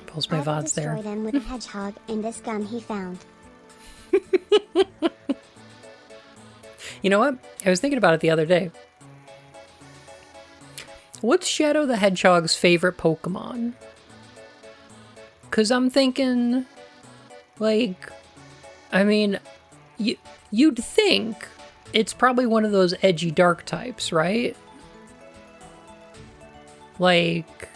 Post my VODs there. Destroy them with a hedgehog in this gun he found. You know what? I was thinking about it the other day. What's Shadow the Hedgehog's favorite Pokemon? Because I'm thinking, like, I mean, you'd think it's probably one of those edgy dark types, right? Like,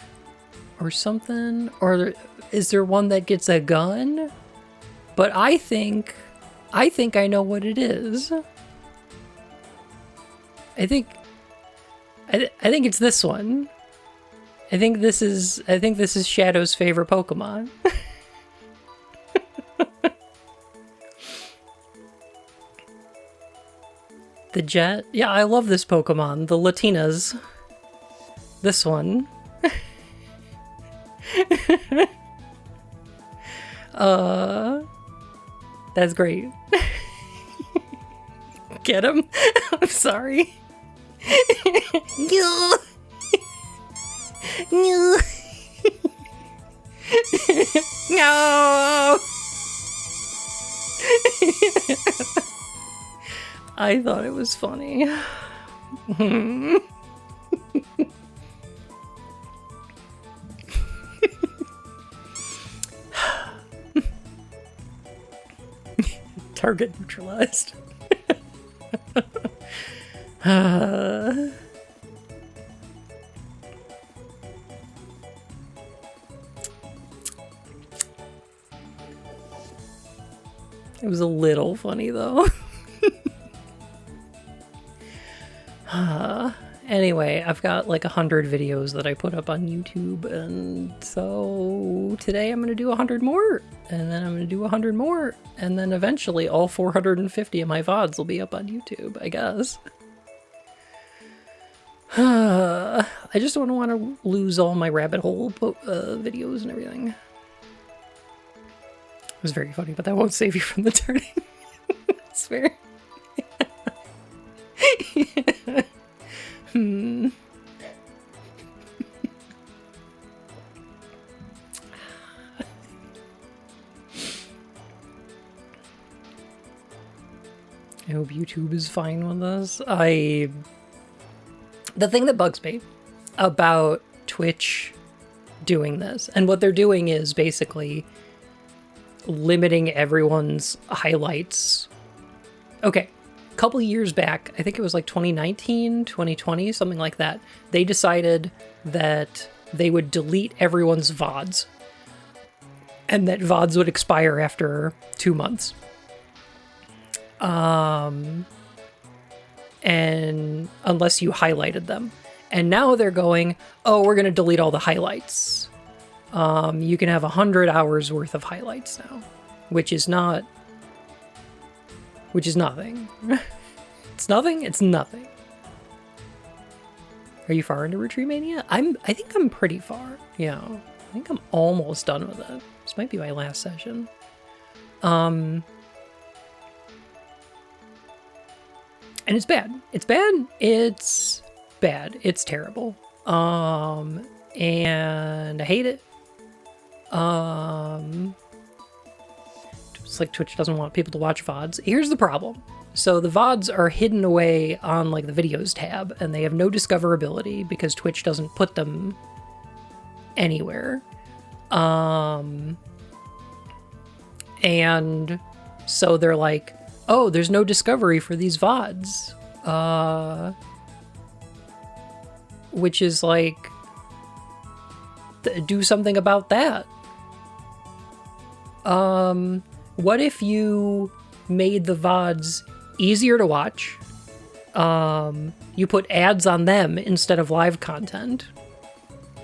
or something? Or is there one that gets a gun? But I think I know what it is. I think it's this one. I think this is Shadow's favorite Pokemon. The Jet? Yeah, I love this Pokemon. The Latinas. This one. That's great. Get him? I'm sorry. No. No. No. I thought it was funny. Target neutralized. It was a little funny though. Anyway, I've got like 100 videos that I put up on YouTube, and so today I'm gonna do 100 more, and then I'm gonna do 100 more, and then eventually all 450 of my VODs will be up on YouTube, I guess. I just don't want to lose all my rabbit hole videos and everything. It was very funny, but that won't save you from the turning. I swear. I hope YouTube is fine with this. The thing that bugs me about Twitch doing this, and what they're doing is basically limiting everyone's highlights. Okay, a couple years back, I think it was like 2019, 2020, something like that, they decided that they would delete everyone's VODs, and that VODs would expire after 2 months. And unless you highlighted them. And now they're going, oh, we're going to delete all the highlights. You can have 100 hours worth of highlights now, which is nothing. It's nothing? It's nothing. Are you far into rUwUttreemania? I think I'm pretty far. Yeah. I think I'm almost done with it. This might be my last session. And it's bad. It's bad. It's bad. It's terrible. And I hate it. It's like Twitch doesn't want people to watch VODs. Here's the problem. So the VODs are hidden away on like the videos tab, and they have no discoverability because Twitch doesn't put them anywhere. And so they're like, oh, there's no discovery for these VODs. Which is like, do something about that. What if you made the VODs easier to watch? You put ads on them instead of live content.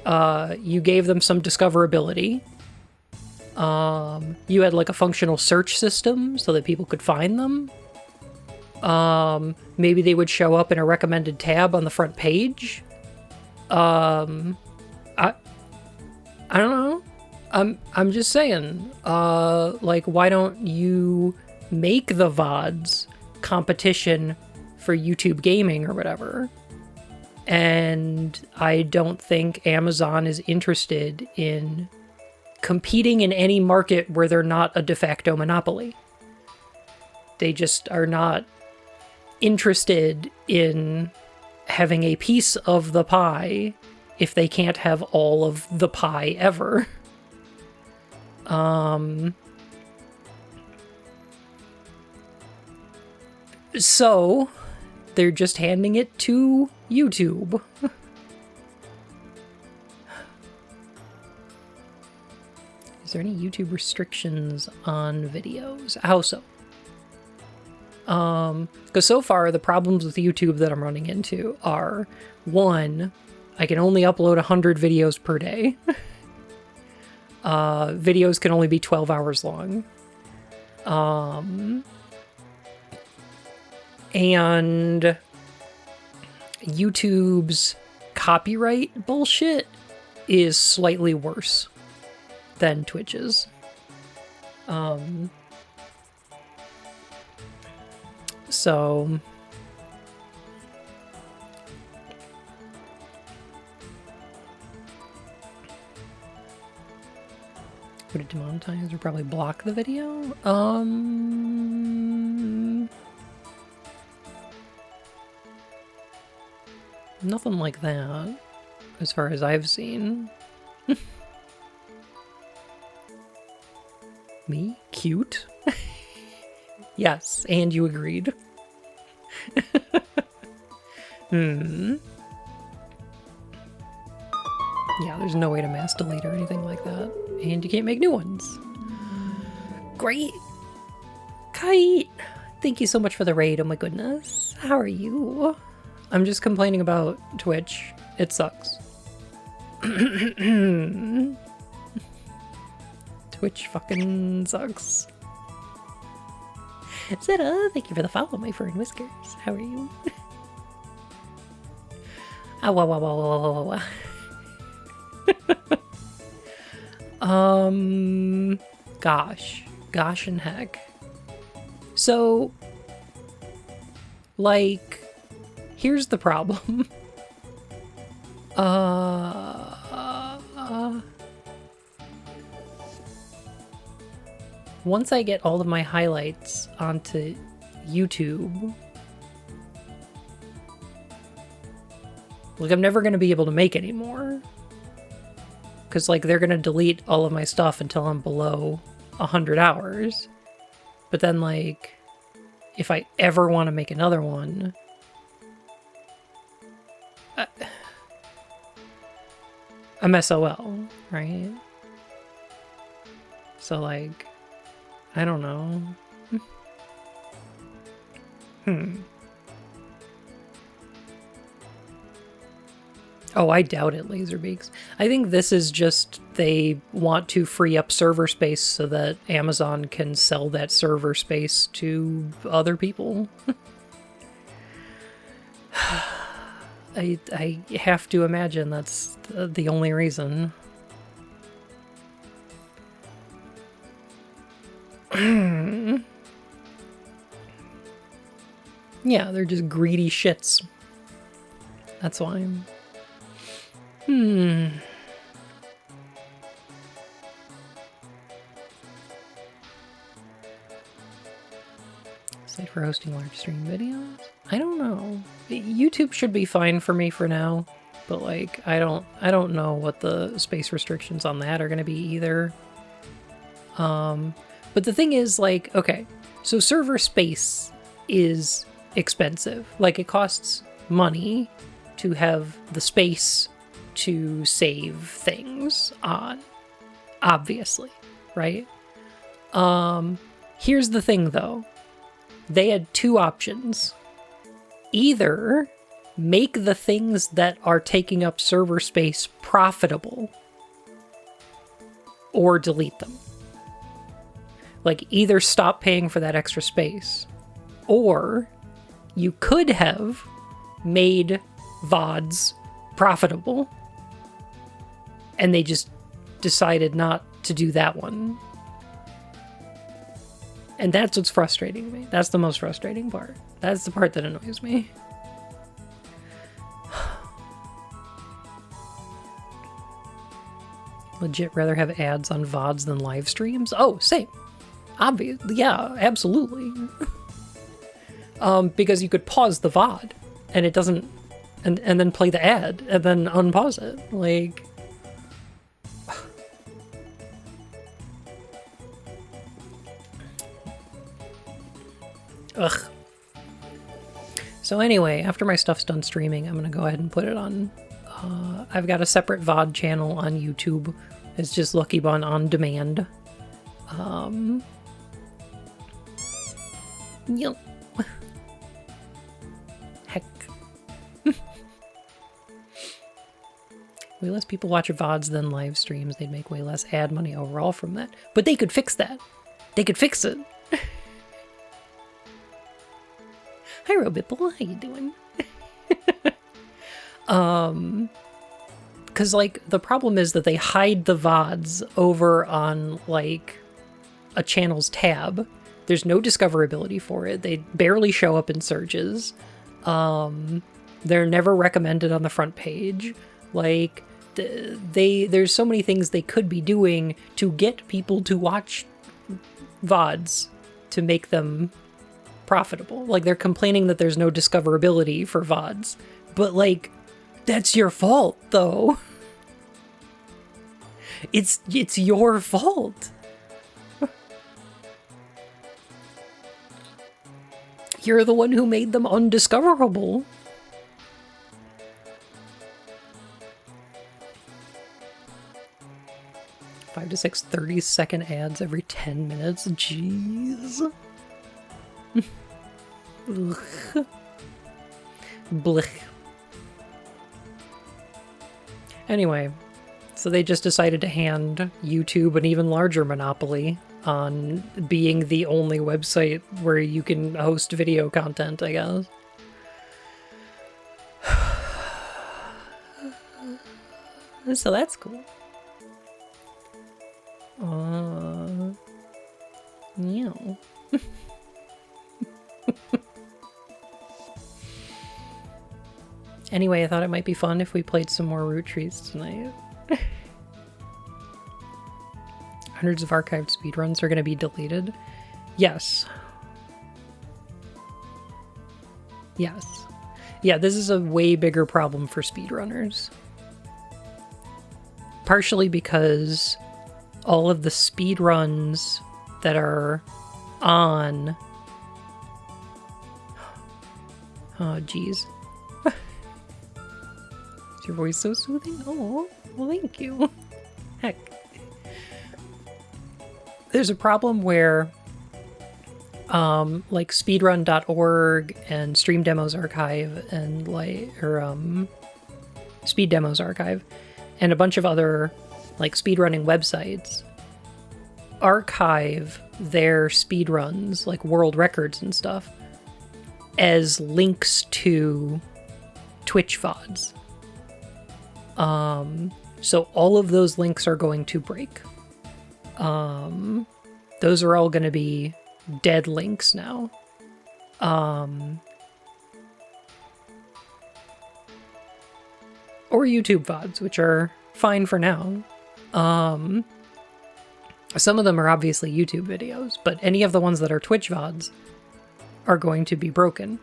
You gave them some discoverability. You had like a functional search system so that people could find them. Maybe they would show up in a recommended tab on the front page. I don't know. I'm just saying, like, why don't you make the VODs competition for YouTube gaming or whatever? And I don't think Amazon is interested in competing in any market where they're not a de facto monopoly. They just are not interested in having a piece of the pie if they can't have all of the pie ever. So they're just handing it to YouTube. Is there any YouTube restrictions on videos? How so? Because so far the problems with YouTube that I'm running into are, one, I can only upload 100 videos per day. Videos can only be 12 hours long. And YouTube's copyright bullshit is slightly worse than Twitch's. So would it demonetize or probably block the video? Nothing like that, as far as I've seen. Me? Cute? Yes, and you agreed. Yeah, there's no way to mass delete or anything like that. And you can't make new ones. Great! Kite! Thank you so much for the raid, oh my goodness. How are you? I'm just complaining about Twitch. It sucks. Twitch fucking sucks. Zeta, thank you for the follow, my fur and whiskers. How are you? Ah, wah, wah, wah, wah, wah, wah, wah. Gosh and heck. So, like, here's the problem. Once I get all of my highlights onto YouTube, like, I'm never going to be able to make any more. Because, like, they're going to delete all of my stuff until I'm below 100 hours. But then, like, if I ever want to make another one, I'm SOL, right? So, like, I don't know. Oh, I doubt it, Laserbeaks. I think this is just they want to free up server space so that Amazon can sell that server space to other people. I have to imagine that's the only reason. Yeah, they're just greedy shits. That's why. Site for hosting large stream videos? I don't know. YouTube should be fine for me for now, but like I don't know what the space restrictions on that are going to be either. But the thing is, like, okay, so server space is expensive. Like, it costs money to have the space to save things on, obviously, right? Here's the thing, though. They had two options. Either make the things that are taking up server space profitable, or delete them. Like, either stop paying for that extra space, or you could have made VODs profitable, and they just decided not to do that one. And that's what's frustrating me. That's the most frustrating part. That's the part that annoys me. Legit rather have ads on VODs than live streams? Oh, same. Obvious. Yeah, absolutely. Because you could pause the VOD and it doesn't, and then play the ad and then unpause it. Like, ugh. So anyway, after my stuff's done streaming, I'm gonna go ahead and put it on. I've got a separate VOD channel on YouTube. It's just Lucky Bun on demand. Yep. Heck. Way less people watch VODs than live streams. They'd make way less ad money overall from that. But they could fix that. They could fix it. Hi, Robipple. How you doing? Because, like, the problem is that they hide the VODs over on, like, a channel's tab. There's no discoverability for it. They barely show up in searches. They're never recommended on the front page. Like, there's so many things they could be doing to get people to watch VODs to make them profitable. Like, they're complaining that there's no discoverability for VODs. But, like, that's your fault, though. It's your fault. You're the one who made them undiscoverable. Five to 6 30-second ads every 10 minutes. Jeez. Ugh. Blech. Anyway, so they just decided to hand YouTube an even larger monopoly on being the only website where you can host video content, I guess. So that's cool. Yeah. Anyway, I thought it might be fun if we played some more Root Trees tonight. Hundreds of archived speedruns are going to be deleted. Yes. Yes. Yeah, this is a way bigger problem for speedrunners. Partially because all of the speedruns that are on... Oh, geez. Is your voice so soothing? Oh, well, thank you. Heck. There's a problem where, like speedrun.org and Stream Demos Archive and Speed Demos Archive and a bunch of other like speedrunning websites archive their speedruns, like world records and stuff, as links to Twitch VODs. So all of those links are going to break. Those are all going to be dead links now. Or YouTube VODs, which are fine for now. Some of them are obviously YouTube videos, but any of the ones that are Twitch VODs are going to be broken.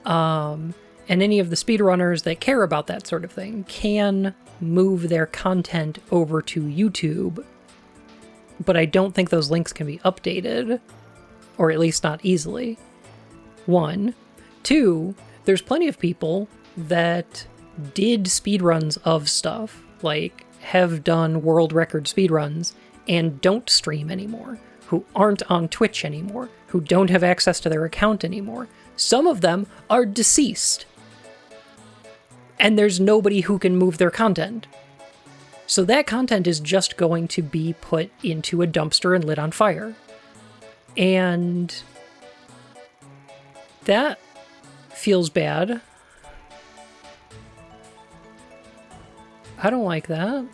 And any of the speedrunners that care about that sort of thing can move their content over to YouTube, but I don't think those links can be updated, or at least not easily. 1. 2, there's plenty of people that did speedruns of stuff, like have done world record speedruns, and don't stream anymore, who aren't on Twitch anymore, who don't have access to their account anymore. Some of them are deceased. And there's nobody who can move their content. So that content is just going to be put into a dumpster and lit on fire. And that feels bad. I don't like that.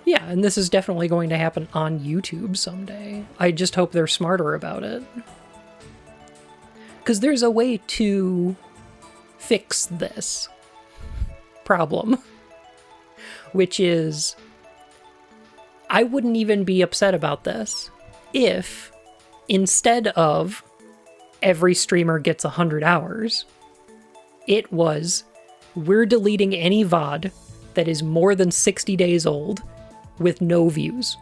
Yeah, and this is definitely going to happen on YouTube someday. I just hope they're smarter about it. Because there's a way to fix this problem. which is, I wouldn't even be upset about this if instead of every streamer gets 100 hours, it was, we're deleting any VOD that is more than 60 days old with no views.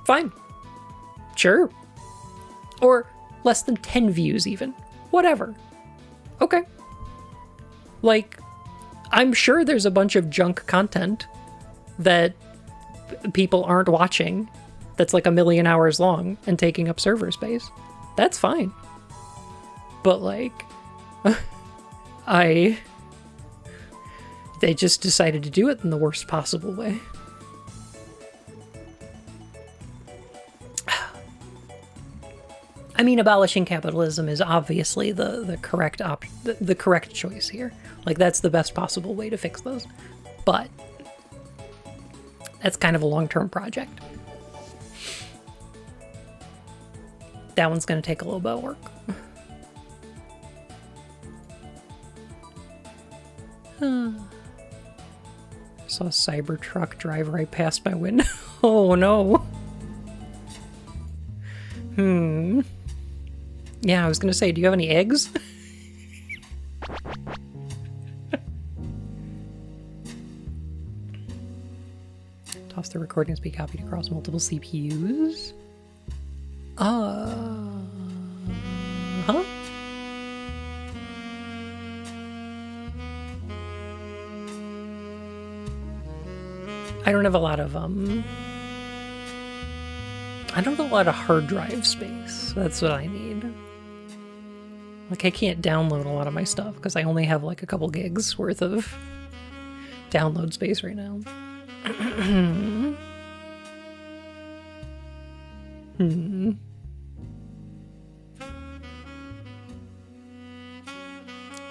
Fine. Sure. Or less than 10 views even. Whatever. Okay. Like, I'm sure there's a bunch of junk content that people aren't watching that's like 1 million hours long and taking up server space. That's fine. But like, they just decided to do it in the worst possible way. I mean, abolishing capitalism is obviously the correct the correct choice here. Like, that's the best possible way to fix those. But that's kind of a long-term project. That one's going to take a little bit of work. Saw a Cybertruck drive right past my window. Oh no. Yeah, I was gonna say, do you have any eggs? Toss the recordings be copied across multiple CPUs. Huh? I don't have a lot of hard drive space. That's what I need. Like, I can't download a lot of my stuff because I only have like a couple gigs worth of download space right now.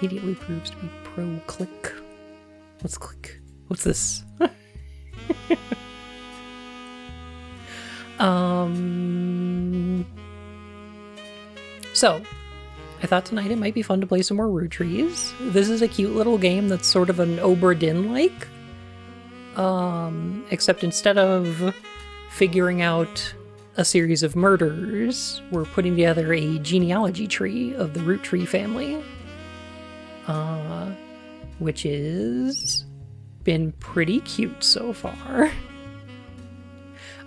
Immediately proves to be pro-click. What's click? What's this? So, I thought tonight it might be fun to play some more rUtrees. This is a cute little game that's sort of an Obra Dinn-like. Except instead of figuring out a series of murders, we're putting together a genealogy tree of the rUtree family. Which has been pretty cute so far.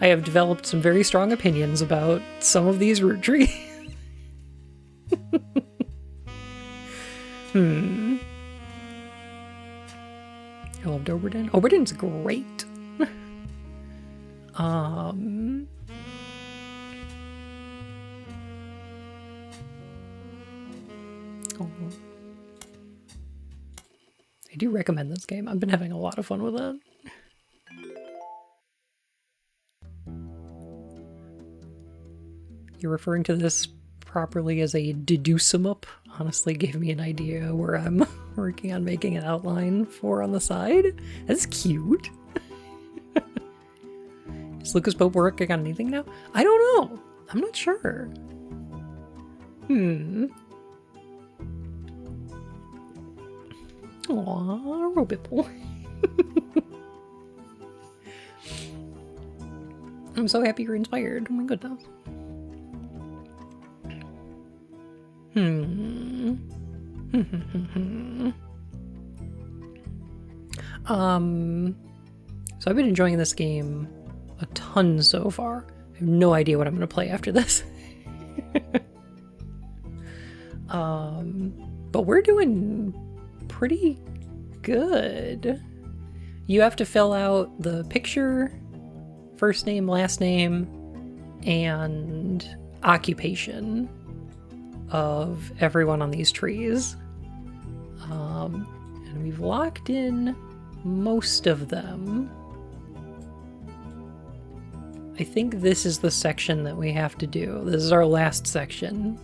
I have developed some very strong opinions about some of these rUtrees. I loved Obra Dinn. Obra Dinn's great. Oh. I do recommend this game. I've been having a lot of fun with it. You're referring to this properly as a deduce 'em up. Honestly gave me an idea where I'm working on making an outline for on the side. That's cute. Is Lucas Pope working on anything now? I don't know. I'm not sure. Aww, Robipple. I'm so happy you're inspired. Oh my goodness. So I've been enjoying this game a ton so far. I have no idea what I'm going to play after this. But we're doing pretty good. You have to fill out the picture, first name, last name, and occupation of everyone on these trees. And we've locked in most of them. I think this is the section that we have to do. This is our last section.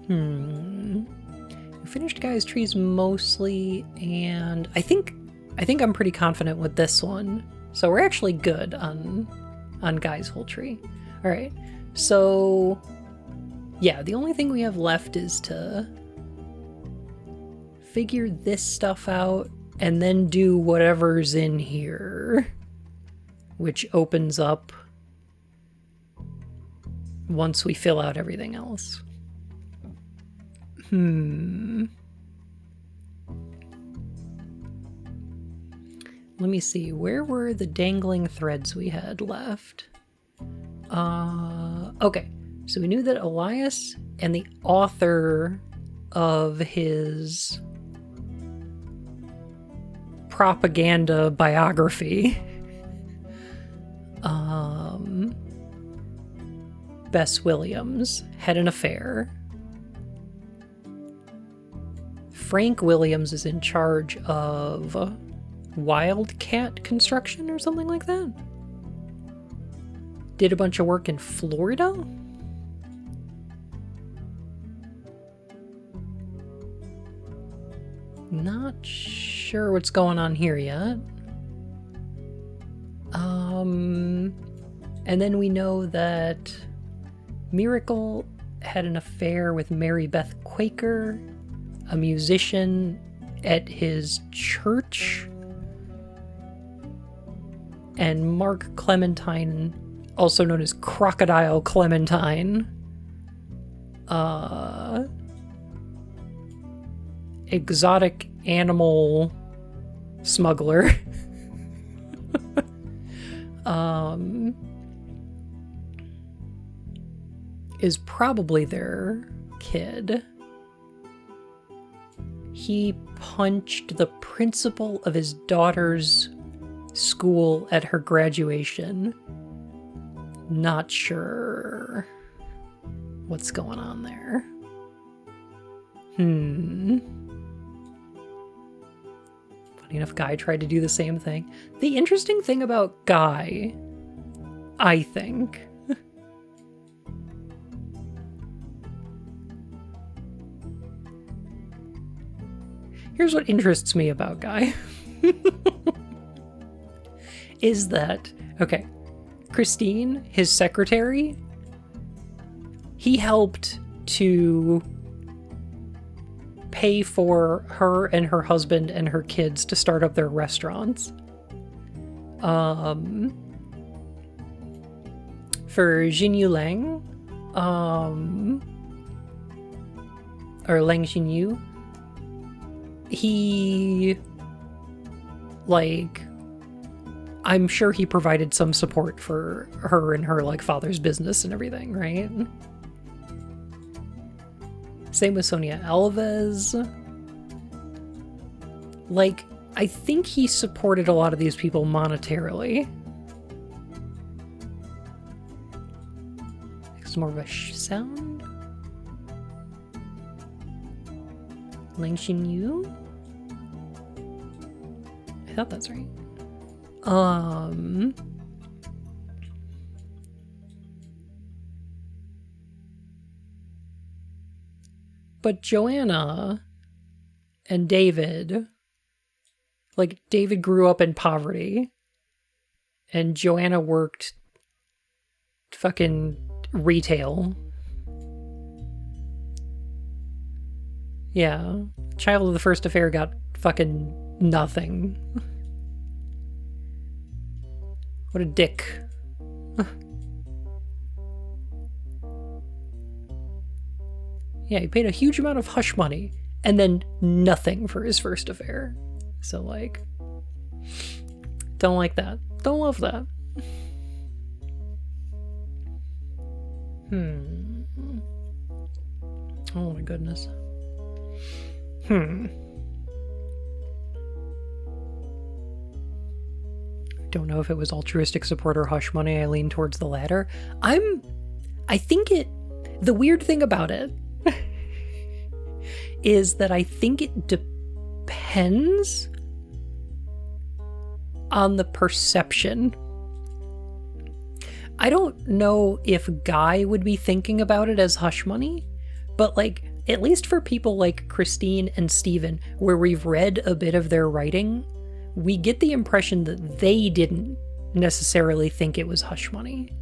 We finished Guy's trees mostly, and I think I'm pretty confident with this one. So we're actually good on Guy's whole tree. All right. So Yeah, the only thing we have left is to figure this stuff out and then do whatever's in here, which opens up once we fill out everything else. Let me see, where were the dangling threads we had left? Okay, so we knew that Elias and the author of his propaganda biography, Bess Williams, had an affair. Frank Williams is in charge of Wildcat Construction or something like that. Did a bunch of work in Florida? Not sure what's going on here yet. And then we know that Miracle had an affair with Mary Beth Quaker, a musician at his church. And Mark Clementine, also known as Crocodile Clementine, exotic animal smuggler, is probably their kid. He punched the principal of his daughter's school at her graduation. Not sure what's going on there. Funny enough, Guy tried to do the same thing. The interesting thing about Guy, I think, here's what interests me about Guy. Is that, okay, Christine, his secretary, he helped to pay for her and her husband and her kids to start up their restaurants. For Jinyu Lang, or Lang Jinyu, he, like, I'm sure he provided some support for her and her, like, father's business and everything, right? Same with Sonia Alves. Like, I think he supported a lot of these people monetarily. It's more of a sound. Lang Xinyu? I thought that's right. But Joanna and David, like, David grew up in poverty and Joanna worked fucking retail. Yeah. Child of the first affair got fucking nothing. What a dick. Yeah, he paid a huge amount of hush money and then nothing for his first affair. So, like, don't like that. Don't love that. Oh my goodness. Don't know if it was altruistic support or hush money. I lean towards the latter. I think the weird thing about it is that I think it depends on the perception. I don't know if Guy would be thinking about it as hush money, but, like, at least for people like Christine and Steven, where we've read a bit of their writing, we get the impression that they didn't necessarily think it was hush money.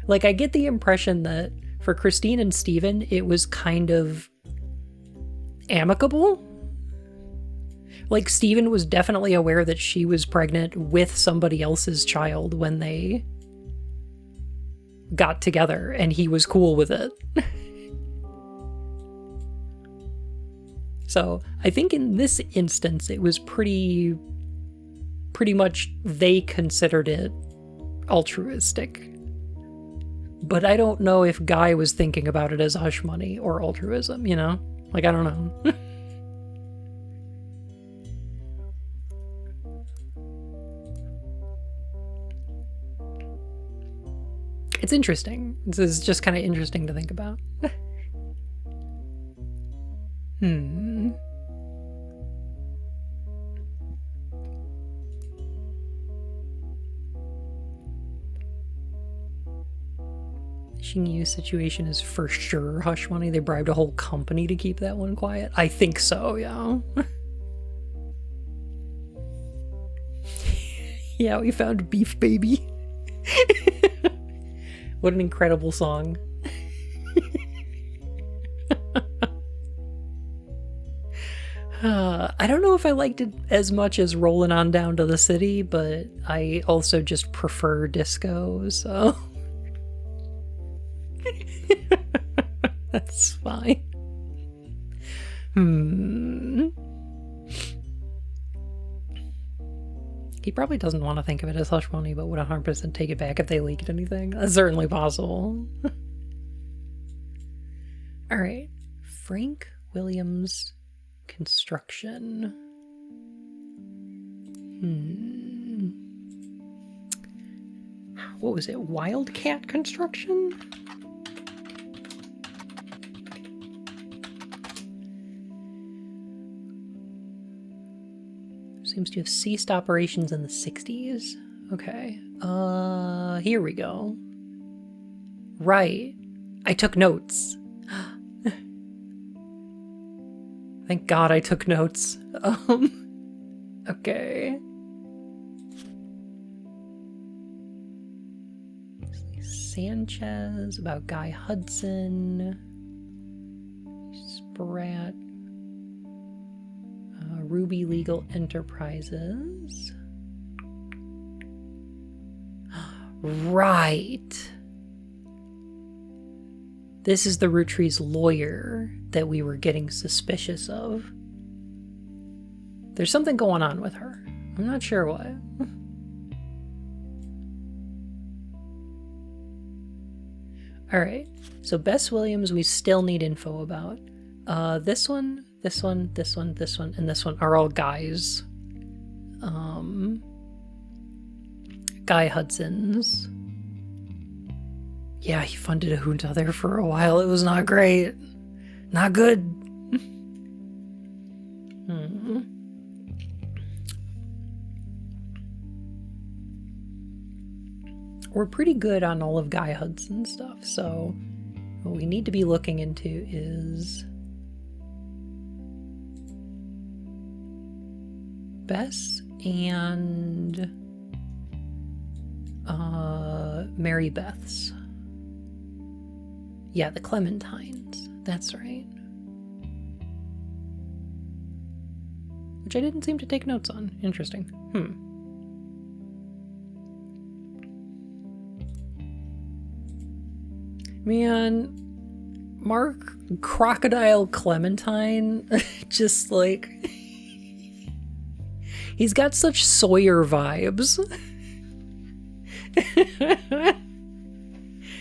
Like, I get the impression that For Christine and Steven, it was kind of amicable. Like, Steven was definitely aware that she was pregnant with somebody else's child when they got together, and he was cool with it. So I think in this instance, it was pretty much they considered it altruistic. But I don't know if Guy was thinking about it as hush money or altruism, you know? Like, I don't know. It's interesting. This is just kind of interesting to think about. Xingyu situation is for sure hush money. They bribed a whole company to keep that one quiet. I think so, yeah. Yeah, we found Beef Baby. What an incredible song. I don't know if I liked it as much as Rolling On Down to the City, but I also just prefer disco, so... That's fine. He probably doesn't want to think of it as hush money, but would 100% take it back if they leaked anything. That's certainly possible. Alright. Frank Williams Construction. What was it? Wildcat Construction? Seems to have ceased operations in the 60s. Okay. Here we go. Right. I took notes. Thank God I took notes. Okay. Sanchez, about Guy Hudson. Spratt. Ruby Legal Enterprises. Right. This is the rUwUttree's lawyer that we were getting suspicious of. There's something going on with her. I'm not sure what. Alright, so Bess Williams we still need info about. This one, and this one are all guys. Guy Hudson's. Yeah, he funded a junta there for a while. It was not great. Not good. We're pretty good on all of Guy Hudson's stuff, so what we need to be looking into is Bess and Mary Beth's. Yeah, the Clementines. That's right. Which I didn't seem to take notes on. Interesting. Man, Mark Crocodile Clementine, just like... He's got such Sawyer vibes.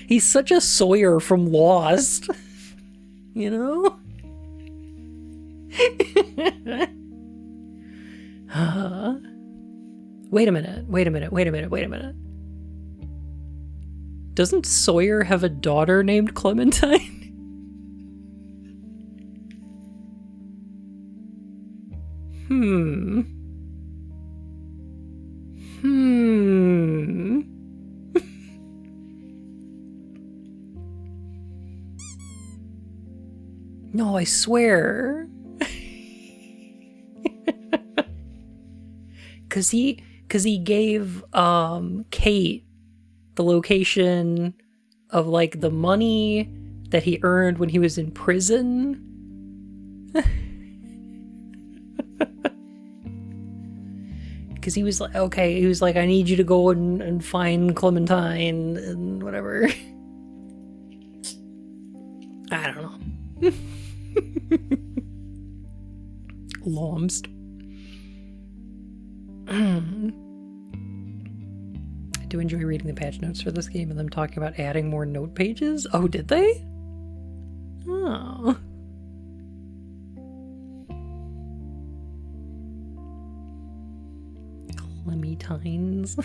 He's such a Sawyer from Lost. You know? Wait a minute. Doesn't Sawyer have a daughter named Clementine? No, I swear. Cause he gave Kate the location of like the money that he earned when he was in prison. Because he was like, okay, he was like, I need you to go and find Clementine and whatever. I don't know. Lomst. I do enjoy reading the patch notes for this game and them talking about adding more note pages. Oh, did they? Oh. Clementines.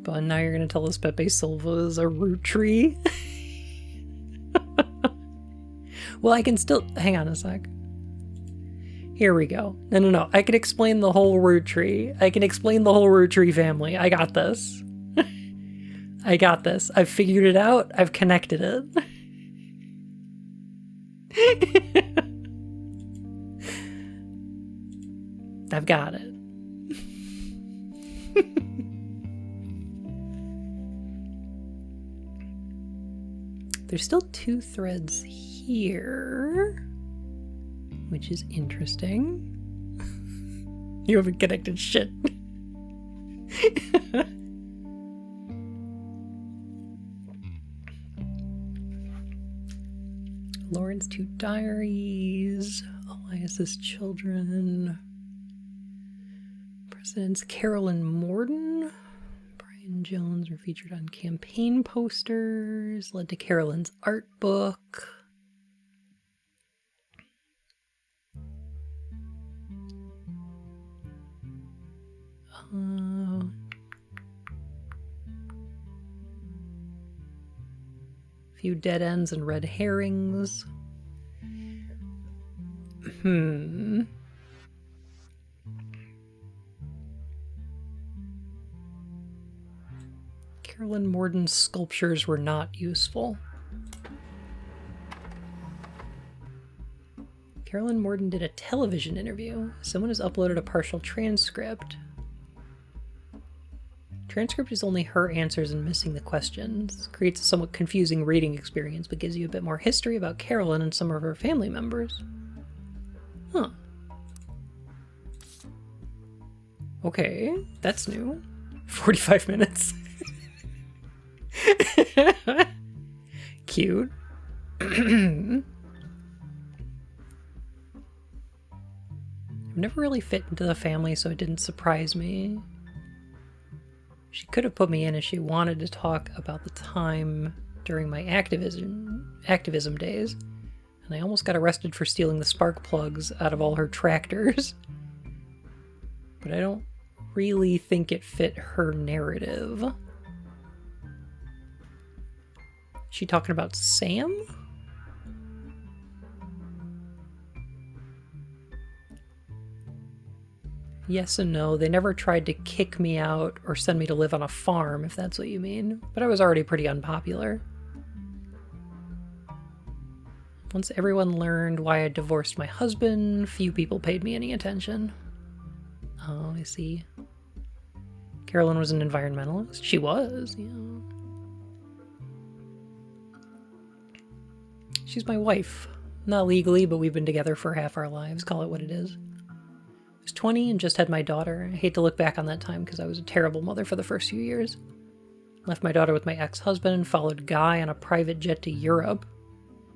But now you're going to tell us Pepe Silva is a root tree? Well, I can still... Hang on a sec. Here we go. No. I can explain the whole root tree. I can explain the whole root tree family. I got this. I got this. I've figured it out. I've connected it. I've got it. There's still 2 threads here, which is interesting. You haven't connected shit. Lauren's 2 diaries, Elias's children, Presidents Carol and Morden, Brian Jones were featured on campaign posters, led to Carolyn's art book. Few dead ends and red herrings. Carolyn Morden's sculptures were not useful. Carolyn Morden did a television interview. Someone has uploaded a partial transcript. Transcript is only her answers and missing the questions. Creates a somewhat confusing reading experience, but gives you a bit more history about Carolyn and some of her family members. Huh. Okay, that's new. 45 minutes. Cute. I've never really fit into the family, so it didn't surprise me. She could have put me in if she wanted to talk about the time during my activism days, and I almost got arrested for stealing the spark plugs out of all her tractors. But I don't really think it fit her narrative. She talking about Sam? Yes and no. They never tried to kick me out or send me to live on a farm, if that's what you mean. But I was already pretty unpopular. Once everyone learned why I divorced my husband, few people paid me any attention. Oh, I see. Carolyn was an environmentalist? She was, yeah. She's my wife. Not legally, but we've been together for half our lives. Call it what it is. I was 20 and just had my daughter. I hate to look back on that time because I was a terrible mother for the first few years. Left my daughter with my ex-husband and followed Guy on a private jet to Europe.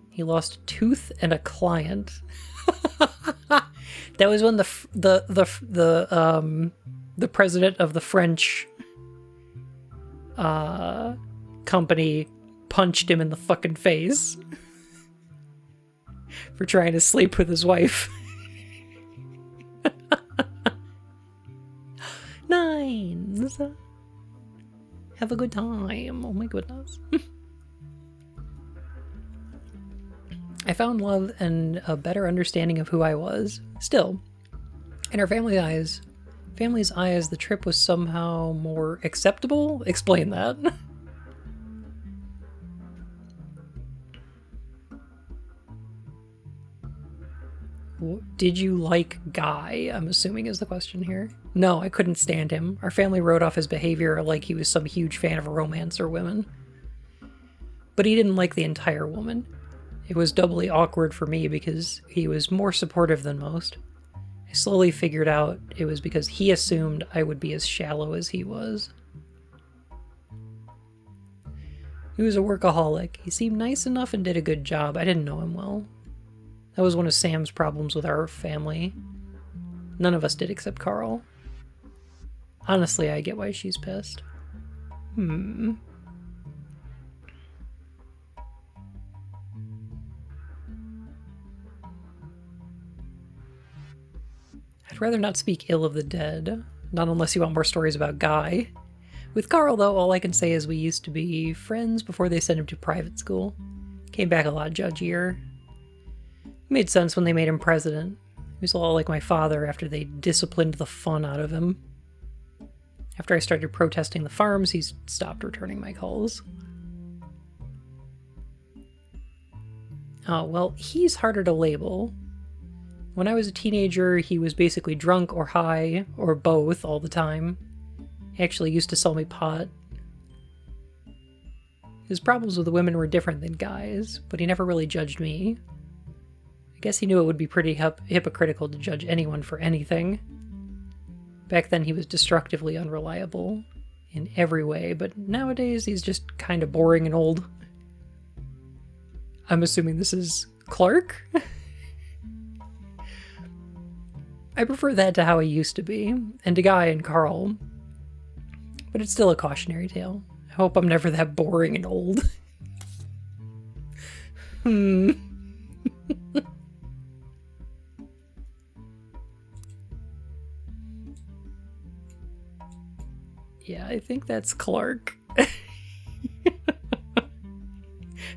He lost a tooth and a client. That was when the president of the French company punched him in the fucking face for trying to sleep with his wife. Nines. Have a good time. Oh my goodness. I found love and a better understanding of who I was. Still, in our family's eyes, the trip was somehow more acceptable. Explain that. Did you like Guy? I'm assuming is the question here. No, I couldn't stand him. Our family wrote off his behavior like he was some huge fan of romance or women. But he didn't like the entire woman. It was doubly awkward for me because he was more supportive than most. I slowly figured out it was because he assumed I would be as shallow as he was. He was a workaholic. He seemed nice enough and did a good job. I didn't know him well. That was one of Sam's problems with our family. None of us did except Carl. Honestly, I get why she's pissed. I'd rather not speak ill of the dead. Not unless you want more stories about Guy. With Carl, though, all I can say is we used to be friends before they sent him to private school. Came back a lot judgier. Made sense when they made him president. He was a lot like my father after they disciplined the fun out of him. After I started protesting the farms, he's stopped returning my calls. Oh, well, he's harder to label. When I was a teenager, he was basically drunk or high, or both, all the time. He actually used to sell me pot. His problems with the women were different than Guy's, but he never really judged me. I guess he knew it would be pretty hypocritical to judge anyone for anything. Back then he was destructively unreliable in every way, but nowadays he's just kind of boring and old. I'm assuming this is Clark? I prefer that to how he used to be, and to Guy and Carl. But it's still a cautionary tale. I hope I'm never that boring and old. Yeah, I think that's Clark. I'm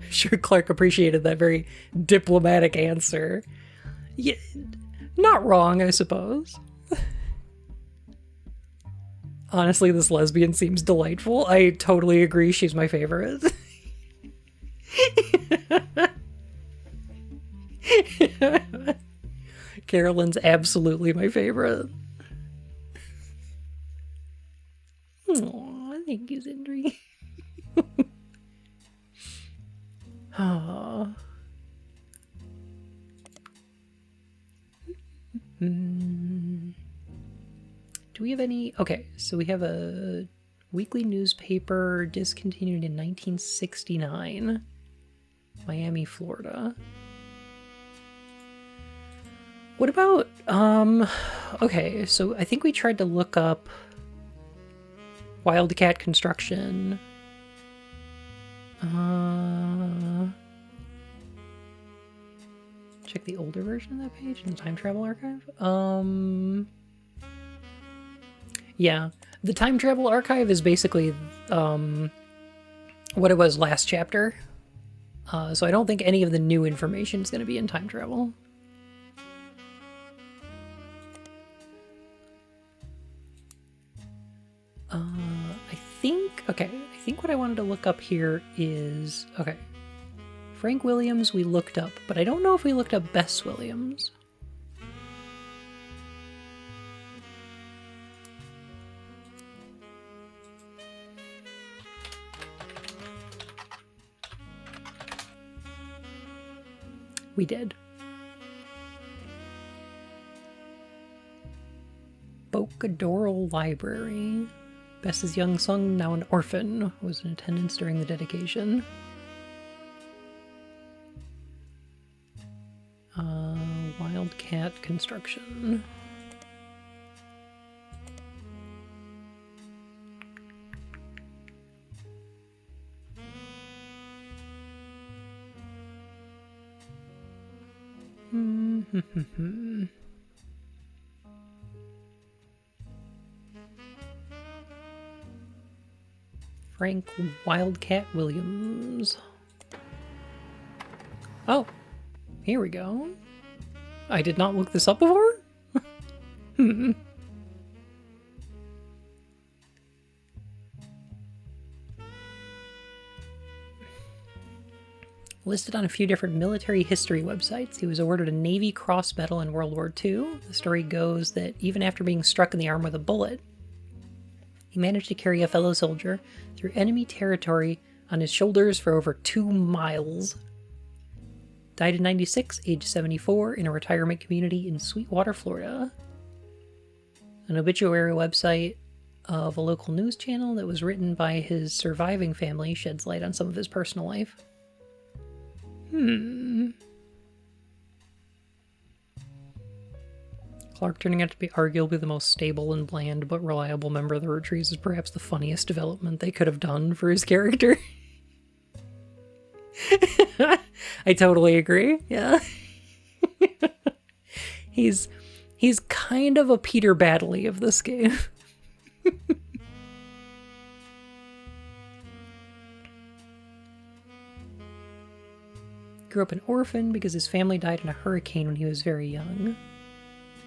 sure Clark appreciated that very diplomatic answer. Yeah, not wrong, I suppose. Honestly, this lesbian seems delightful. I totally agree, she's my favorite. Carolyn's absolutely my favorite. Aw, thank you, Sindri. Aww. Do we have any? Okay, so we have a weekly newspaper discontinued in 1969. Miami, Florida. What about, okay, so I think we tried to look up Wildcat Construction. Check the older version of that page in the Time Travel Archive. Yeah, the Time Travel Archive is basically what it was last chapter. So I don't think any of the new information is going to be in Time Travel. I think what I wanted to look up here is, okay, Frank Williams we looked up, but I don't know if we looked up Bess Williams. We did. Bocadoral Library. Bess's young son, now an orphan, was in attendance during the dedication. Wildcat Construction. Frank Wildcat Williams. Oh, here we go. I did not look this up before? Listed on a few different military history websites. He was awarded a Navy Cross Medal in World War II. The story goes that even after being struck in the arm with a bullet, he managed to carry a fellow soldier through enemy territory on his shoulders for over 2 miles. Died in 96, age 74, in a retirement community in Sweetwater, Florida. An obituary website of a local news channel that was written by his surviving family sheds light on some of his personal life. Clark turning out to be arguably the most stable and bland but reliable member of the rUwUttrees is perhaps the funniest development they could have done for his character. I totally agree, yeah. He's kind of a Peter Baddeley of this game. Grew up an orphan because his family died in a hurricane when he was very young.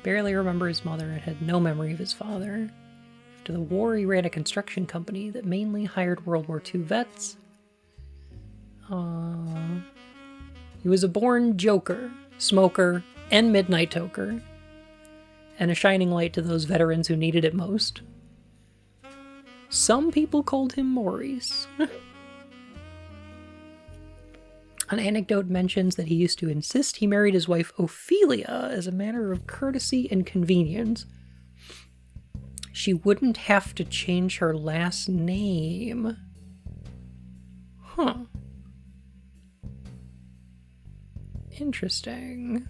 Barely remember his mother and had no memory of his father. After the war, he ran a construction company that mainly hired World War II vets. He was a born joker, smoker, and midnight toker, and a shining light to those veterans who needed it most. Some people called him Maurice. An anecdote mentions that he used to insist he married his wife Ophelia as a matter of courtesy and convenience. She wouldn't have to change her last name. Huh. Interesting.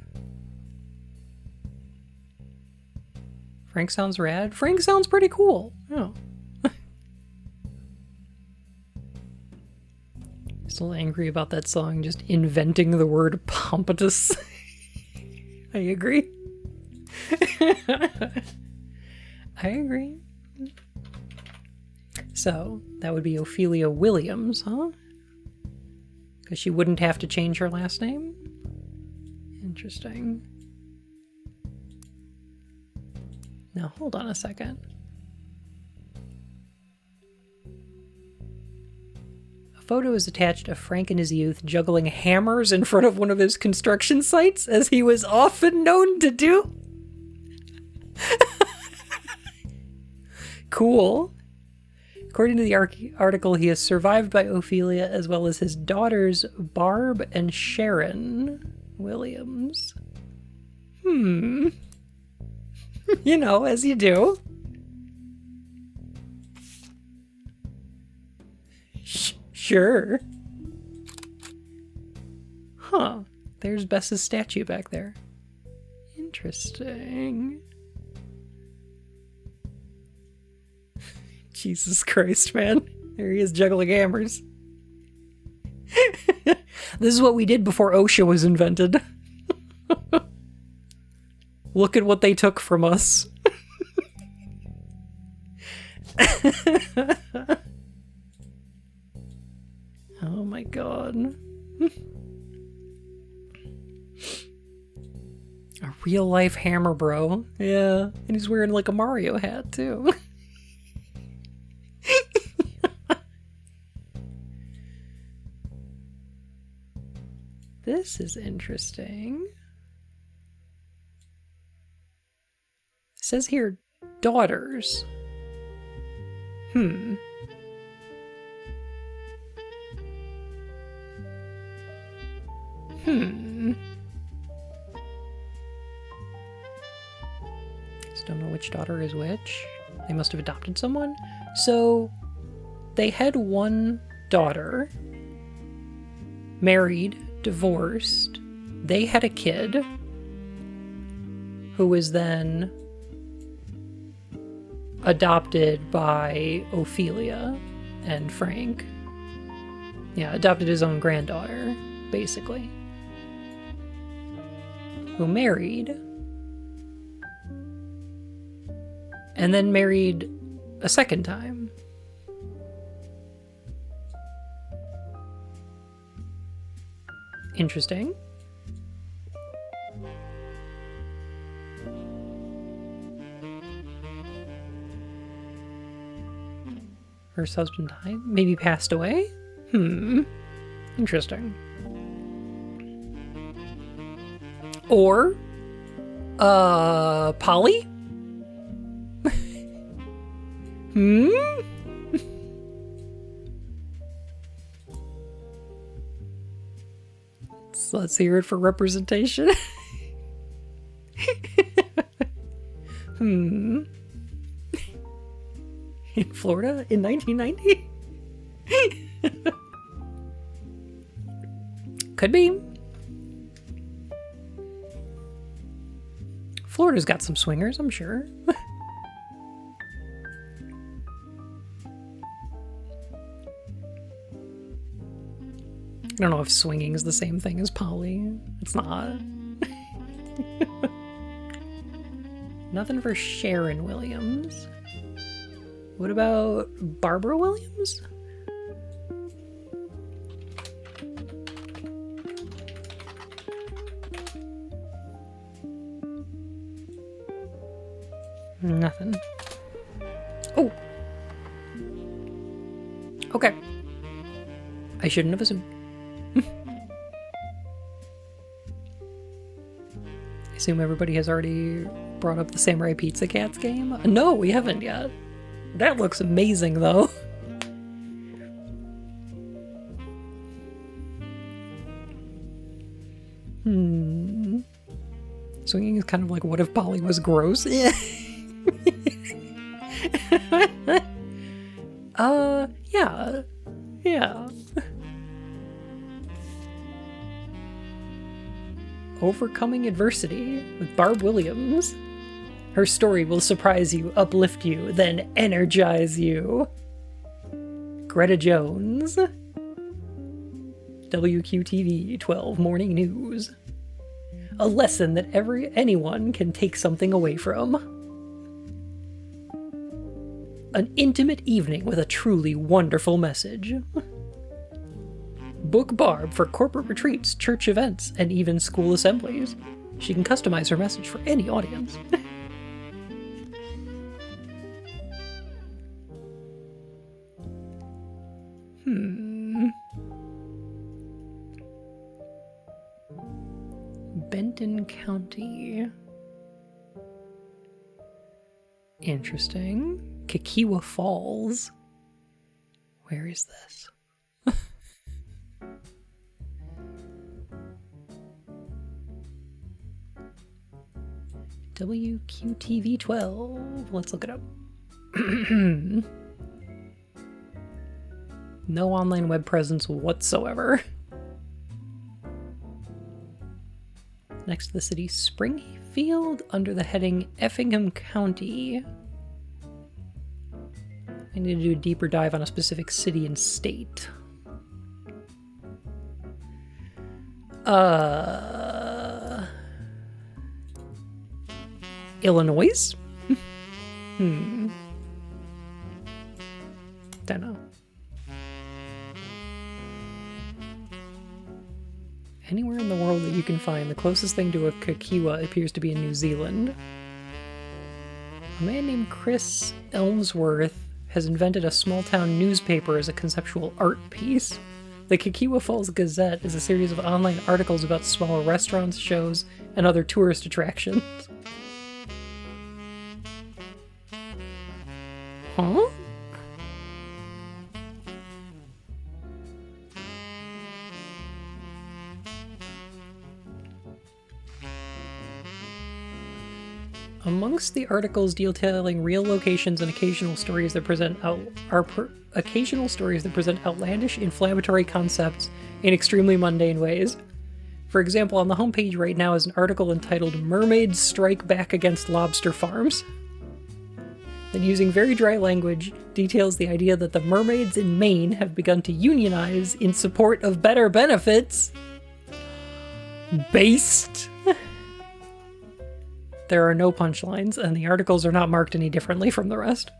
Frank sounds rad. Frank sounds pretty cool. Oh. Still angry about that song just inventing the word pompous. I agree. I agree. So, that would be Ophelia Williams, huh? Because she wouldn't have to change her last name? Interesting. Now, hold on a second. A photo is attached of Frank in his youth juggling hammers in front of one of his construction sites, as he was often known to do. Cool. According to the article, he is survived by Ophelia as well as his daughters Barb and Sharon Williams. You know, as you do. Sure. Huh. There's Bess's statue back there. Interesting. Jesus Christ, man. There he is juggling hammers. This is what we did before OSHA was invented. Look at what they took from us. Oh my god. A real life hammer bro. Yeah. And he's wearing like a Mario hat too. This is interesting. It says here, daughters. Just don't know which daughter is which. They must have adopted someone. So, they had one daughter, married, divorced. They had a kid who was then adopted by Ophelia and Frank. Yeah, adopted his own granddaughter, basically. Who married. And then married a second time. Interesting. First husband died? Maybe passed away? Interesting. Or, Polly? Hmm? So let's hear it for representation. In Florida in 1990? Could be. Florida's got some swingers, I'm sure. I don't know if swinging is the same thing as poly. It's not. Nothing for Sharon Williams. What about Barbara Williams? Nothing. Oh! Okay. I shouldn't have assumed. I assume everybody has already brought up the Samurai Pizza Cats game? No, we haven't yet. That looks amazing, though. Swinging is kind of like, what if Polly was gross? Yeah. Yeah. Yeah. Overcoming Adversity with Barb Williams. Her story will surprise you, uplift you, then energize you. Greta Jones. WQTV 12 Morning News. A lesson that anyone can take something away from. An intimate evening with a truly wonderful message. Book Barb for corporate retreats, church events, and even school assemblies. She can customize her message for any audience. Benton County. Interesting. Kikkewa Falls. Where is this? WQTV 12. Let's look it up. No online web presence whatsoever. Next to the city, Springfield, under the heading Effingham County. I need to do a deeper dive on a specific city and state. Illinois? Don't know. Anywhere in the world that you can find, the closest thing to a Kikkewa appears to be in New Zealand. A man named Chris Elmsworth has invented a small-town newspaper as a conceptual art piece. The Kikkewa Falls Gazette is a series of online articles about small restaurants, shows, and other tourist attractions. Huh? Amongst the articles detailing real locations and occasional stories that present outlandish, inflammatory concepts in extremely mundane ways. For example, on the homepage right now is an article entitled "Mermaids Strike Back Against Lobster Farms." Then, using very dry language, details the idea that the mermaids in Maine have begun to unionize in support of better benefits. Based. There are no punchlines, and the articles are not marked any differently from the rest.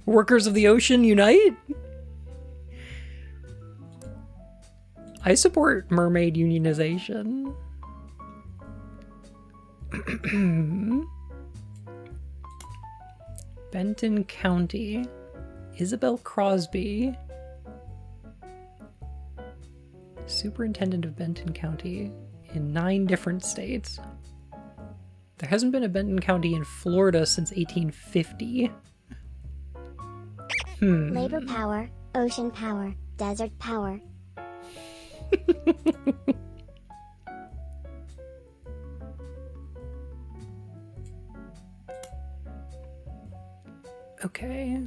Workers of the ocean unite? I support mermaid unionization. Benton County. Isabel Crosby, superintendent of Benton County in 9 different states. There hasn't been a Benton County in Florida since 1850. Labor power, ocean power, desert power. Okay.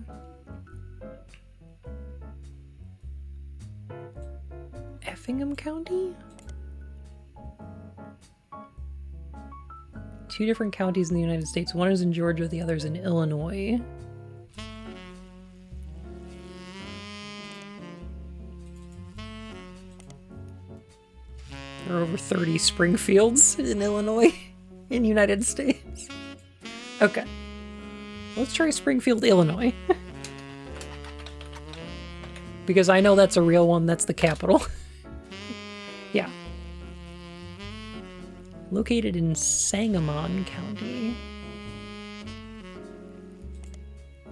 Effingham County? 2 different counties in the United States. One is in Georgia, the other is in Illinois. There are over 30 Springfields in Illinois, in the United States. Okay. Let's try Springfield, Illinois. Because I know that's a real one, that's the capital. Yeah. Located in Sangamon County.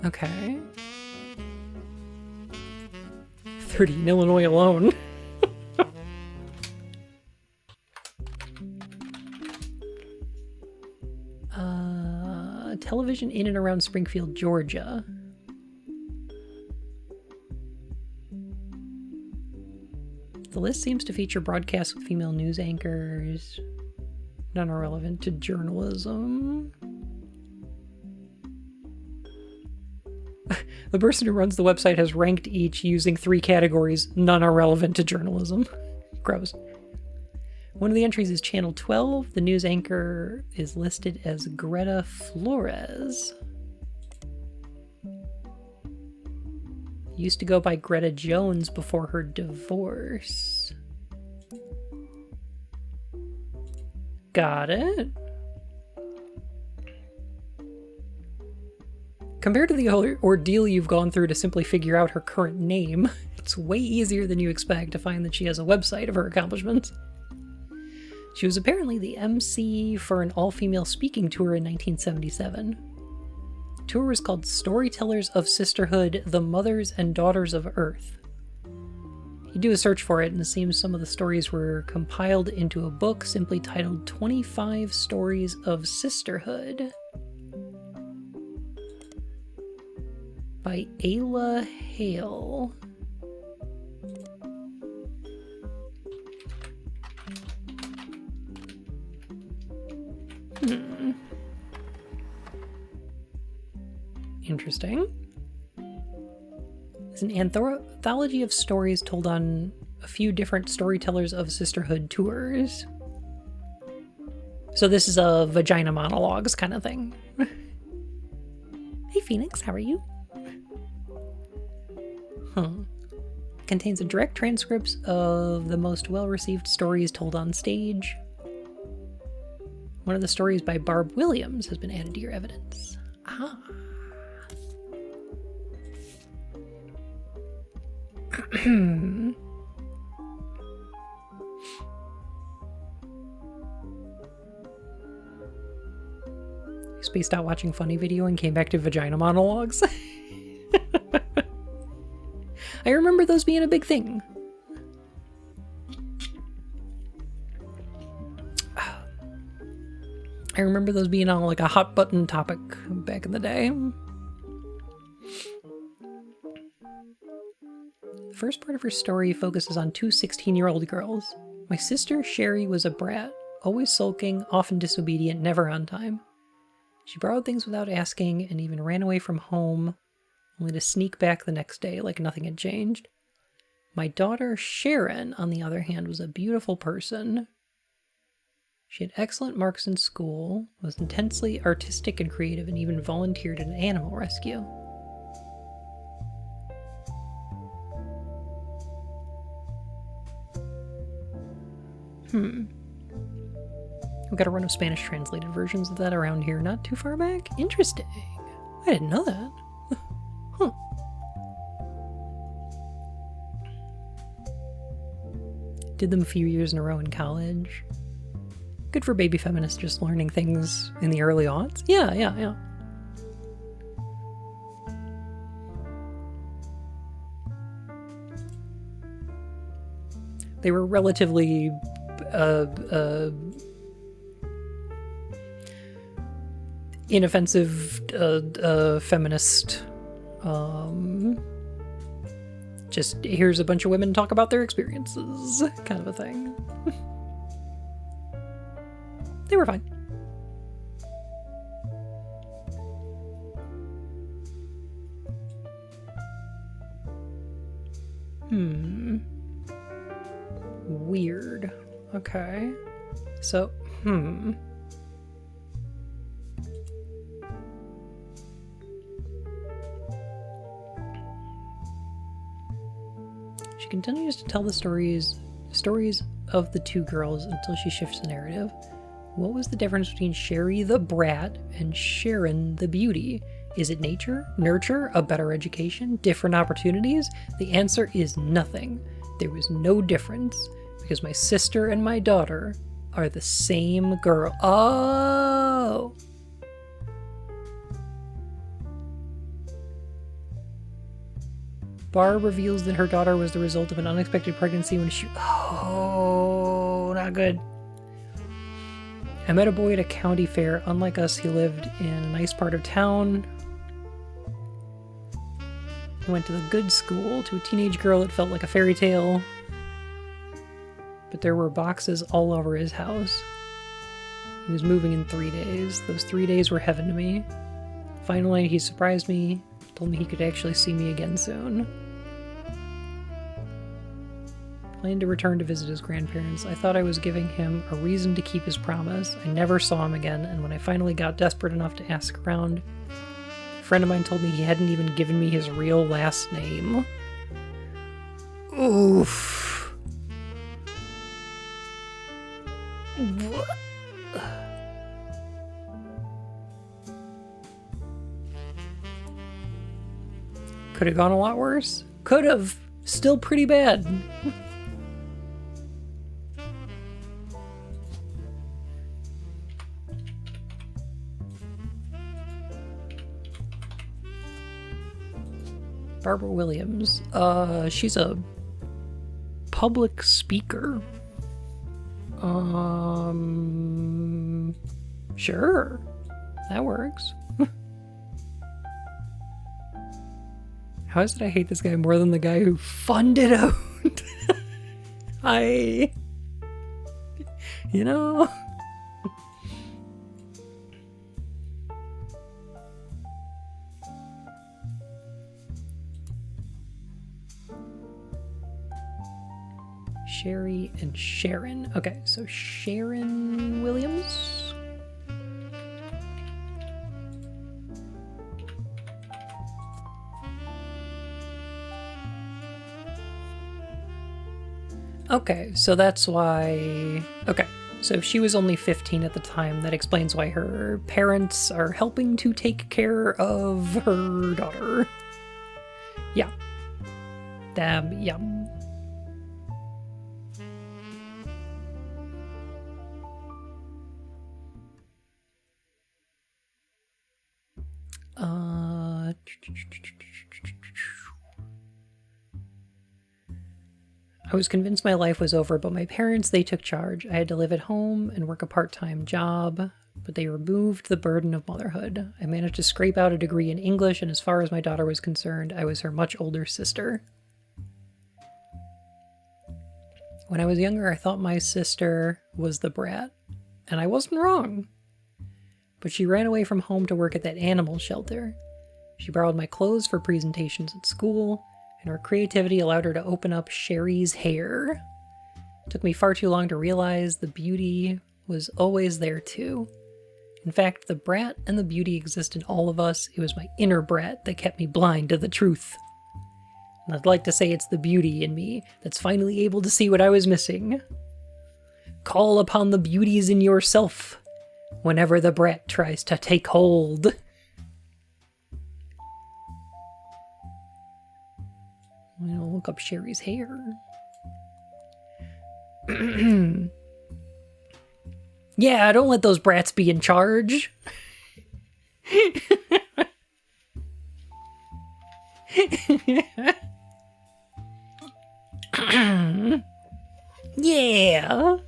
Okay. 30 in Illinois alone. Television in and around Springfield, Georgia. The list seems to feature broadcasts with female news anchors. None are relevant to journalism. The person who runs the website has ranked each using 3 categories. None are relevant to journalism. Gross. One of the entries is Channel 12. The news anchor is listed as Greta Flores. Used to go by Greta Jones before her divorce. Got it. Compared to the ordeal you've gone through to simply figure out her current name, it's way easier than you expect to find that she has a website of her accomplishments. She was apparently the MC for an all-female speaking tour in 1977. The tour was called Storytellers of Sisterhood, The Mothers and Daughters of Earth. You do a search for it, and it seems some of the stories were compiled into a book simply titled 25 Stories of Sisterhood by Ayla Hale. Interesting. It's an anthology of stories told on a few different Storytellers of Sisterhood tours. So this is a vagina monologues kind of thing. Hey Phoenix, how are you? Contains a direct transcripts of the most well-received stories told on stage. One of the stories by Barb Williams has been added to your evidence. Ah. Spaced out watching funny video and came back to vagina monologues. I remember those being a big thing. I remember those being on like a hot button topic back in the day. The first part of her story focuses on 2 16-year-old girls. My sister, Sherry, was a brat, always sulking, often disobedient, never on time. She borrowed things without asking and even ran away from home, only to sneak back the next day like nothing had changed. My daughter, Sharon, on the other hand, was a beautiful person. She had excellent marks in school, was intensely artistic and creative, and even volunteered at an animal rescue. We've got a run of Spanish translated versions of that around here not too far back. Interesting. I didn't know that. Huh. Did them a few years in a row in college. Good for baby feminists just learning things in the early aughts. Yeah. They were relatively inoffensive feminist. Just here's a bunch of women talk about their experiences, kind of a thing. They were fine. Weird. Okay. So, She continues to tell the stories of the two girls until she shifts the narrative. What was the difference between Sherry the brat and Sharon the beauty? Is it nature, nurture, a better education, different opportunities? The answer is nothing. There was no difference because my sister and my daughter are the same girl. Oh! Barb reveals that her daughter was the result of an unexpected pregnancy when she... Oh, not good. I met a boy at a county fair. Unlike us, he lived in a nice part of town. He went to the good school. To a teenage girl, it felt like a fairy tale. But there were boxes all over his house. He was moving in 3 days. Those 3 days were heaven to me. Finally, he surprised me, told me he could actually see me again soon. Planned to return to visit his grandparents. I thought I was giving him a reason to keep his promise. I never saw him again, and when I finally got desperate enough to ask around, a friend of mine told me he hadn't even given me his real last name. Oof. What? Could have gone a lot worse. Could have. Still pretty bad. Barbara Williams. She's a public speaker. Sure. That works. How is it I hate this guy more than the guy who funded out? You know? Sherry and Sharon. Okay, so Sharon Williams. Okay, so that's why... Okay, so if she was only 15 at the time, that explains why her parents are helping to take care of her daughter. Yeah. Damn, yeah. I was convinced my life was over, but my parents, they took charge. I had to live at home and work a part-time job, but they removed the burden of motherhood. I managed to scrape out a degree in English, and as far as my daughter was concerned, I was her much older sister. When I was younger, I thought my sister was the brat, and I wasn't wrong. But she ran away from home to work at that animal shelter. She borrowed my clothes for presentations at school, and her creativity allowed her to open up Sherry's hair. It took me far too long to realize the beauty was always there too. In fact, the brat and the beauty exist in all of us. It was my inner brat that kept me blind to the truth. And I'd like to say it's the beauty in me that's finally able to see what I was missing. Call upon the beauties in yourself whenever the brat tries to take hold. I'm gonna look up Sherry's hair. Yeah, don't let those brats be in charge. Yeah.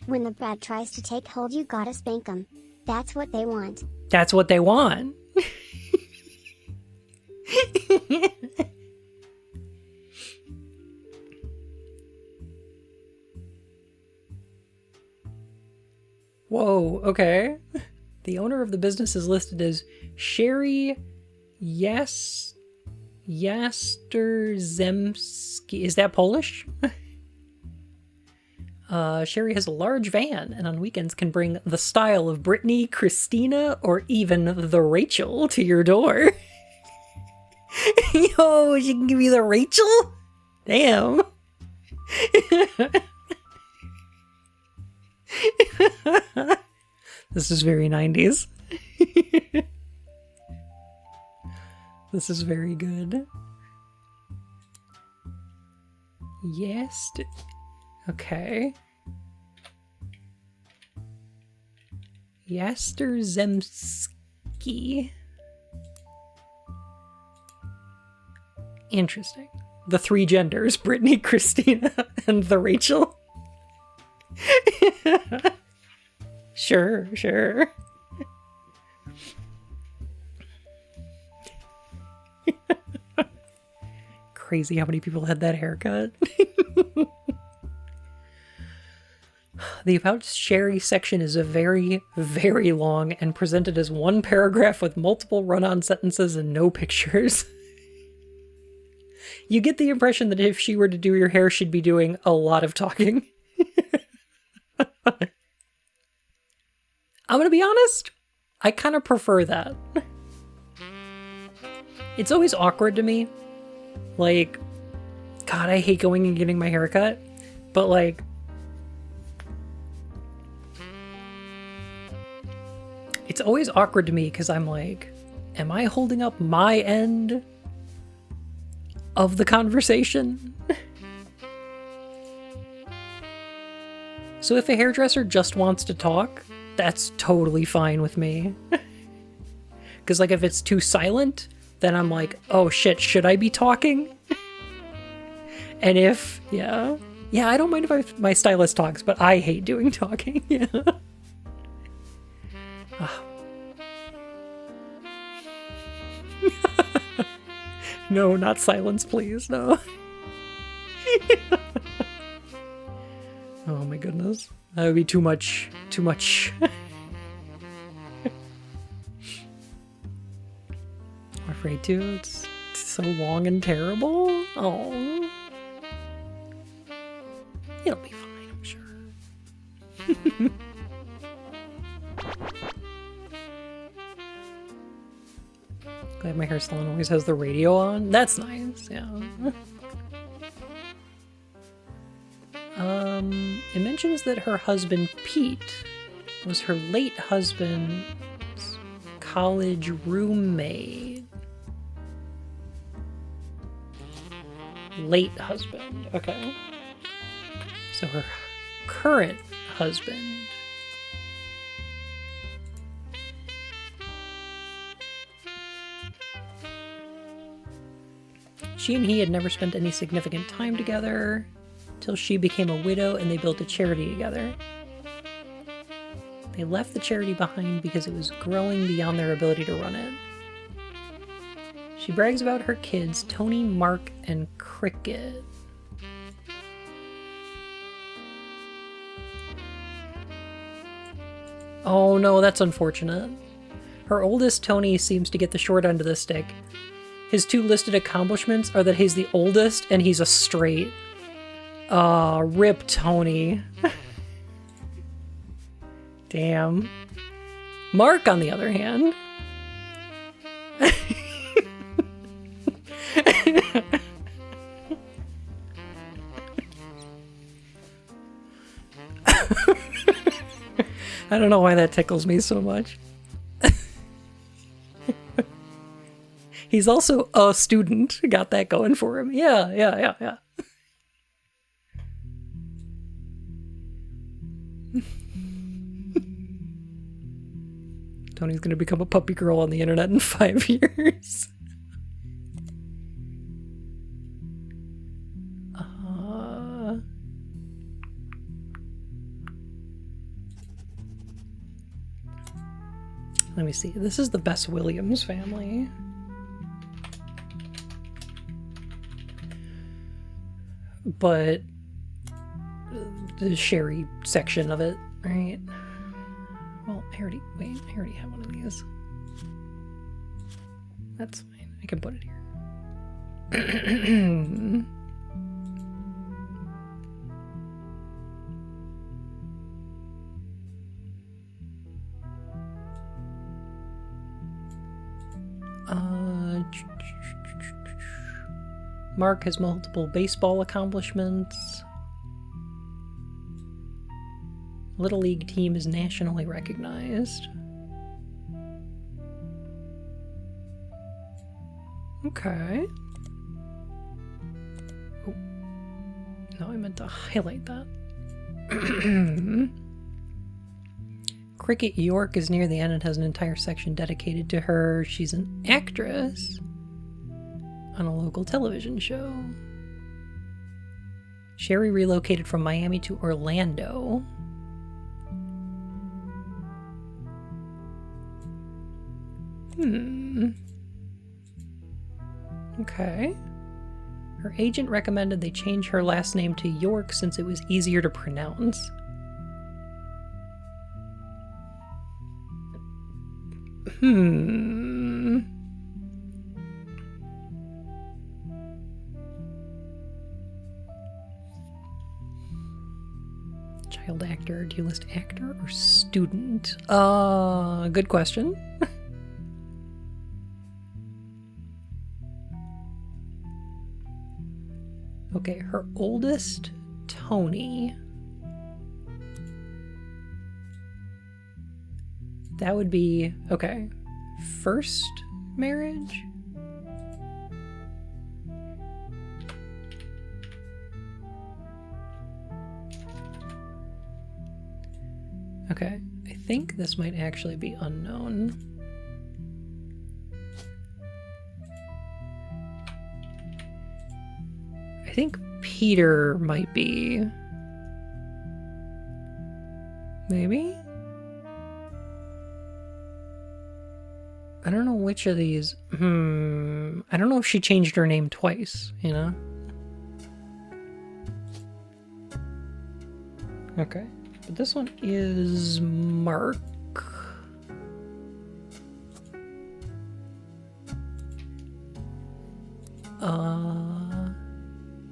When the brat tries to take hold, you gotta spank 'em. That's what they want. That's what they want. Whoa, okay. The owner of the business is listed as Sherry Jasterzemski. Is that Polish? Sherry has a large van and on weekends can bring the style of Brittany, Christina, or even the Rachel to your door. Yo, she can give you the Rachel? Damn. This is very 90s. This is very good. Yes. Okay. Jasterzemski. Interesting. The three genders, Brittany, Christina, and the Rachel. Sure, sure. Crazy how many people had that haircut. The About Sherry section is a very, very long and presented as one paragraph with multiple run-on sentences and no pictures. You get the impression that if she were to do your hair, she'd be doing a lot of talking. I'm gonna be honest, I kind of prefer that. It's always awkward to me. Like, God, I hate going and getting my hair cut, but like, it's always awkward to me because I'm like, am I holding up my end of the conversation? So if a hairdresser just wants to talk, that's totally fine with me. Because like if it's too silent, then I'm like, oh shit, should I be talking? And if, yeah, I don't mind if my stylist talks, but I hate doing talking. Yeah. No, not silence, please. No. Oh my goodness. That would be too much. Too much. I'm afraid to. It's so long and terrible. Oh. It'll be fine, I'm sure. Glad my hair salon always has the radio on. That's nice, yeah. It mentions that her husband, Pete, was her late husband's college roommate. Late husband, okay. So her current husband. She and he had never spent any significant time together till she became a widow and they built a charity together. They left the charity behind because it was growing beyond their ability to run it. She brags about her kids, Tony, Mark, and Cricket. Oh no, that's unfortunate. Her oldest, Tony, seems to get the short end of the stick. His two listed accomplishments are that he's the oldest and he's a straight. Aw, rip Tony. Damn. Mark, on the other hand. I don't know why that tickles me so much. He's also a student. Got that going for him. Yeah. Tony's gonna become a puppy girl on the internet in 5 years. Let me see. This is the Bess Williams family. But the Sherry section of it, right? Well, I already have one of these. That's fine. I can put it here. Mark has multiple baseball accomplishments. Little League team is nationally recognized. Okay. Oh. No, I meant to highlight that. Cricket York is near the end and has an entire section dedicated to her. She's an actress on a local television show. Sherry relocated from Miami to Orlando. Okay. Her agent recommended they change her last name to York since it was easier to pronounce. Child actor. Do you list actor or student? Good question. Okay, her oldest, Tony. That would be, okay, first marriage? Okay, I think this might actually be unknown. I think Peter might be. Maybe? I don't know which of these. I don't know if she changed her name twice, you know? Okay. But this one is Mark.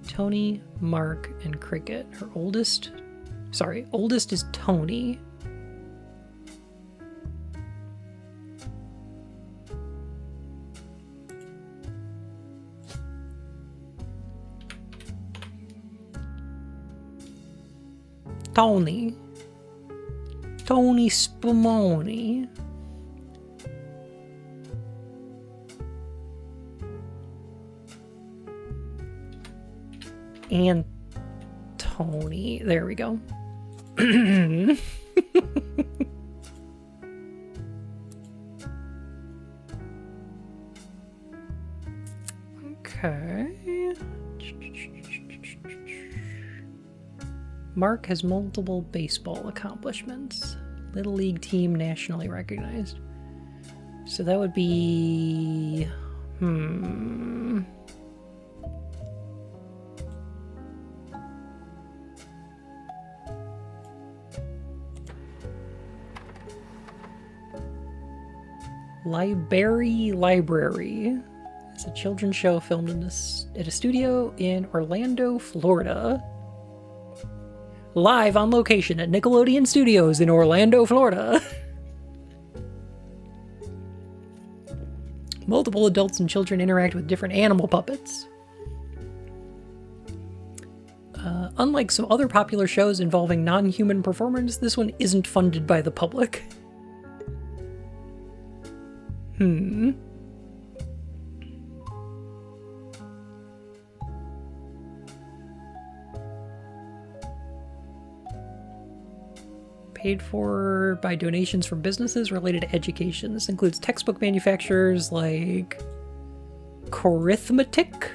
Tony, Mark, and Cricket. Her oldest is Tony. Tony Spumoni. And Tony. There we go. Okay. Mark has multiple baseball accomplishments. Little League team nationally recognized. So that would be... Library. It's a children's show filmed at a studio in Orlando, Florida. Live on location at Nickelodeon Studios in Orlando, Florida. Multiple adults and children interact with different animal puppets. Unlike some other popular shows involving non-human performers, this one isn't funded by the public. Paid for by donations from businesses related to education. This includes textbook manufacturers like Corithmetic,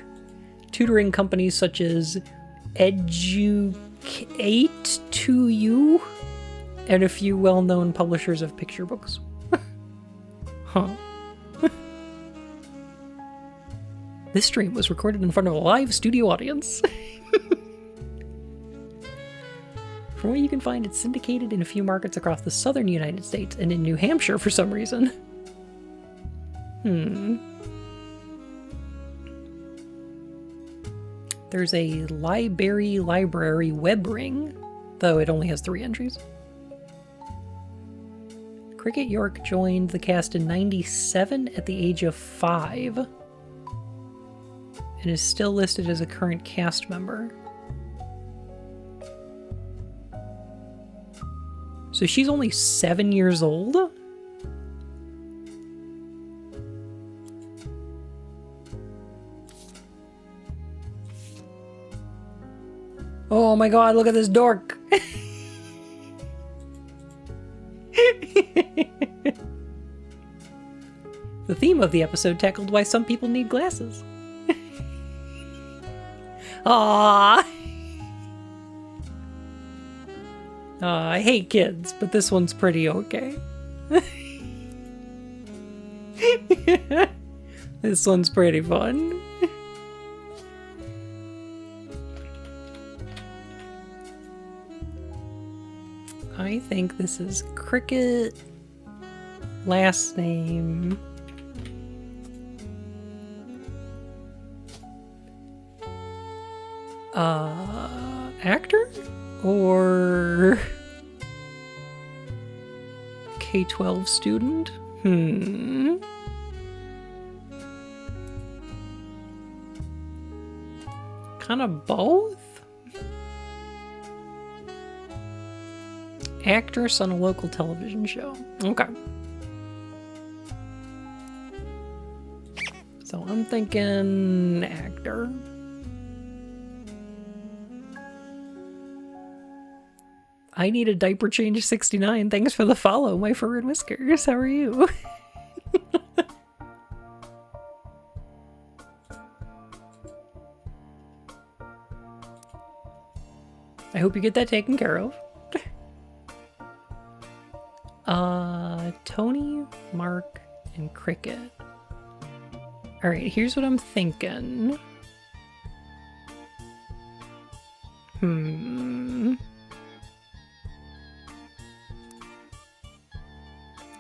tutoring companies such as Educate2U, and a few well-known publishers of picture books. Huh. This stream was recorded in front of a live studio audience. From what you can find, it's syndicated in a few markets across the southern United States and in New Hampshire for some reason. There's a library web ring, though it only has 3 entries. Cricket York joined the cast in '97 at the age of 5 and is still listed as a current cast member. So she's only 7 years old? Oh my god, look at this dork! The theme of the episode tackled why some people need glasses. Aww! I hate kids, but this one's pretty okay. This one's pretty fun. I think this is Cricket. Last name. Actor? Or K-12 student? Kind of both? Actress on a local television show. Okay. So I'm thinking actor. I need a diaper change 69. Thanks for the follow, my fur and whiskers. How are you? I hope you get that taken care of. Tony, Mark, and Cricket. Alright, here's what I'm thinking.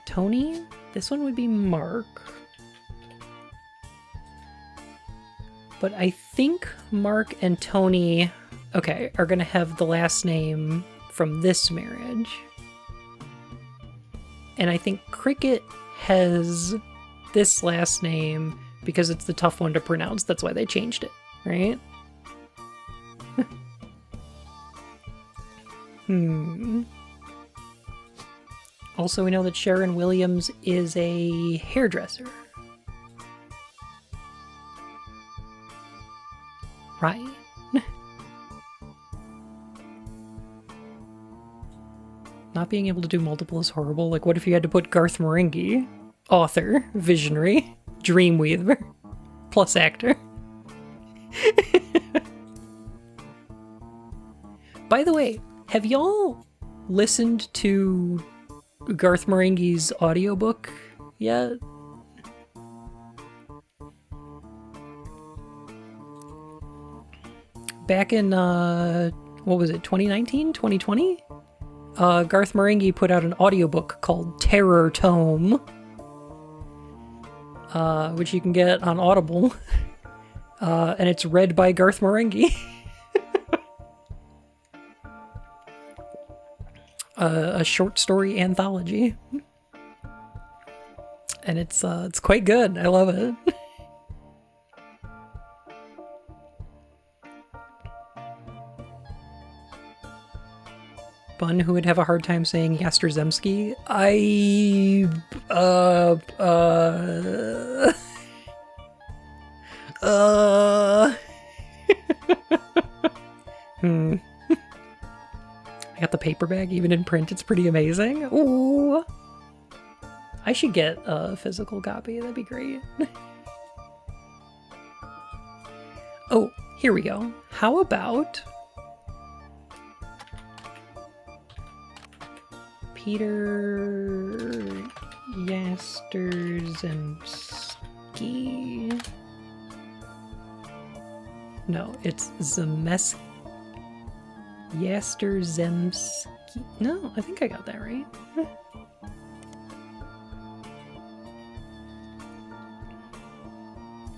Tony? This one would be Mark. But I think Mark and Tony, okay, are gonna have the last name from this marriage. And I think Cricket has this last name because it's the tough one to pronounce. That's why they changed it, right? Also, we know that Sharon Williams is a hairdresser. Right. Not being able to do multiple is horrible. Like, what if you had to put Garth Marenghi, author, visionary, dreamweaver, plus actor? By the way, have y'all listened to Garth Marenghi's audiobook yet? Back in, what was it, 2019? 2020? Garth Marenghi put out an audiobook called Terror Tome, which you can get on Audible, and it's read by Garth Marenghi. A short story anthology, and it's quite good. I love it. Bun, who would have a hard time saying Yastrozemski? I got the paper bag, even in print. It's pretty amazing. Ooh. I should get a physical copy. That'd be great. Oh, here we go. How about Peter Yasterzemski. No, it's Zemeski. Yasterzemski. No, I think I got that right.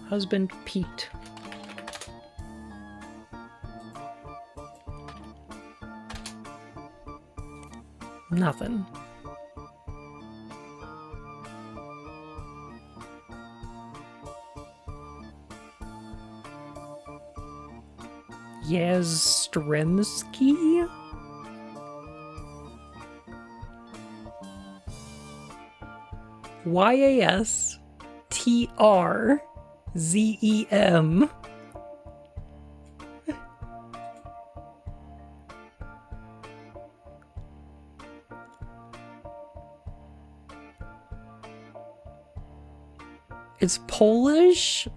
Husband Pete. Nothing. Yastremski? YastrZem. It's Polish?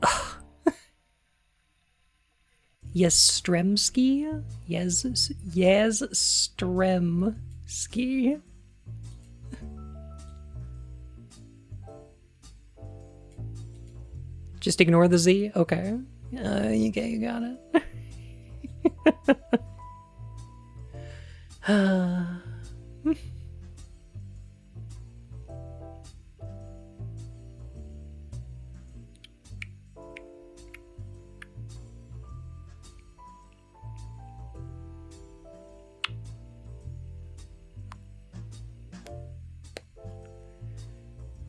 Yastremski? Yastremski. Just ignore the Z? Okay. You got it.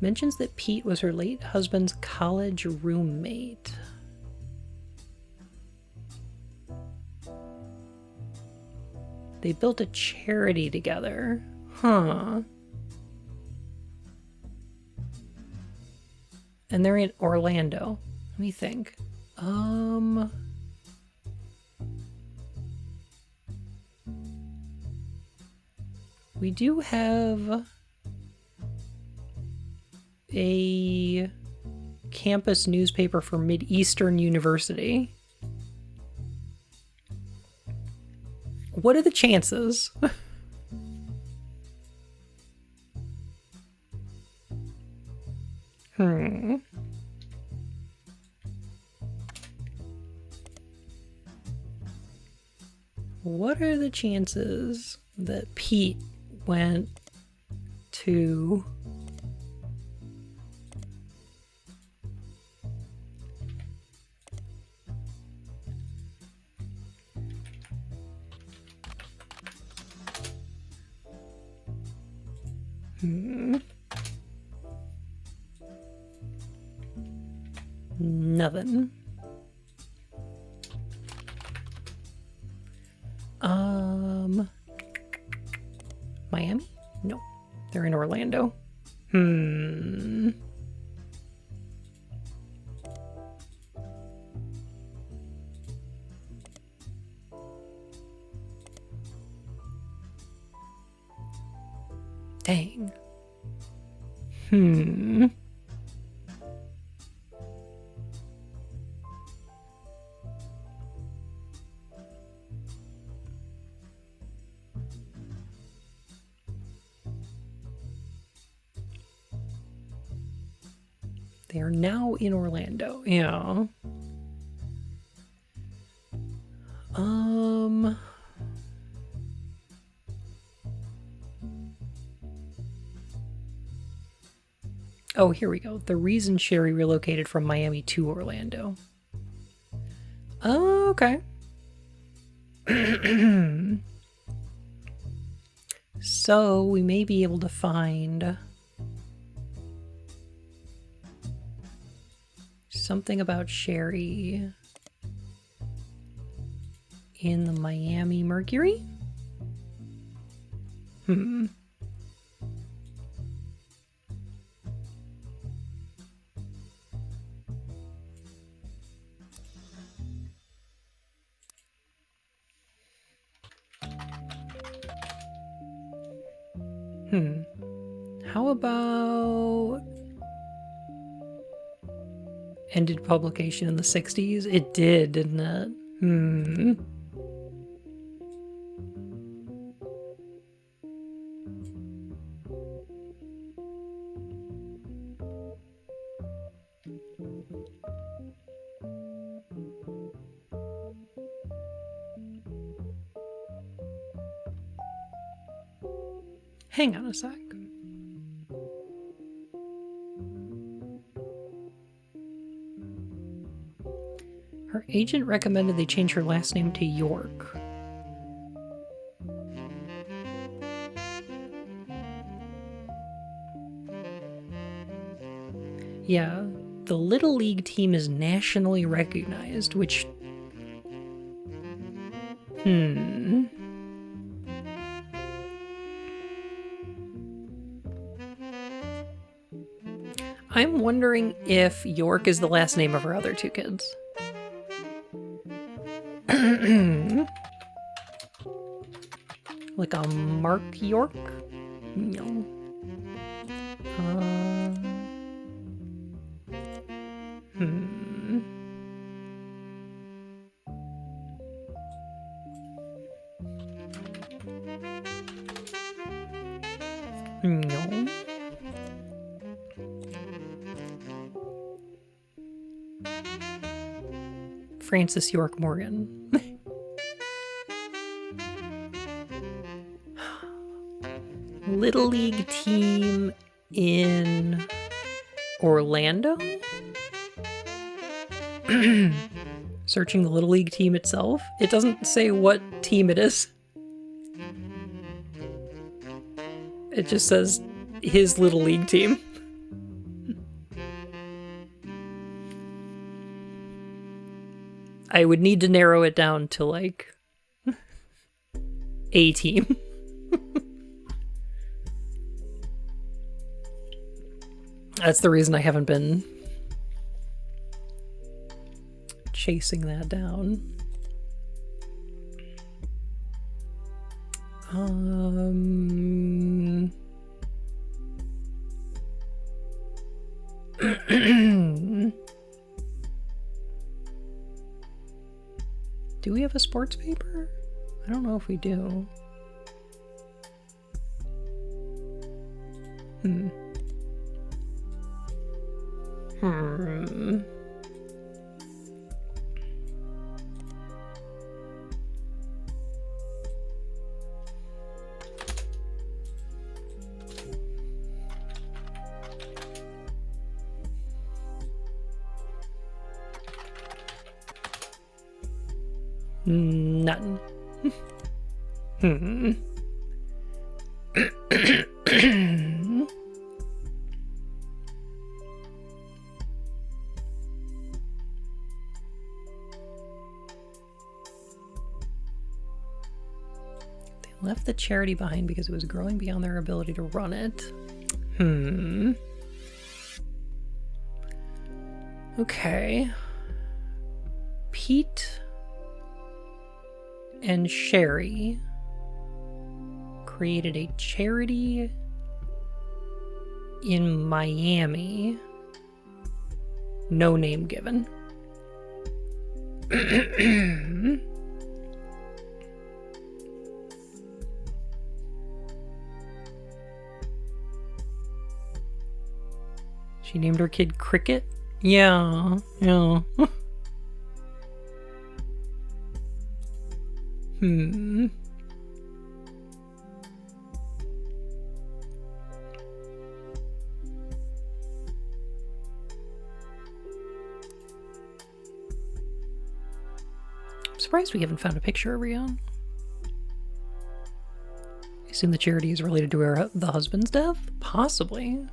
Mentions that Pete was her late husband's college roommate. They built a charity together. Huh. And they're in Orlando. Let me think. We do have a campus newspaper for Mideastern University. What are the chances? What are the chances that Pete went to nothing. Miami? No. They're in Orlando. Dang. They are now in Orlando. Yeah. Oh, here we go. The reason Sherry relocated from Miami to Orlando. Oh, okay. So we may be able to find something about Sherry in the Miami Mercury? How about ended publication in the 60s? It did, didn't it? Hang on a sec. Her agent recommended they change her last name to York. Yeah, the Little League team is nationally recognized, which... I'm wondering if York is the last name of her other two kids. Like a Mark York? No. No. Francis York Morgan. Little League team in Orlando? Searching the Little League team itself. It doesn't say what team it is. It just says his Little League team. I would need to narrow it down to, like, a team. That's the reason I haven't been chasing that down. Do we have a sports paper? I don't know if we do. Nothing. They left the charity behind because it was growing beyond their ability to run it. Okay. Pete and Sherry created a charity in Miami. No name given. She named her kid Cricket? Yeah. I'm surprised we haven't found a picture of Rion. I assume the charity is related to the husband's death? Possibly.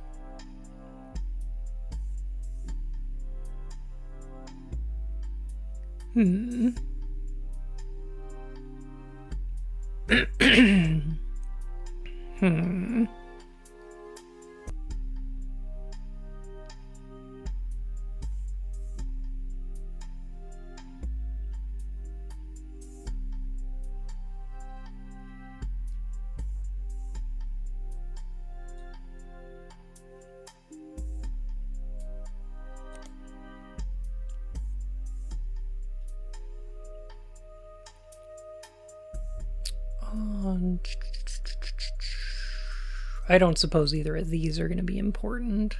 I don't suppose either of these are going to be important.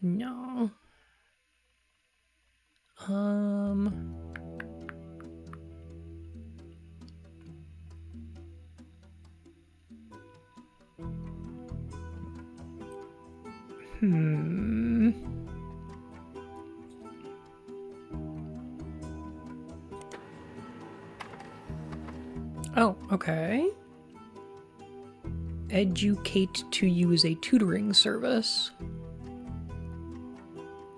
No. Oh, okay. Educate to use a tutoring service.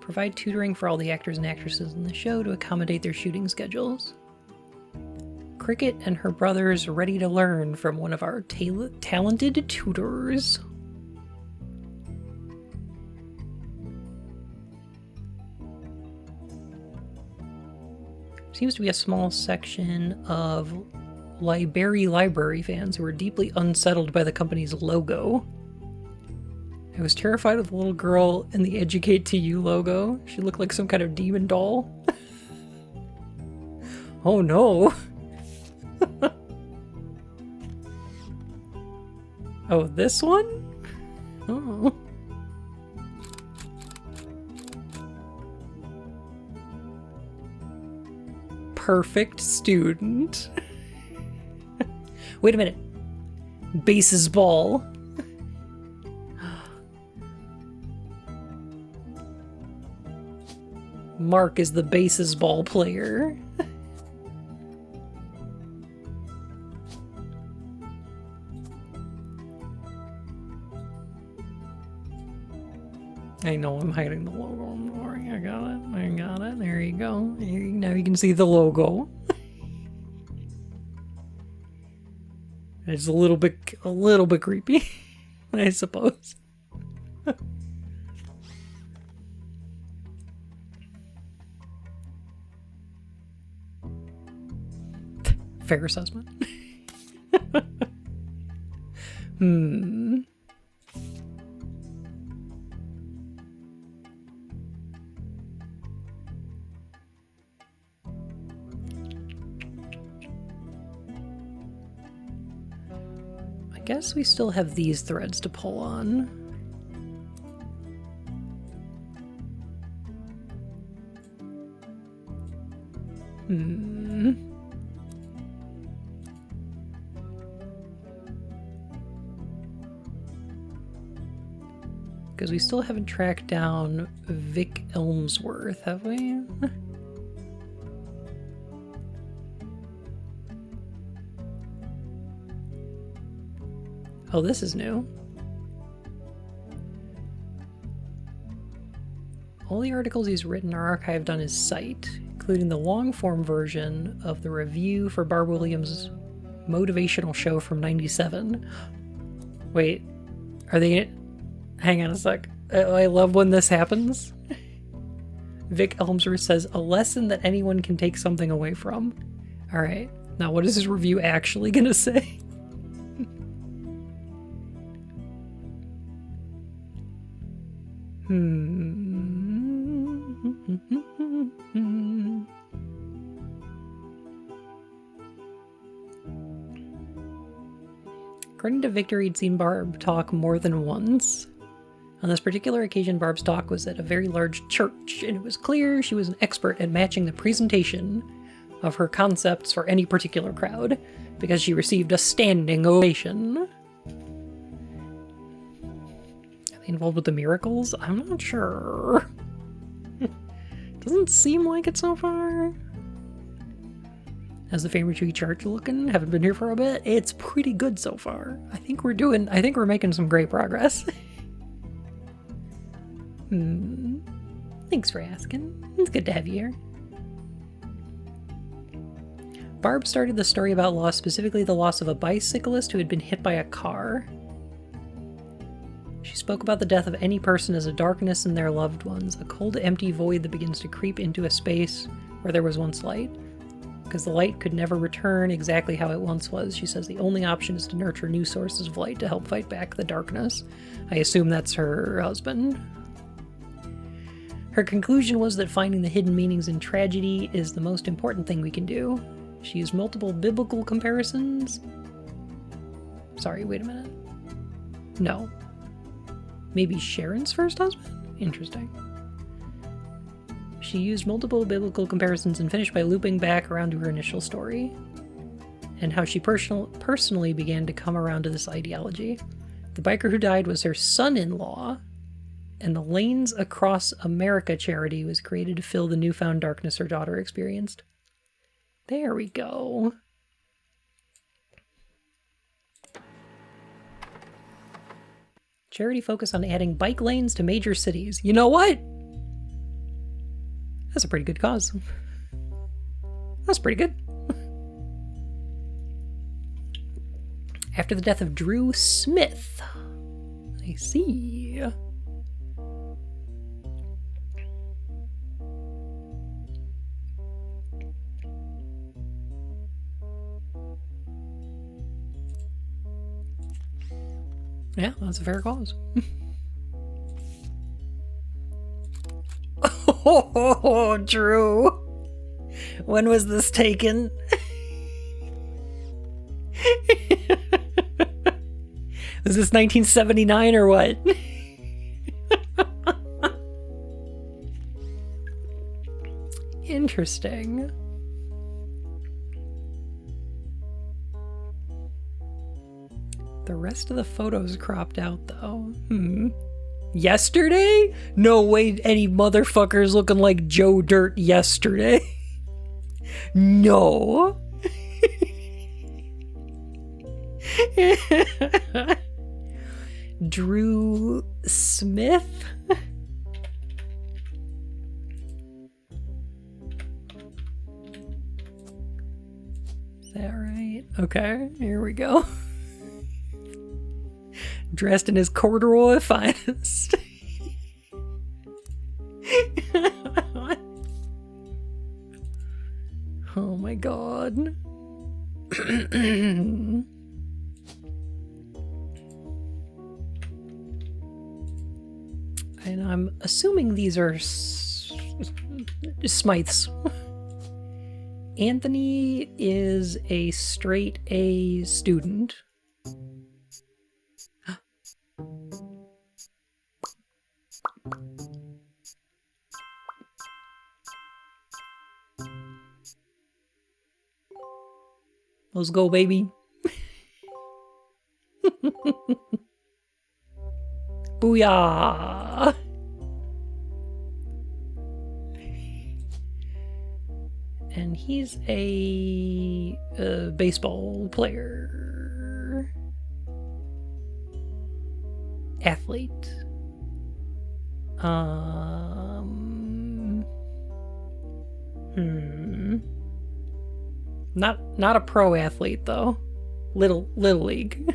Provide tutoring for all the actors and actresses in the show to accommodate their shooting schedules. Cricket and her brothers ready to learn from one of our talented tutors. Seems to be a small section of library fans who are deeply unsettled by the company's logo. I was terrified of the little girl in the Educate to You logo. She looked like some kind of demon doll. Oh no! Oh, this one? Oh. Perfect student. Wait a minute. Bases ball. Mark is the bases ball player. I know I'm hiding the logo. I'm sorry. I got it. I got it. There you go. Now you can see the logo. It's a little bit creepy, I suppose. Fair assessment. I guess we still have these threads to pull on. Because we still haven't tracked down Vic Elmsworth, have we? Oh, this is new. All the articles he's written are archived on his site, including the long-form version of the review for Barb Williams' motivational show from '97. Wait, are they... Hang on a sec. I love when this happens. Vic Elmsworth says, a lesson that anyone can take something away from. Alright, now what is his review actually gonna say? According to Victor, he'd seen Barb talk more than once. On this particular occasion, Barb's talk was at a very large church, and it was clear she was an expert at matching the presentation of her concepts for any particular crowd, because she received a standing ovation. Are they involved with the miracles? I'm not sure. Doesn't seem like it so far. How's the Family Tree chart looking? Haven't been here for a bit. It's pretty good so far. I think we're making some great progress. Thanks for asking. It's good to have you here. Barb started the story about loss, specifically the loss of a bicyclist who had been hit by a car. She spoke about the death of any person as a darkness in their loved ones, a cold, empty void that begins to creep into a space where there was once light. Because the light could never return exactly how it once was, she says the only option is to nurture new sources of light to help fight back the darkness. I assume that's her husband. Her conclusion was that finding the hidden meanings in tragedy is the most important thing we can do. She used multiple biblical comparisons. Sorry, wait a minute. No. Maybe Sharon's first husband? Interesting. She used multiple biblical comparisons and finished by looping back around to her initial story, and how she personally began to come around to this ideology. The biker who died was her son-in-law, And the Lanes Across America charity was created to fill the newfound darkness her daughter experienced. There we go. Charity focused on adding bike lanes to major cities. You know what? That's a pretty good cause. That's pretty good. After the death of Drew Smith. I see. Yeah, that's a fair cause. Oh, Drew. When was this taken? Was this 1979 or what? Interesting. The rest of the photos cropped out, though. Yesterday? No way any motherfuckers looking like Joe Dirt yesterday. No. Drew Smith? Is that right? Okay, here we go. Dressed in his corduroy finest. Oh my god. And I'm assuming these are Smythes. Anthony is a straight A student. Let's go, baby. Booyah! And he's a baseball player. Athlete. Not a pro athlete though. Little league.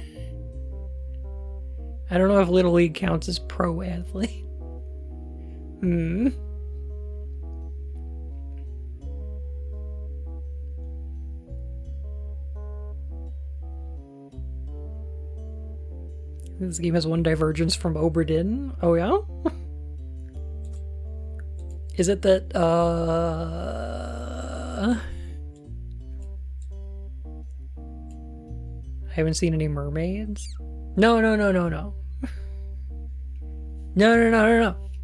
I don't know if Little League counts as pro athlete. This game has one divergence from Oberdin. Oh yeah? Is it that I haven't seen any mermaids? No. No.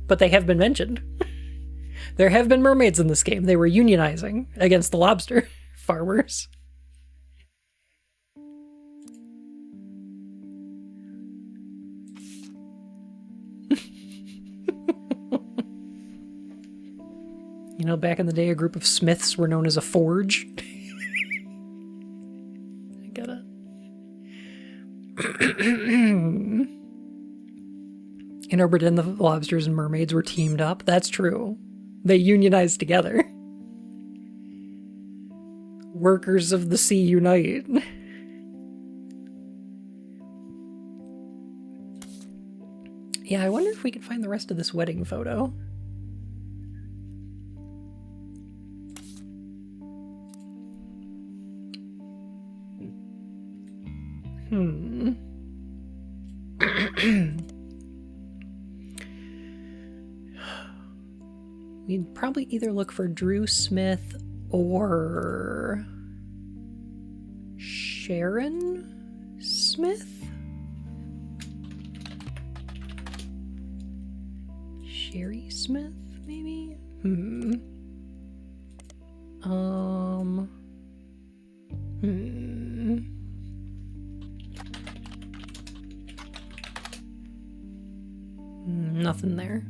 But they have been mentioned. There have been mermaids in this game. They were unionizing against the lobster farmers. You know, back in the day, a group of smiths were known as a forge. I get it. In Oberdin, the lobsters and mermaids were teamed up. That's true. They unionized together. Workers of the sea unite. Yeah, I wonder if we can find the rest of this wedding photo. We'd probably either look for Drew Smith or Sharon Smith? Sherry Smith, maybe? Nothing there.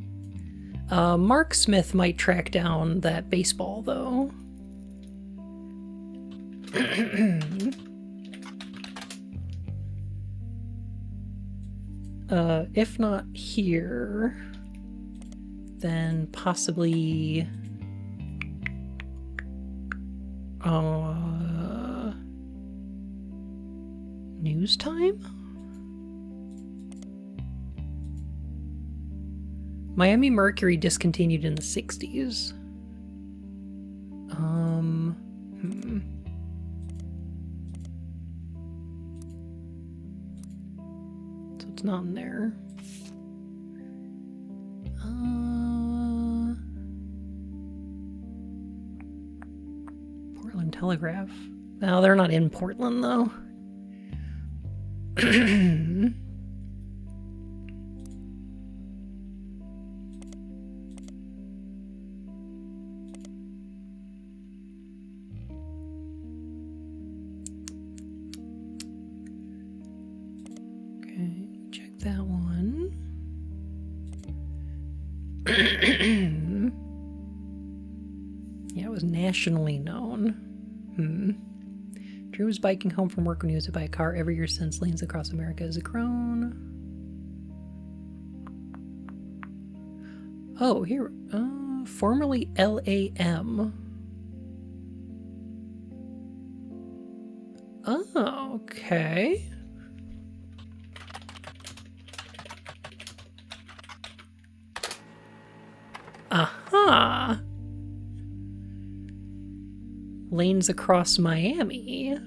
Mark Smith might track down that baseball, though. If not here, then possibly... news time? Miami Mercury discontinued in the 60s. So it's not in there. Portland Telegraph. No, they're not in Portland, though. Okay, check that one. Yeah, it was nationally known. Drew was biking home from work when he was hit by a car. Every year since, lanes across America has grown. Oh, here. Formerly LAM. Oh, okay. Aha. Lanes across Miami.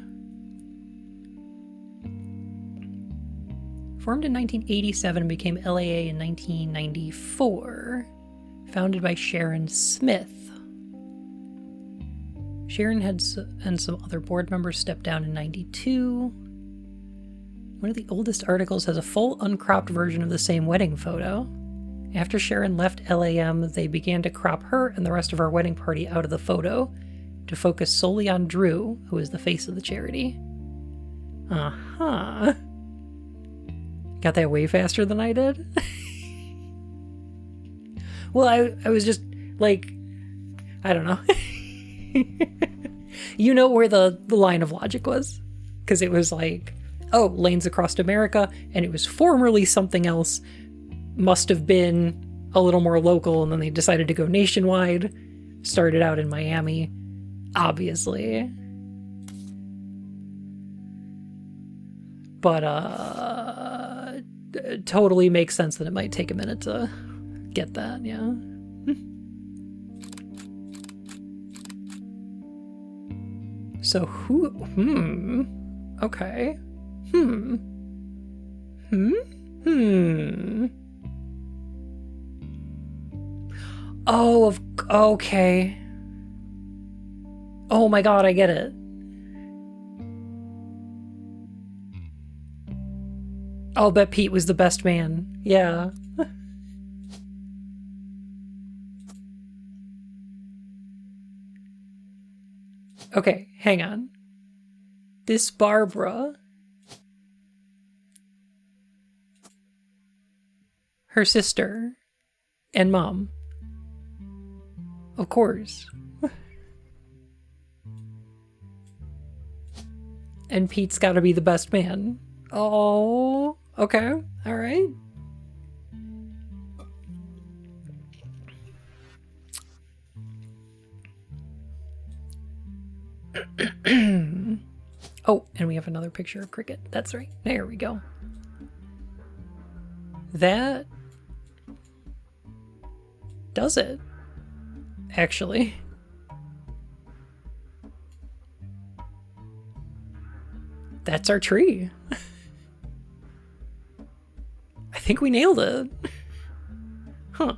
Formed in 1987 and became LAA in 1994. Founded by Sharon Smith. Sharon and some other board members stepped down in 92. One of the oldest articles has a full uncropped version of the same wedding photo. After Sharon left LAM, they began to crop her and the rest of our wedding party out of the photo to focus solely on Drew, who is the face of the charity. Uh-huh. Got that way faster than I did? Well, I was just, like, I don't know. You know where the line of logic was? Because it was like, oh, lanes across America, and it was formerly something else, must have been a little more local, and then they decided to go nationwide, started out in Miami. Obviously. But, it totally makes sense that it might take a minute to get that, yeah. So who, okay. Oh, okay. Oh my god, I get it. I'll bet Pete was the best man. Yeah. Okay, hang on. This Barbara... her sister and mom. Of course. And Pete's gotta be the best man. Oh, okay, all right. Oh, and we have another picture of Cricket. That's right. There we go. That does it, actually. That's our tree. I think we nailed it. Huh.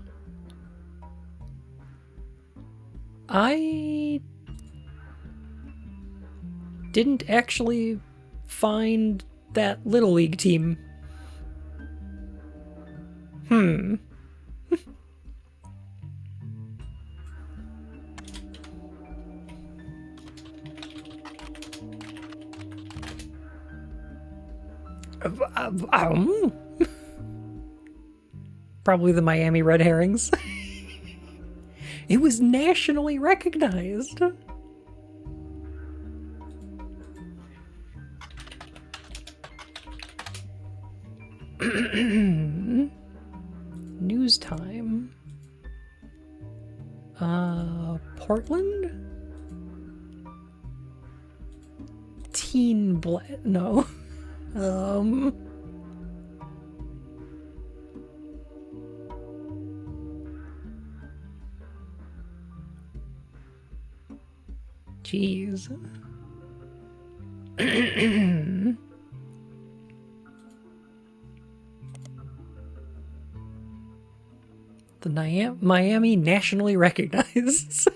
I didn't actually find that Little League team. Probably the Miami Red Herrings. It was nationally recognized. News time. Portland? No. Jeez. The Miami nationally recognized.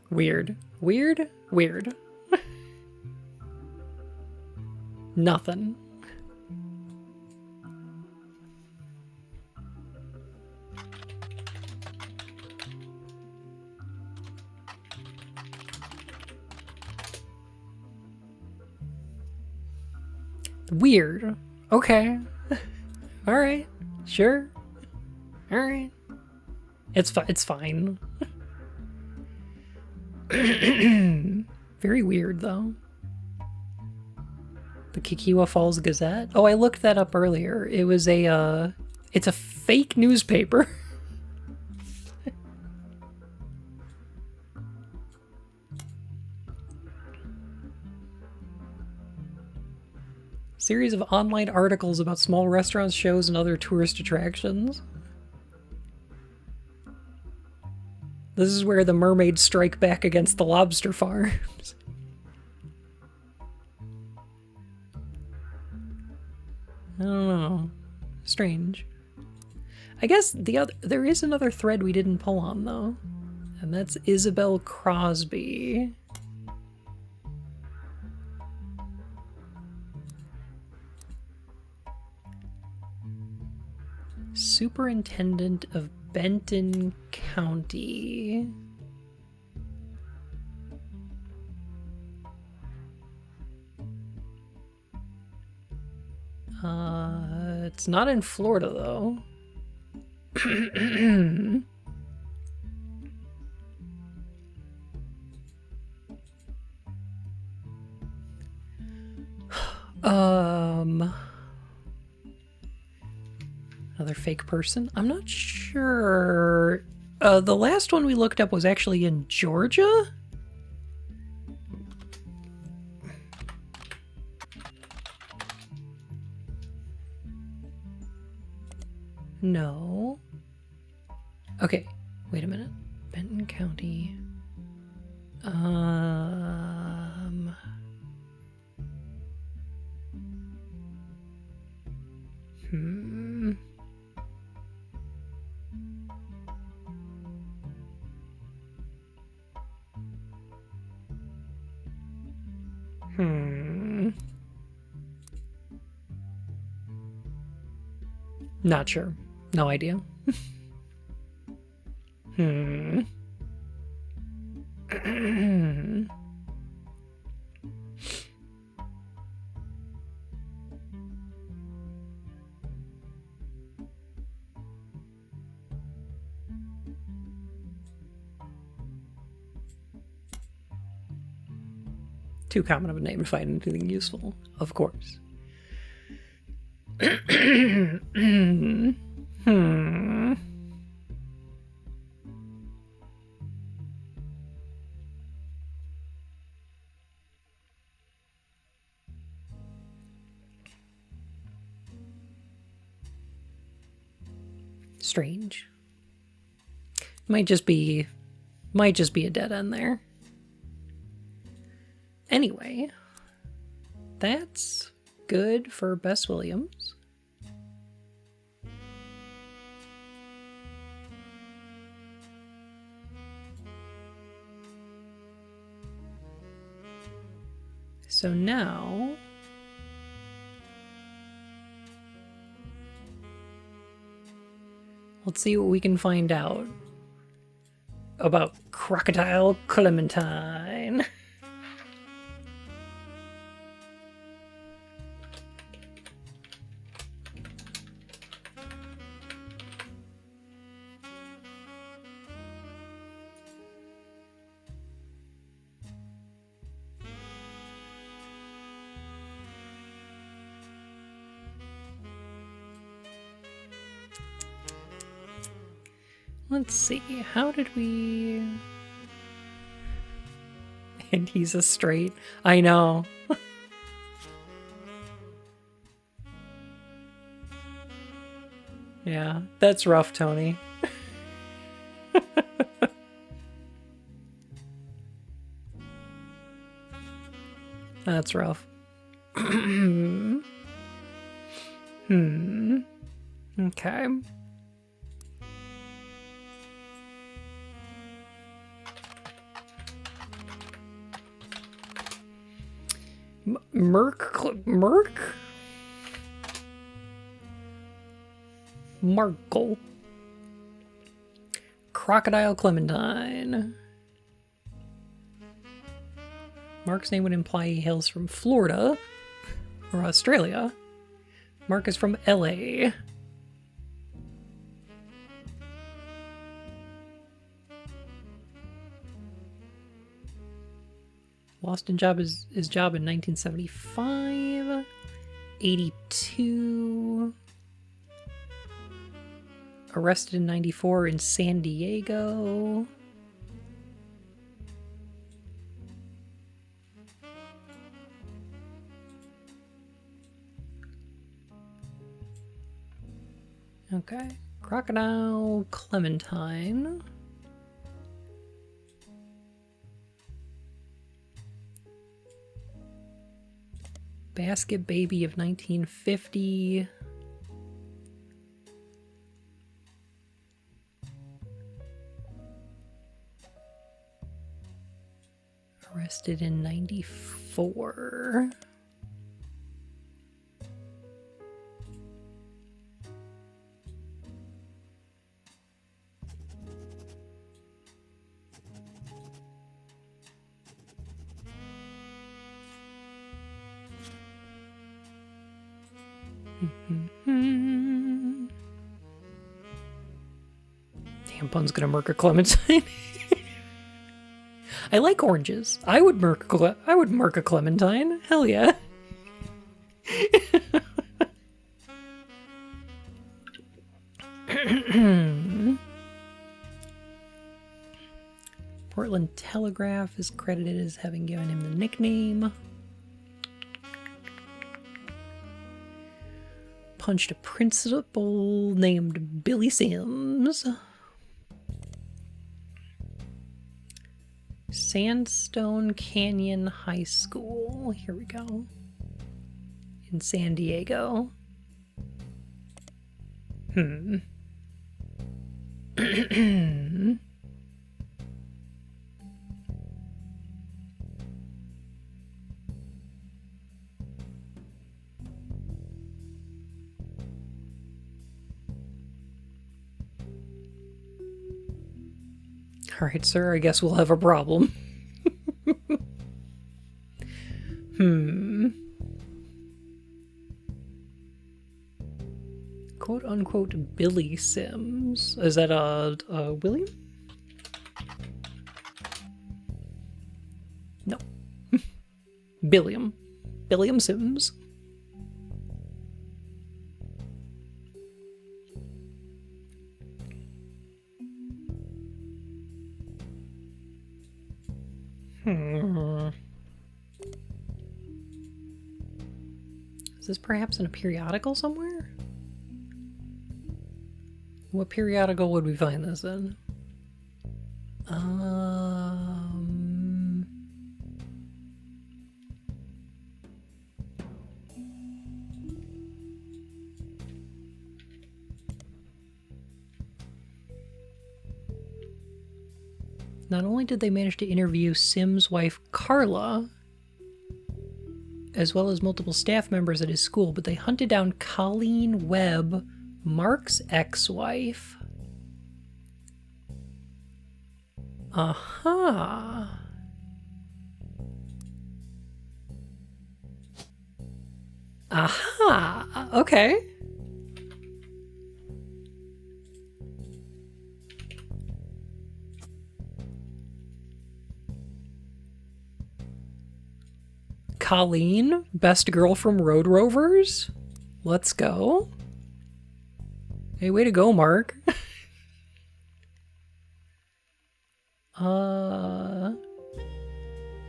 Weird. Weird. Weird. Nothing. Weird. Okay. All right. Sure. All right. It's fine. Very weird, though. The Kikiwa Falls Gazette? Oh, I looked that up earlier. It was it's a fake newspaper. Series of online articles about small restaurants, shows, and other tourist attractions. This is where the mermaids strike back against the lobster farms. I don't know. Strange. I guess there is another thread we didn't pull on, though. And that's Isabel Crosby. Superintendent of Benton County. It's not in Florida, though. Another fake person? I'm not sure. The last one we looked up was actually in Georgia? No. Okay, wait a minute. Benton County. Not sure. No idea. Too common of a name to find anything useful, of course. Strange. Might just be a dead end there. Anyway, that's good for Bess Williams. So now let's see what we can find out. about Crocodile Clementine. Let's see, how did we... And he's a straight. I know. Yeah, that's rough, Tony. That's rough. Okay. Merc? Markle. Crocodile Clementine. Mark's name would imply he hails from Florida or Australia. Mark is from LA. Lost his job in 1975. 82. Arrested in 94 in San Diego. Okay. Crocodile Clementine. Basket Baby of 1950. Arrested in 94. Damn, Bun's gonna murk a Clementine. I like oranges. I would murk a Clementine. Hell yeah. Portland Telegraph is credited as having given him the nickname. Punched a principal named Billy Sims. Sandstone Canyon High School. Here we go. In San Diego. Alright, sir, I guess we'll have a problem. Quote unquote Billy Sims. Is that William? No. Billiam. Billiam Sims. Is this perhaps in a periodical somewhere? What periodical would we find this in? Not only did they manage to interview Sims' wife, Carla, as well as multiple staff members at his school, but they hunted down Colleen Webb, Mark's ex-wife. Aha. Aha. Okay. Colleen, best girl from Road Rovers. Let's go. Hey, way to go, Mark.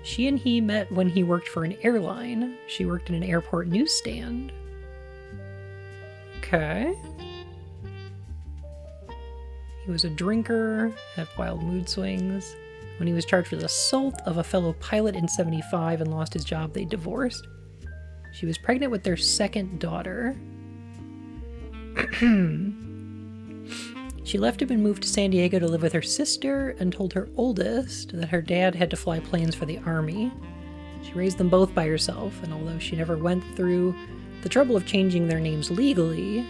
She and he met when he worked for an airline. She worked in an airport newsstand. Okay. He was a drinker, had wild mood swings. When he was charged with assault of a fellow pilot in 75 and lost his job, they divorced. She was pregnant with their second daughter. She left him and moved to San Diego to live with her sister and told her oldest that her dad had to fly planes for the army. She raised them both by herself, and although she never went through the trouble of changing their names legally,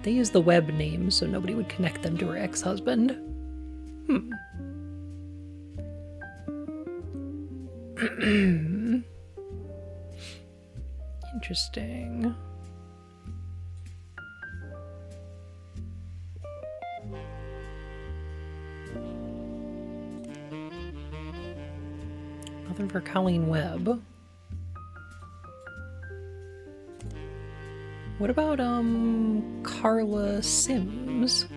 they used the Webb name so nobody would connect them to her ex-husband. Interesting. Nothing for Colleen Webb. What about, Carla Sims?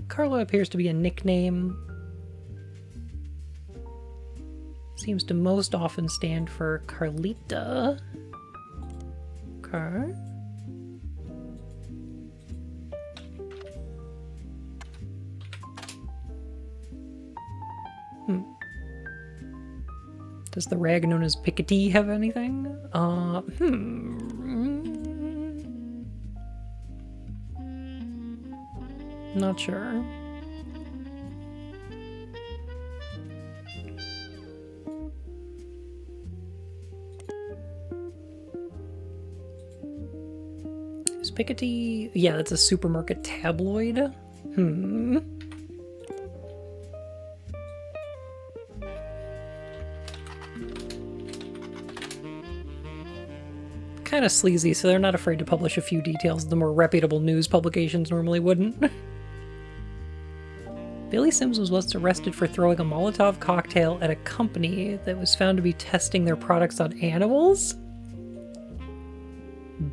Carla appears to be a nickname. Seems to most often stand for Carlita. Okay. Does the rag known as Piketty have anything? Not sure. Is Piketty... Yeah, that's a supermarket tabloid. Kind of sleazy, so they're not afraid to publish a few details the more reputable news publications normally wouldn't. Billy Sims was once arrested for throwing a Molotov cocktail at a company that was found to be testing their products on animals?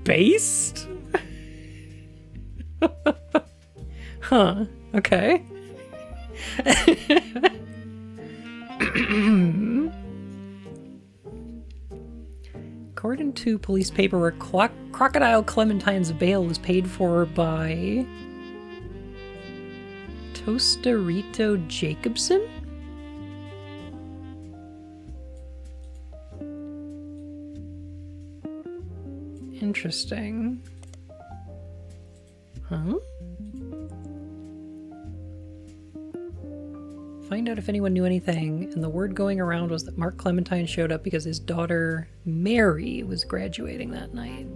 Based? Huh, okay. According to police paperwork, Crocodile Clementine's bail was paid for by Tostarito Jacobson? Interesting. Huh? Find out if anyone knew anything, and the word going around was that Mark Clementine showed up because his daughter, Mary, was graduating that night.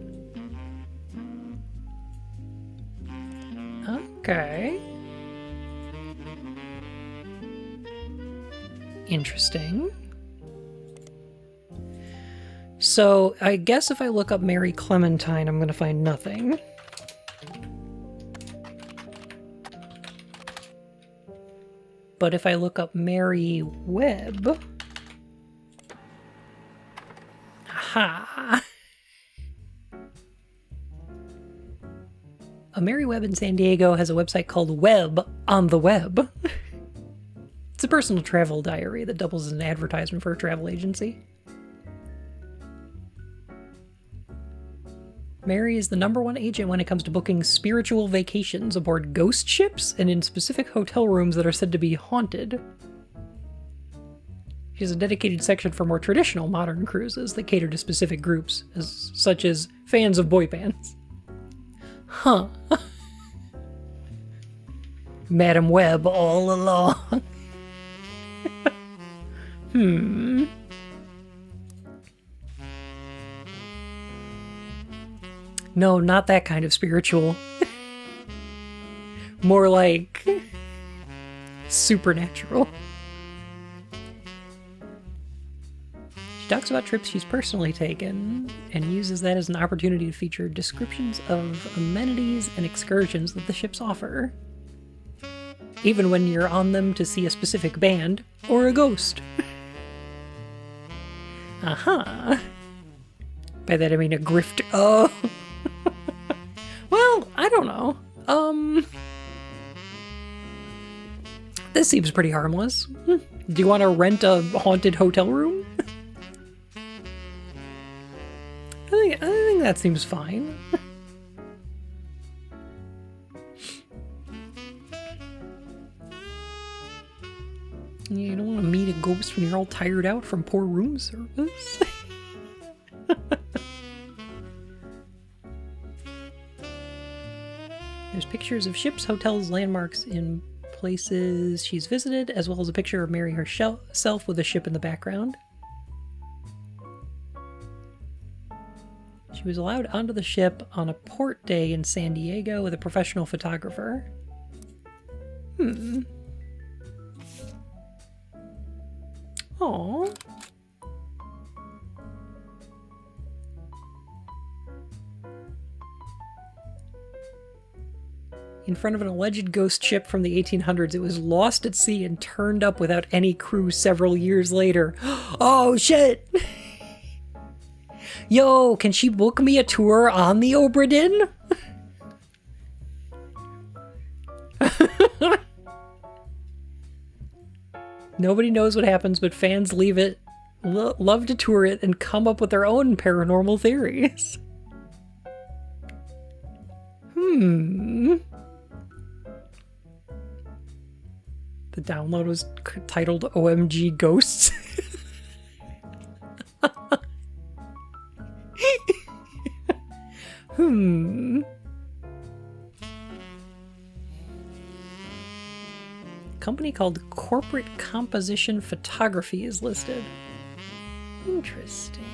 Okay. Interesting. So, I guess if I look up Mary Clementine, I'm going to find nothing. But if I look up Mary Webb... Aha! A Mary Webb in San Diego has a website called Webb on the Web. It's a personal travel diary that doubles as an advertisement for a travel agency. Mary is the #1 agent when it comes to booking spiritual vacations aboard ghost ships and in specific hotel rooms that are said to be haunted. She has a dedicated section for more traditional modern cruises that cater to specific groups, such as fans of boy bands. Huh. Madam Webb all along. Hmm. No, not that kind of spiritual. More like supernatural. She talks about trips she's personally taken and uses that as an opportunity to feature descriptions of amenities and excursions that the ships offer. Even when you're on them to see a specific band or a ghost. Aha. By that I mean a grifter. Oh. Well, I don't know. This seems pretty harmless. Do you want to rent a haunted hotel room? I think that seems fine. You don't want to meet a ghost when you're all tired out from poor room service. There's pictures of ships, hotels, landmarks in places she's visited, as well as a picture of Mary herself with a ship in the background. She was allowed onto the ship on a port day in San Diego with a professional photographer. Aww. In front of an alleged ghost ship from the 1800s, it was lost at sea and turned up without any crew several years later. Oh, shit! Yo, can she book me a tour on the Obra Nobody knows what happens, but fans leave it, love to tour it, and come up with their own paranormal theories. The download was titled OMG Ghosts. Company called Corporate Composition Photography is listed. Interesting.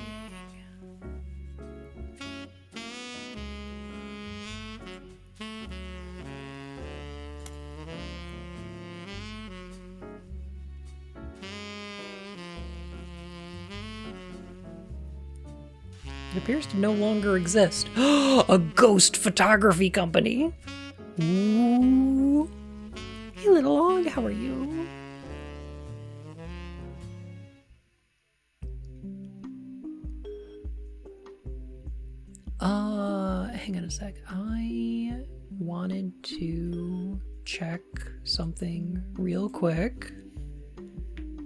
It appears to no longer exist. A ghost photography company. Ooh. Hey, little log, how are you? Hang on a sec. I wanted to check something real quick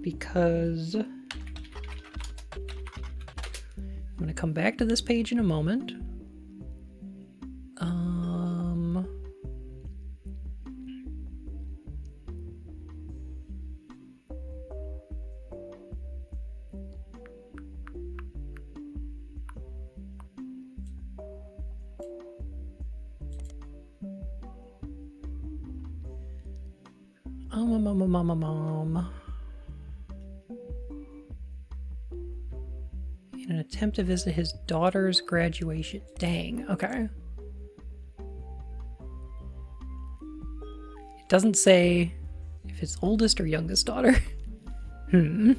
because I'm going to come back to this page in a moment. In an attempt to visit his daughter's graduation. Dang, okay. It doesn't say if it's oldest or youngest daughter. Seeing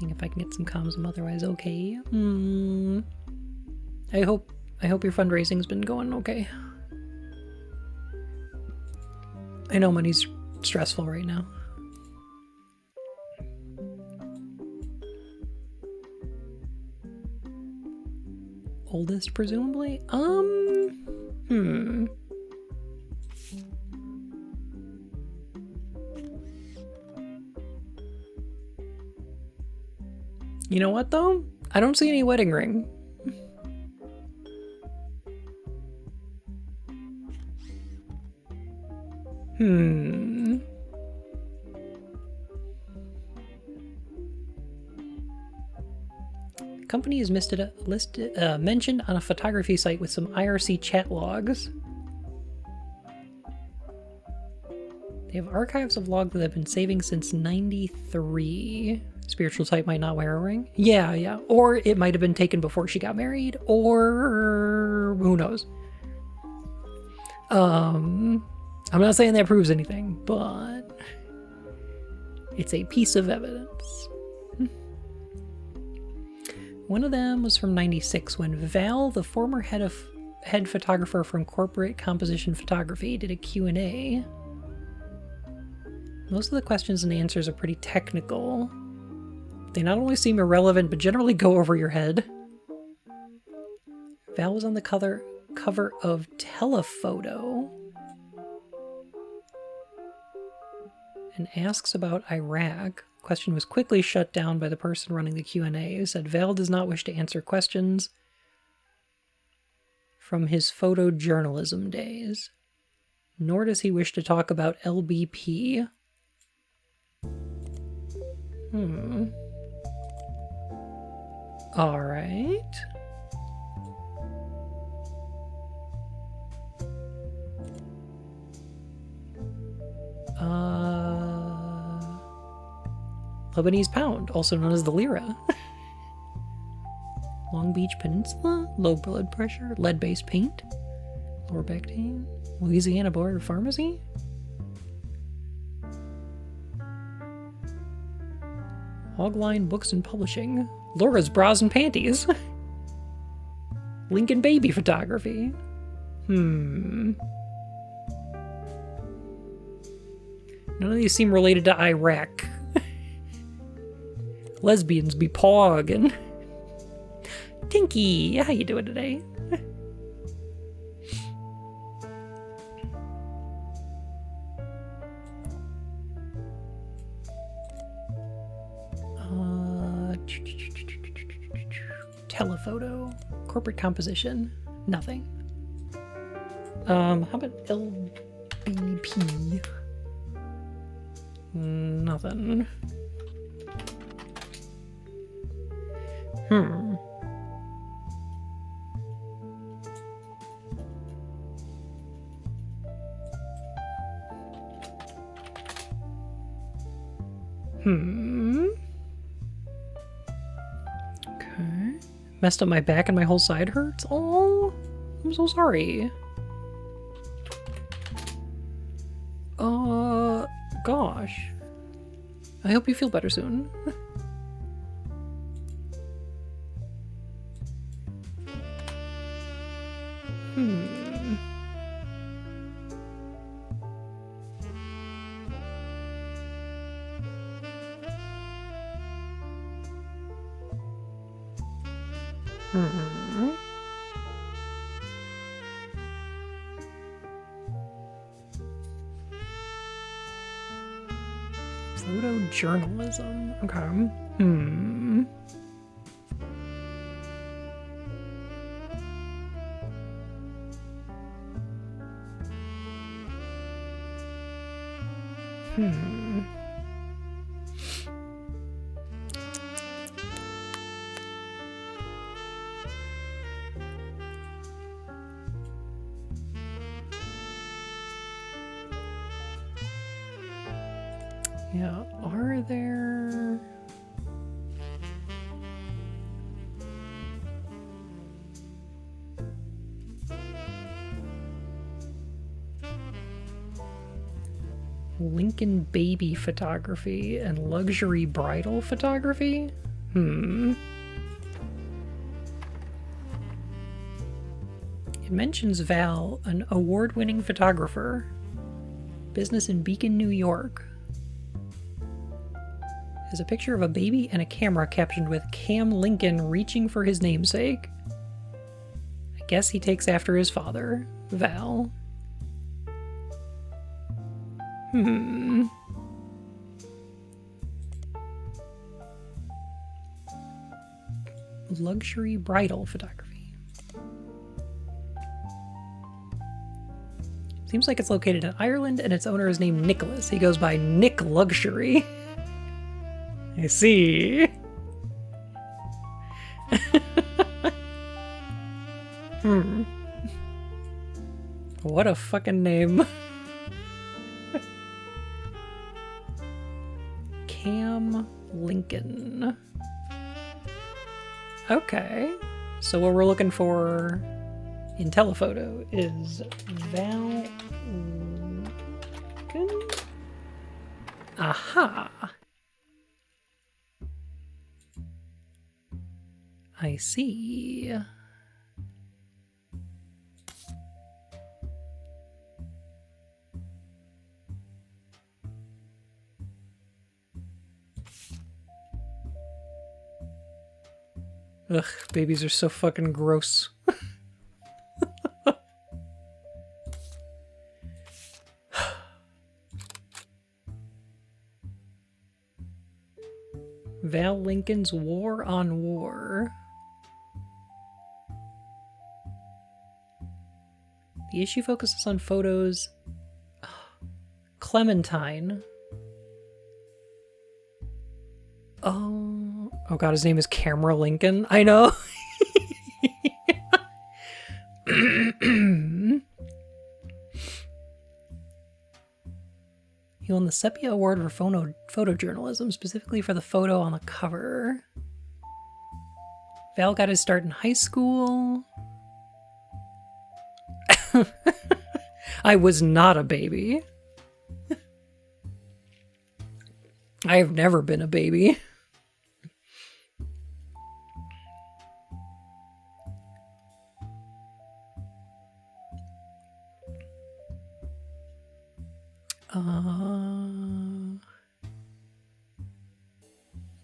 if I can get some comms, I'm otherwise okay. I hope your fundraising's been going okay. I know money's stressful right now. Oldest, presumably? You know what, though? I don't see any wedding ring. Company is mentioned on a photography site with some IRC chat logs. They have archives of logs that have been saving since 93. Spiritual type might not wear a ring. Yeah. Or it might have been taken before she got married, or who knows. I'm not saying that proves anything, but it's a piece of evidence. One of them was from 96 when Val, the former head photographer from Corporate Composition Photography, did a Q&A. Most of the questions and answers are pretty technical. They not only seem irrelevant, but generally go over your head. Val was on the cover of Telephoto and asks about Iraq. Question was quickly shut down by the person running the Q&A, who said Val does not wish to answer questions from his photojournalism days, nor does he wish to talk about LBP. All right. Lebanese pound, also known as the lira. Long Beach Peninsula, low blood pressure, lead-based paint, lower back pain, Louisiana Board of Pharmacy. Hogline Books and Publishing, Laura's Bras and Panties. Lincoln Baby Photography. None of these seem related to Iraq. Lesbians be pogging. Tinky, how you doing today? Telephoto, corporate composition, nothing. How about LBP? Nothing. Okay. Messed up my back and my whole side hurts? Oh, I'm so sorry. Gosh. I hope you feel better soon. Photojournalism. Okay. Yeah, are there... Lincoln Baby Photography and Luxury Bridal Photography? It mentions Val, an award-winning photographer. Business in Beacon, New York. There's a picture of a baby and a camera captioned with Cam Lincoln reaching for his namesake. I guess he takes after his father, Val. Luxury bridal photography. Seems like it's located in Ireland and its owner is named Nicholas. He goes by Nick Luxury. I see. What a fucking name. Abraham Lincoln. Okay. So what we're looking for in telephoto is Val Lincoln. Aha. I see. Ugh, babies are so fucking gross. Val Lincoln's War on War. The issue focuses on photos. Clementine. Oh god, his name is Camera Lincoln. I know. He won the Sepia Award for photojournalism, specifically for the photo on the cover. Val got his start in high school. I was not a baby. I have never been a baby.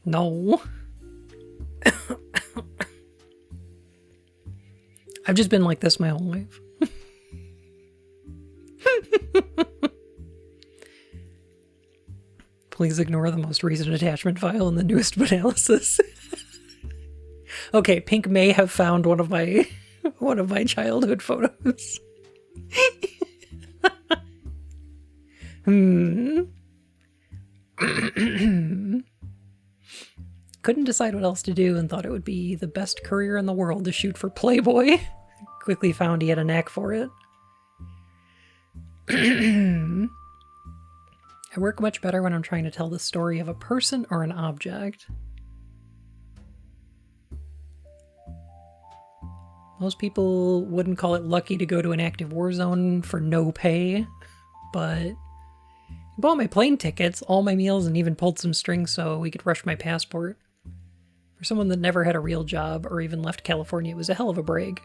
No. I've just been like this my whole life. Please ignore the most recent attachment file in the newest analysis. Okay, Pink may have found one of my childhood photos. Couldn't decide what else to do and thought it would be the best career in the world to shoot for Playboy. Quickly found he had a knack for it. I work much better when I'm trying to tell the story of a person or an object. Most people wouldn't call it lucky to go to an active war zone for no pay, but I bought my plane tickets, all my meals, and even pulled some strings so we could rush my passport. For someone that never had a real job or even left California, it was a hell of a break.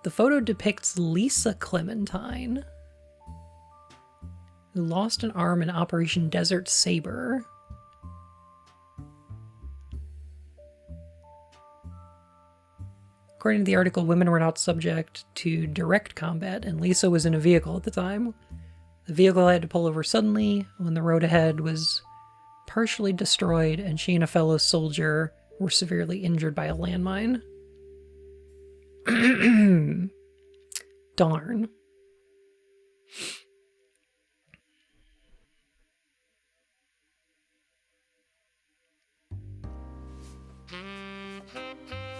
The photo depicts Lisa Clementine, who lost an arm in Operation Desert Saber. According to the article, women were not subject to direct combat, and Lisa was in a vehicle at the time. The vehicle had to pull over suddenly when the road ahead was partially destroyed, and she and a fellow soldier were severely injured by a landmine. Darn.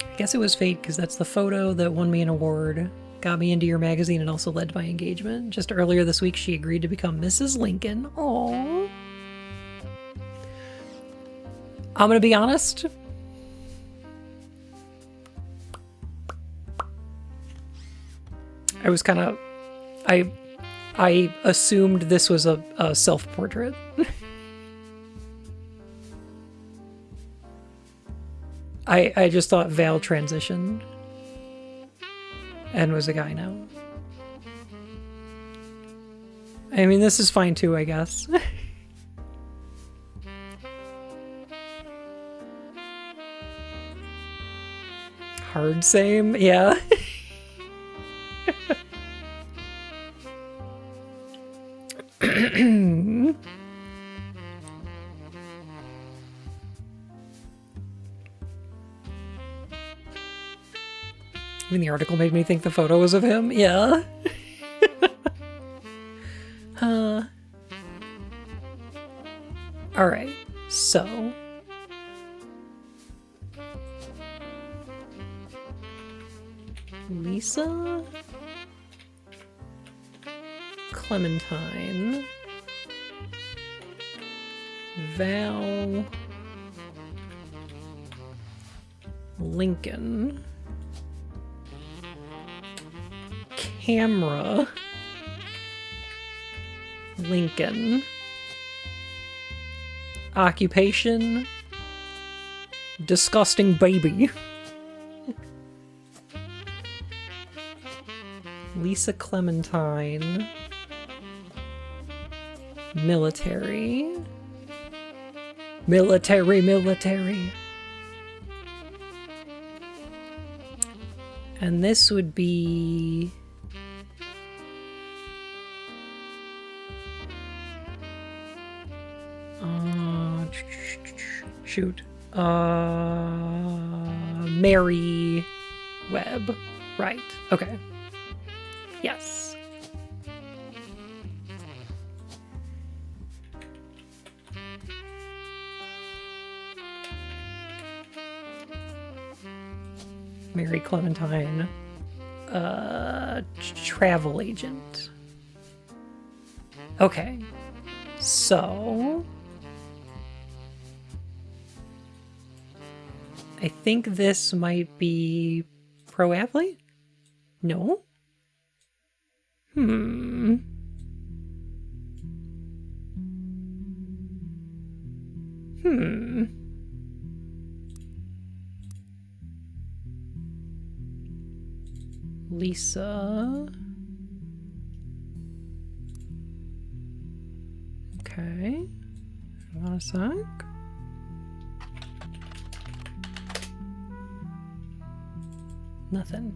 I guess it was fate, because that's the photo that won me an award, got me into your magazine, and also led to my engagement. Just earlier this week, she agreed to become Mrs. Lincoln. Aww. I'm gonna be honest. I was kind of... I assumed this was a self-portrait. I just thought Val transitioned and was a guy now. I mean, this is fine too, I guess. Hard same, yeah. I mean, the article made me think the photo was of him. Yeah. Alright, so... Lisa... Clementine... Val Lincoln. Camera Lincoln. Occupation disgusting baby. Lisa Clementine. Military. Military. And this would be... shoot. Mary Webb. Right. Okay. Yes. Mary Clementine. Travel agent. Okay. So... I think this might be pro athlete? No? Lisa. Okay. Hold on a sec. Nothing.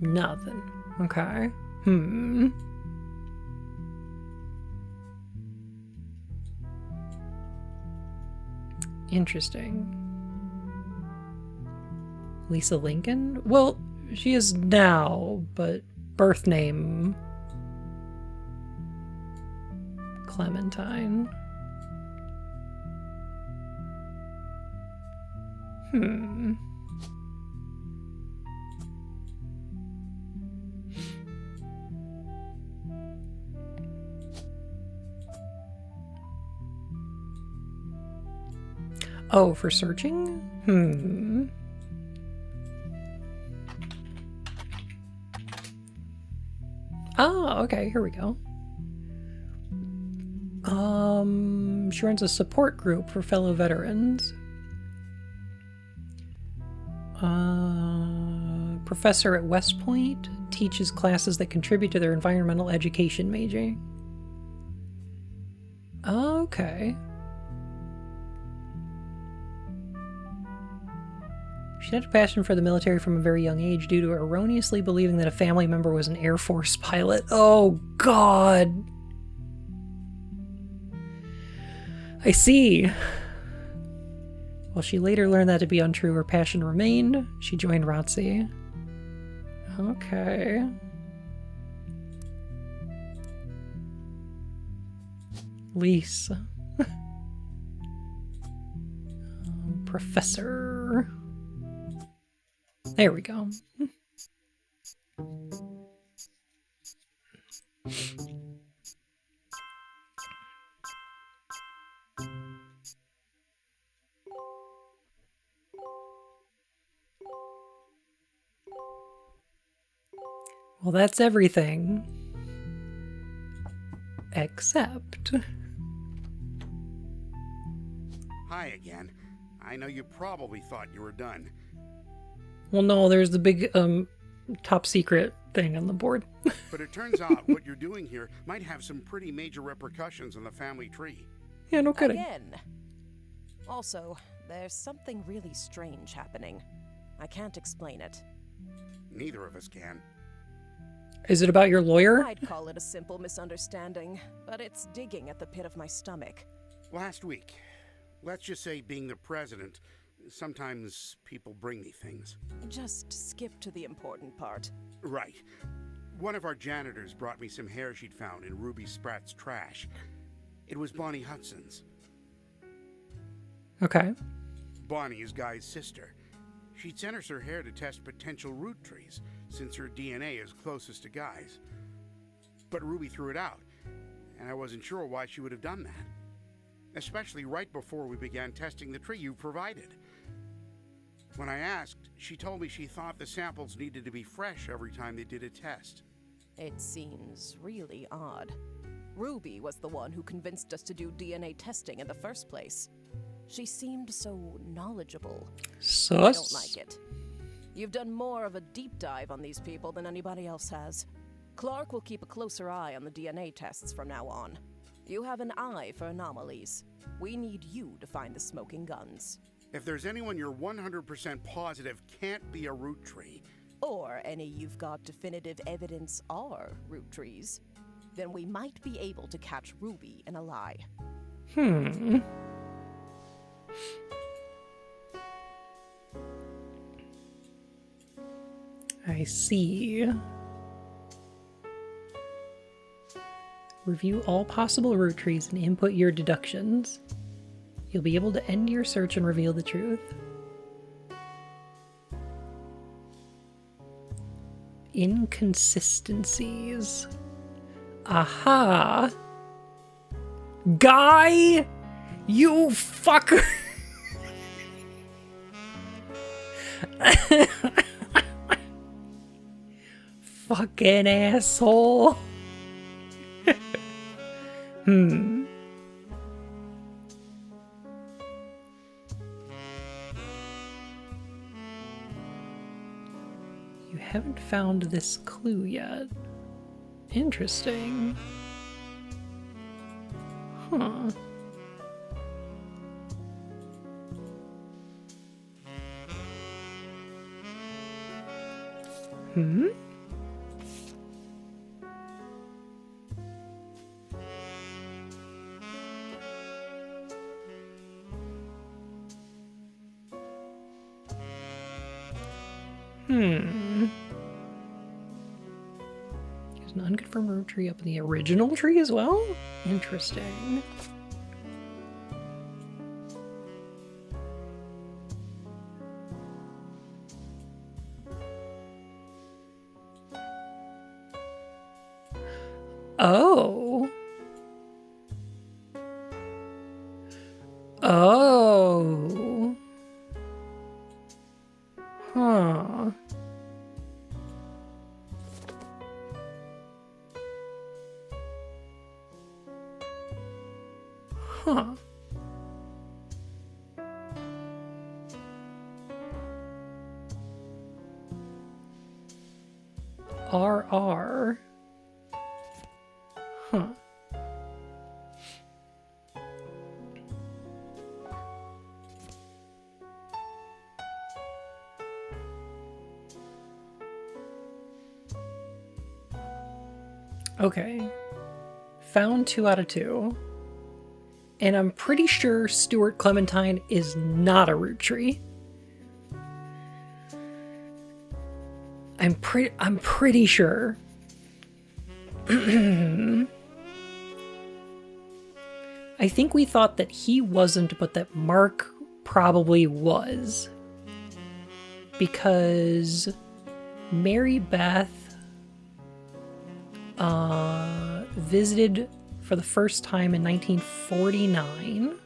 Nothing. Okay. Interesting. Lisa Lincoln? Well, she is now, but birth name Clementine. Oh, for searching? Oh, okay, here we go. She runs a support group for fellow veterans. Professor at West Point, teaches classes that contribute to their environmental education major. Okay. She had a passion for the military from a very young age due to erroneously believing that a family member was an Air Force pilot. Oh, God. I see. While she later learned that to be untrue, her passion remained. She joined ROTC. Okay. Lisa. Professor. There we go. Well, that's everything. Except... Hi again. I know you probably thought you were done. Well, no, there's the big, top secret thing on the board. But it turns out what you're doing here might have some pretty major repercussions on the family tree. Yeah, no kidding. Again. Also, there's something really strange happening. I can't explain it. Neither of us can. Is it about your lawyer? I'd call it a simple misunderstanding, but it's digging at the pit of my stomach. Last week, let's just say being the president, sometimes people bring me things. Just skip to the important part. Right. One of our janitors brought me some hair she'd found in Ruby Spratt's trash. It was Bonnie Hudson's. Okay. Bonnie is Guy's sister. She'd sent us her hair to test potential root trees, since her DNA is closest to Guy's. But Ruby threw it out, and I wasn't sure why she would have done that. Especially right before we began testing the tree you provided. When I asked, she told me she thought the samples needed to be fresh every time they did a test. It seems really odd. Ruby was the one who convinced us to do DNA testing in the first place. She seemed so knowledgeable. Sus. I don't like it. You've done more of a deep dive on these people than anybody else has. Clark will keep a closer eye on the DNA tests from now on. You have an eye for anomalies. We need you to find the smoking guns. If there's anyone you're 100% positive can't be a root tree, Or any you've got definitive evidence are root trees, then we might be able to catch Ruby in a lie. I see. Review all possible root trees and input your deductions. You'll be able to end your search and reveal the truth. Inconsistencies. Aha! Guy! You fucker! Fucking asshole! You haven't found this clue yet. Interesting. Huh. There's an unconfirmed root tree up in the original tree as well? Interesting. Oh. Oh. Huh. Huh. RR. Huh. Okay. Found 2 out of 2. And I'm pretty sure Stuart Clementine is not a root tree. I'm pretty sure. I think we thought that he wasn't, but that Mark probably was. Because Mary Beth visited for the first time in 1949.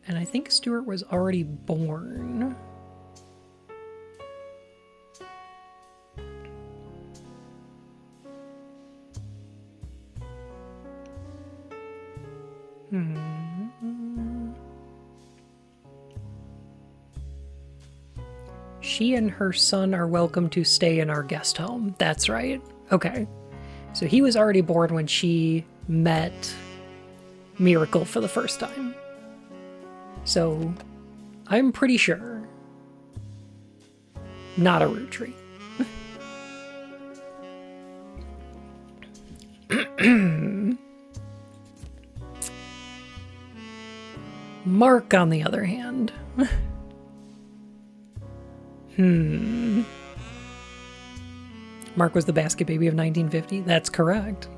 And I think Stuart was already born. She and her son are welcome to stay in our guest home. That's right. Okay. So he was already born when she met Miracle for the first time. So I'm pretty sure not a root tree. Mark, on the other hand. Mark was the basket baby of 1950. That's correct.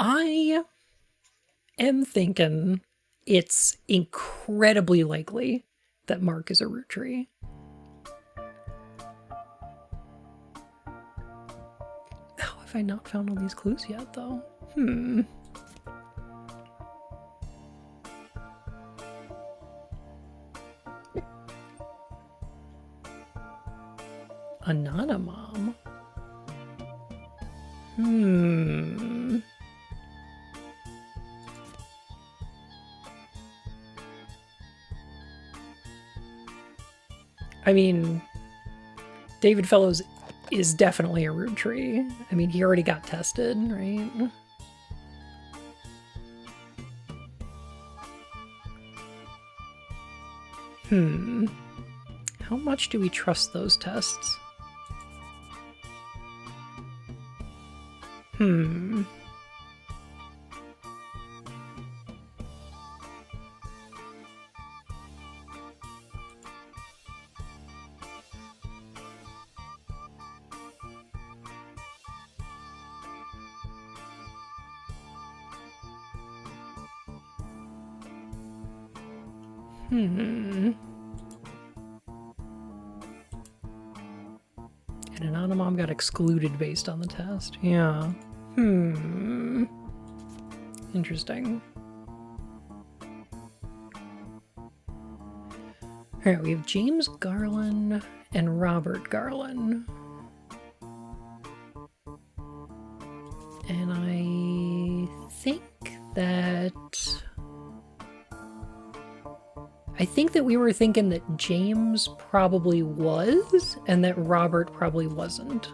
I am thinking it's incredibly likely that Mark is a root tree. How have I not found all these clues yet, though? Anonymom. I mean, David Fellows is definitely a root tree. I mean, he already got tested, right? How much do we trust those tests? And Anonymom got excluded based on the test. Yeah. Interesting. Alright, we have James Garland and Robert Garland. And I think that we were thinking that James probably was, and that Robert probably wasn't.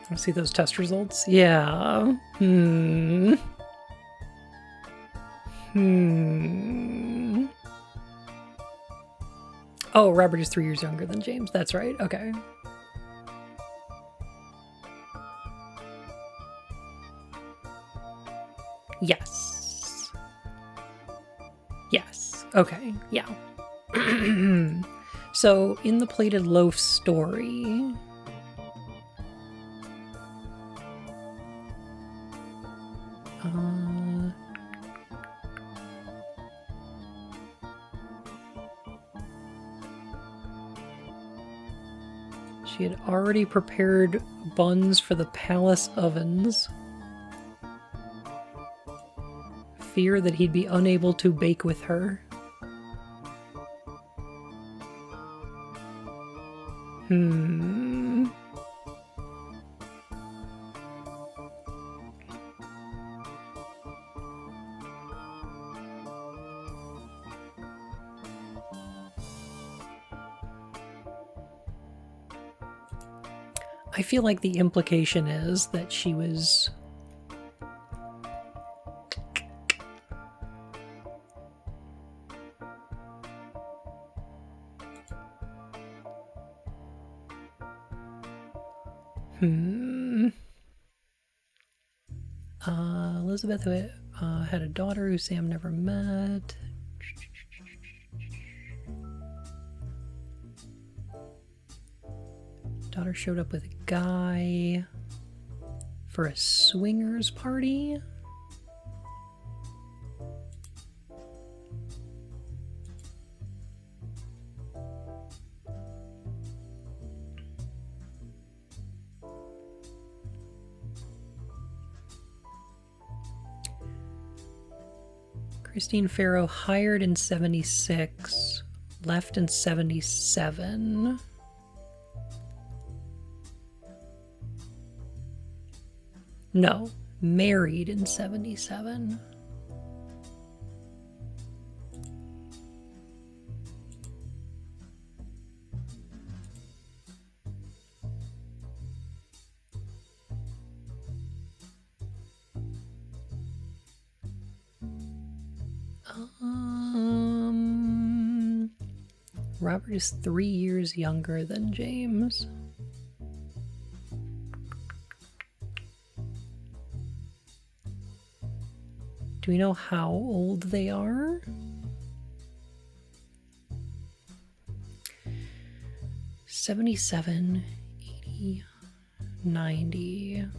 Want to see those test results? Yeah. Oh, Robert is 3 years younger than James. That's right. Okay. Yes. Yes. Okay. Yeah. So, in the plated loaf story, she had already prepared buns for the palace ovens. Fear that he'd be unable to bake with her. I feel like the implication is that she was... Elizabeth who had a daughter who Sam never met. Daughter showed up with a guy for a swingers party. Christine Farrow hired in 76, left in 77. No, Married in 77. Robert is 3 years younger than James. Do we know how old they are? $77, $80, $90.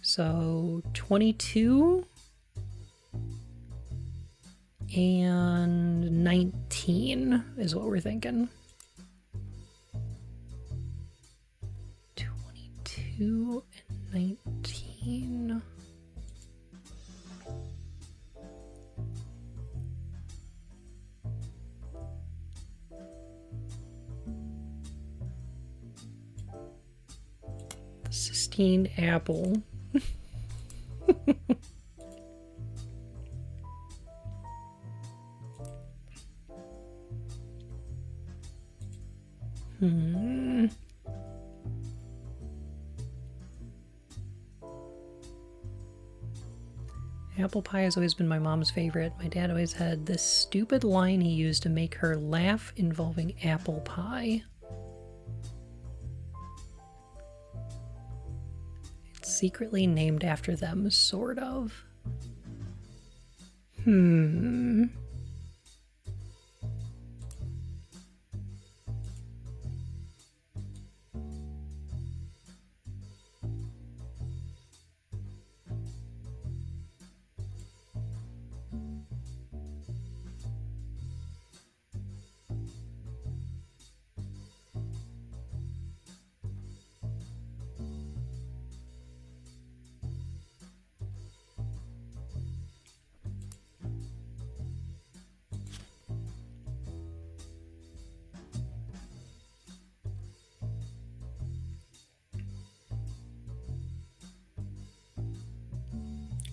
So 22 and 19 is what we're thinking. 22 and 19. The Sistine Apple. Apple pie has always been my mom's favorite. My dad always had this stupid line he used to make her laugh involving apple pie. It's secretly named after them, sort of.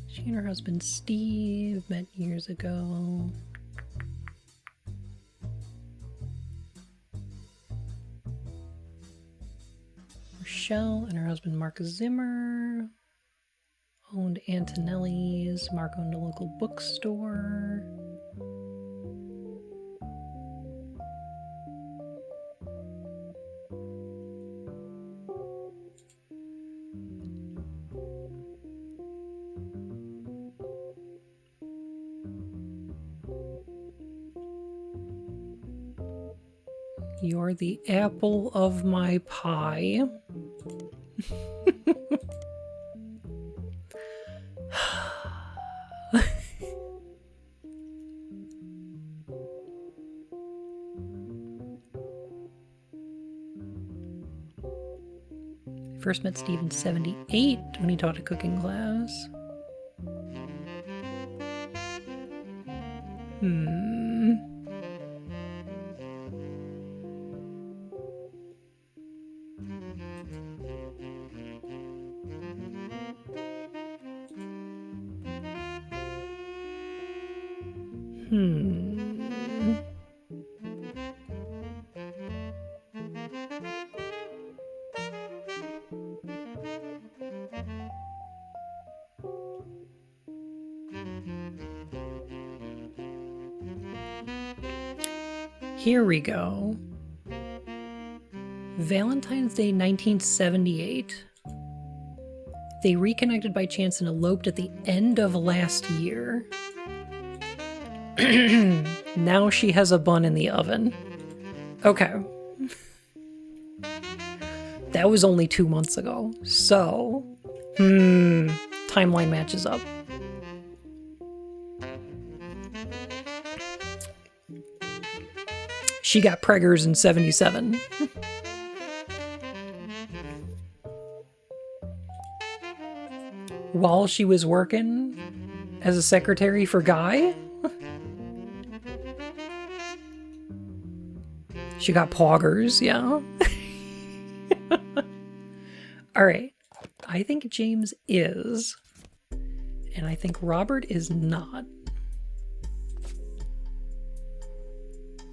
She and her husband Steve met years ago. Rochelle and her husband Mark Zimmer owned Antonelli's. Mark owned a local bookstore. You're the apple of my pie. First met Steve in 78 when he taught a cooking class. Here we go. Valentine's Day 1978. They reconnected by chance and eloped at the end of last year. Now she has a bun in the oven. Okay. That was only 2 months ago. So, timeline matches up. She got preggers in 77. While she was working as a secretary for Guy. She got poggers, yeah. All right. I think James is. And I think Robert is not.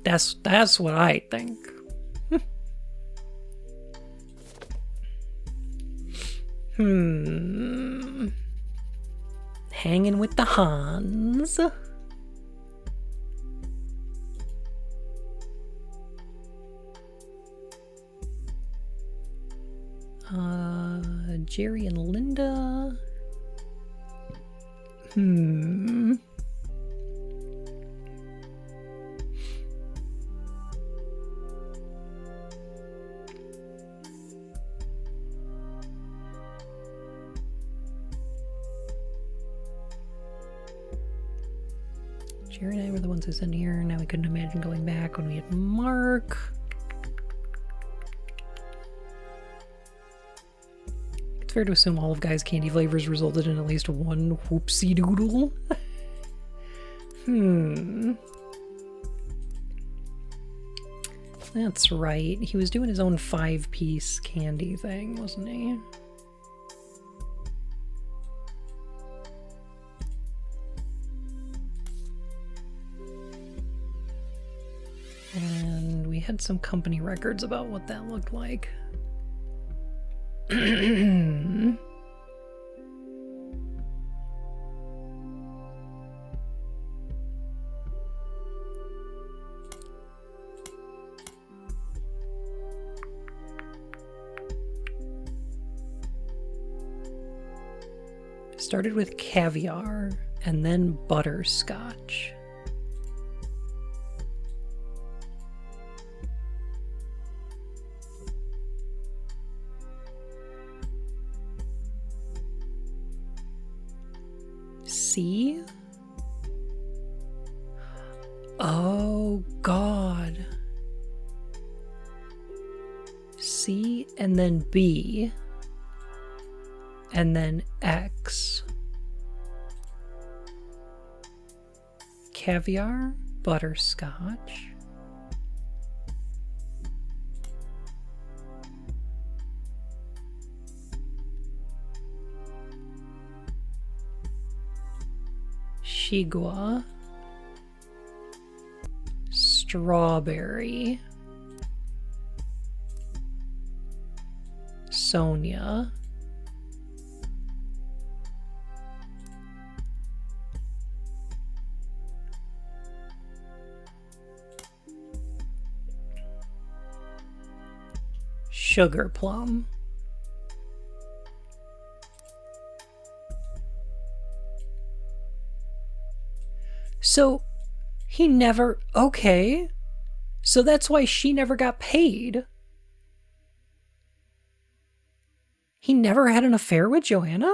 That's what I think. Hanging with the Hans. Jerry and Linda. Jerry and I were the ones who sent here. Now we couldn't imagine going back when we had Mark. It's fair to assume all of Guy's candy flavors resulted in at least one whoopsie doodle. That's right. He was doing his own 5-piece candy thing, wasn't he? And we had some company records about what that looked like. Started with caviar and then butterscotch. C? Oh, God. C and then B. And then X. Caviar, butterscotch. Shigua. Strawberry. Sonia. Sugar plum. So he never... Okay. So that's why she never got paid. He never had an affair with Joanna?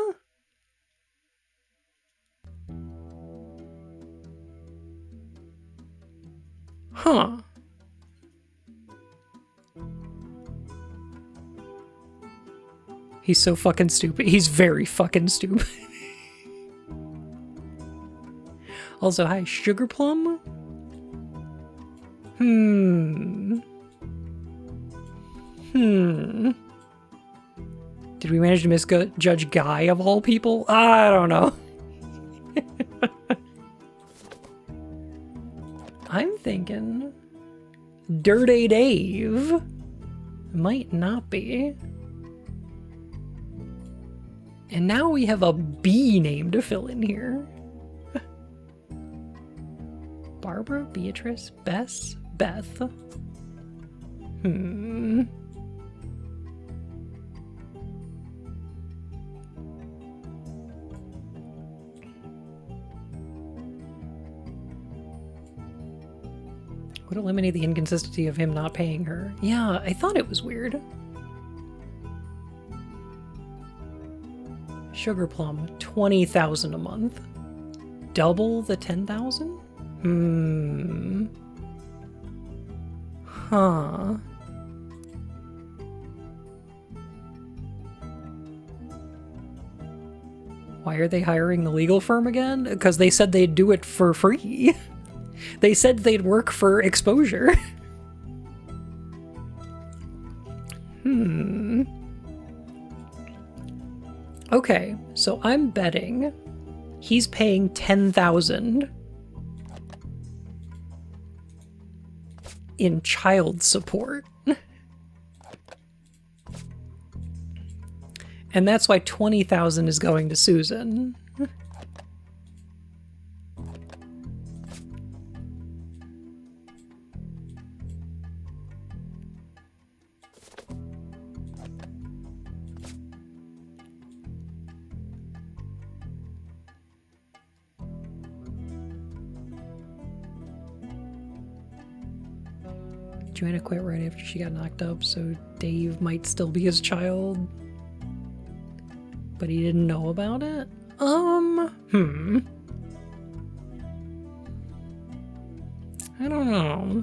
Huh. He's so fucking stupid. He's very fucking stupid. Also, hi, Sugar Plum? Did we manage to misjudge Guy of all people? I don't know. I'm thinking Dirty Dave might not be. And now we have a B name to fill in here. Barbara, Beatrice, Bess, Beth. Would eliminate the inconsistency of him not paying her. Yeah, I thought it was weird. Sugar Plum, 20,000 a month. Double the 10,000? Huh. Why are they hiring the legal firm again? Because they said they'd do it for free. They said they'd work for exposure. Okay, so I'm betting he's paying 10,000 in child support. And that's why 20,000 is going to Susan. Joanna quit right after she got knocked up, so Dave might still be his child. But he didn't know about it? I don't know.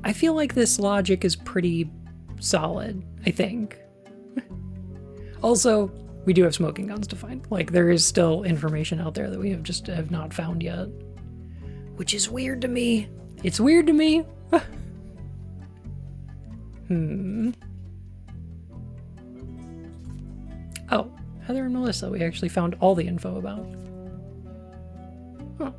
I feel like this logic is pretty solid, I think. Also, we do have smoking guns to find. Like, there is still information out there that we have not found yet. Which is weird to me. It's weird to me. Oh, Heather and Melissa, we actually found all the info about. Huh.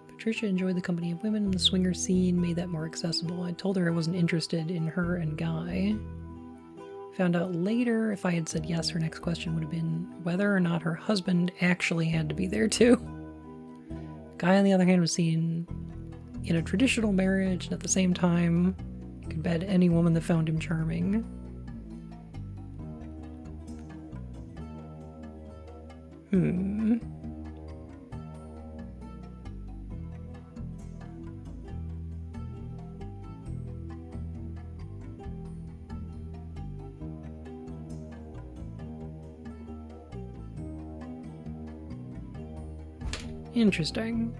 Patricia enjoyed the company of women, and the swinger scene made that more accessible. I told her I wasn't interested in her and Guy. Found out later if I had said yes, her next question would have been whether or not her husband actually had to be there too. Guy, on the other hand, was seen in a traditional marriage, and at the same time, could bed any woman that found him charming. Interesting.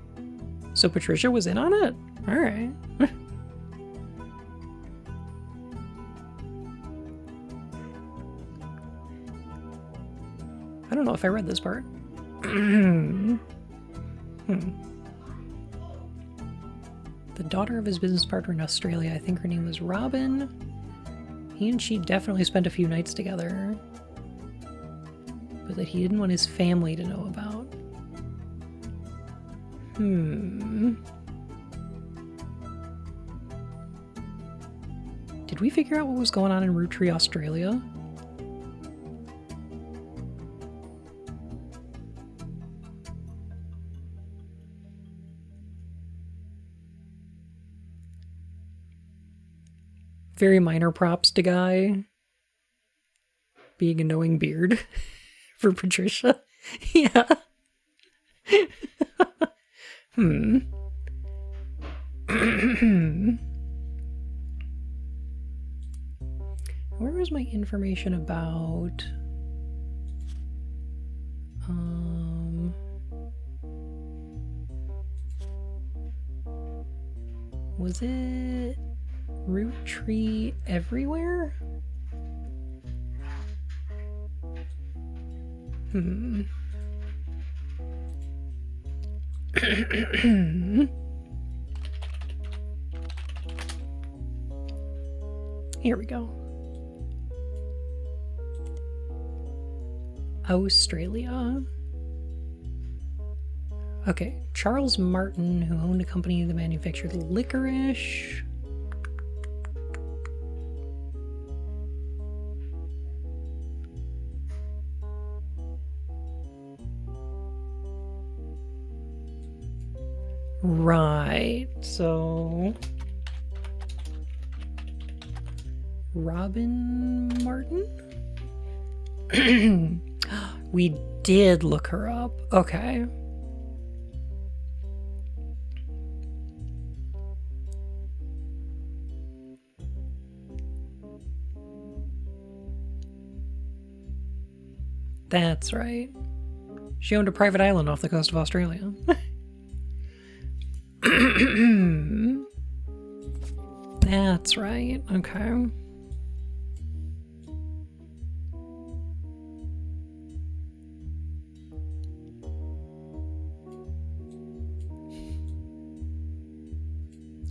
So Patricia was in on it? Alright. I don't know if I read this part. The daughter of his business partner in Australia, I think her name was Robin. He and she definitely spent a few nights together. But that he didn't want his family to know about. Did we figure out what was going on in Root Tree, Australia? Very minor props to Guy being a knowing beard for Patricia. Yeah. Where was my information about was it Root Tree everywhere? Here we go. Australia. Okay, Charles Martin, who owned a company that manufactured licorice. Right, so Robin Martin? We did look her up. Okay. That's right. She owned a private island off the coast of Australia. That's right. Okay.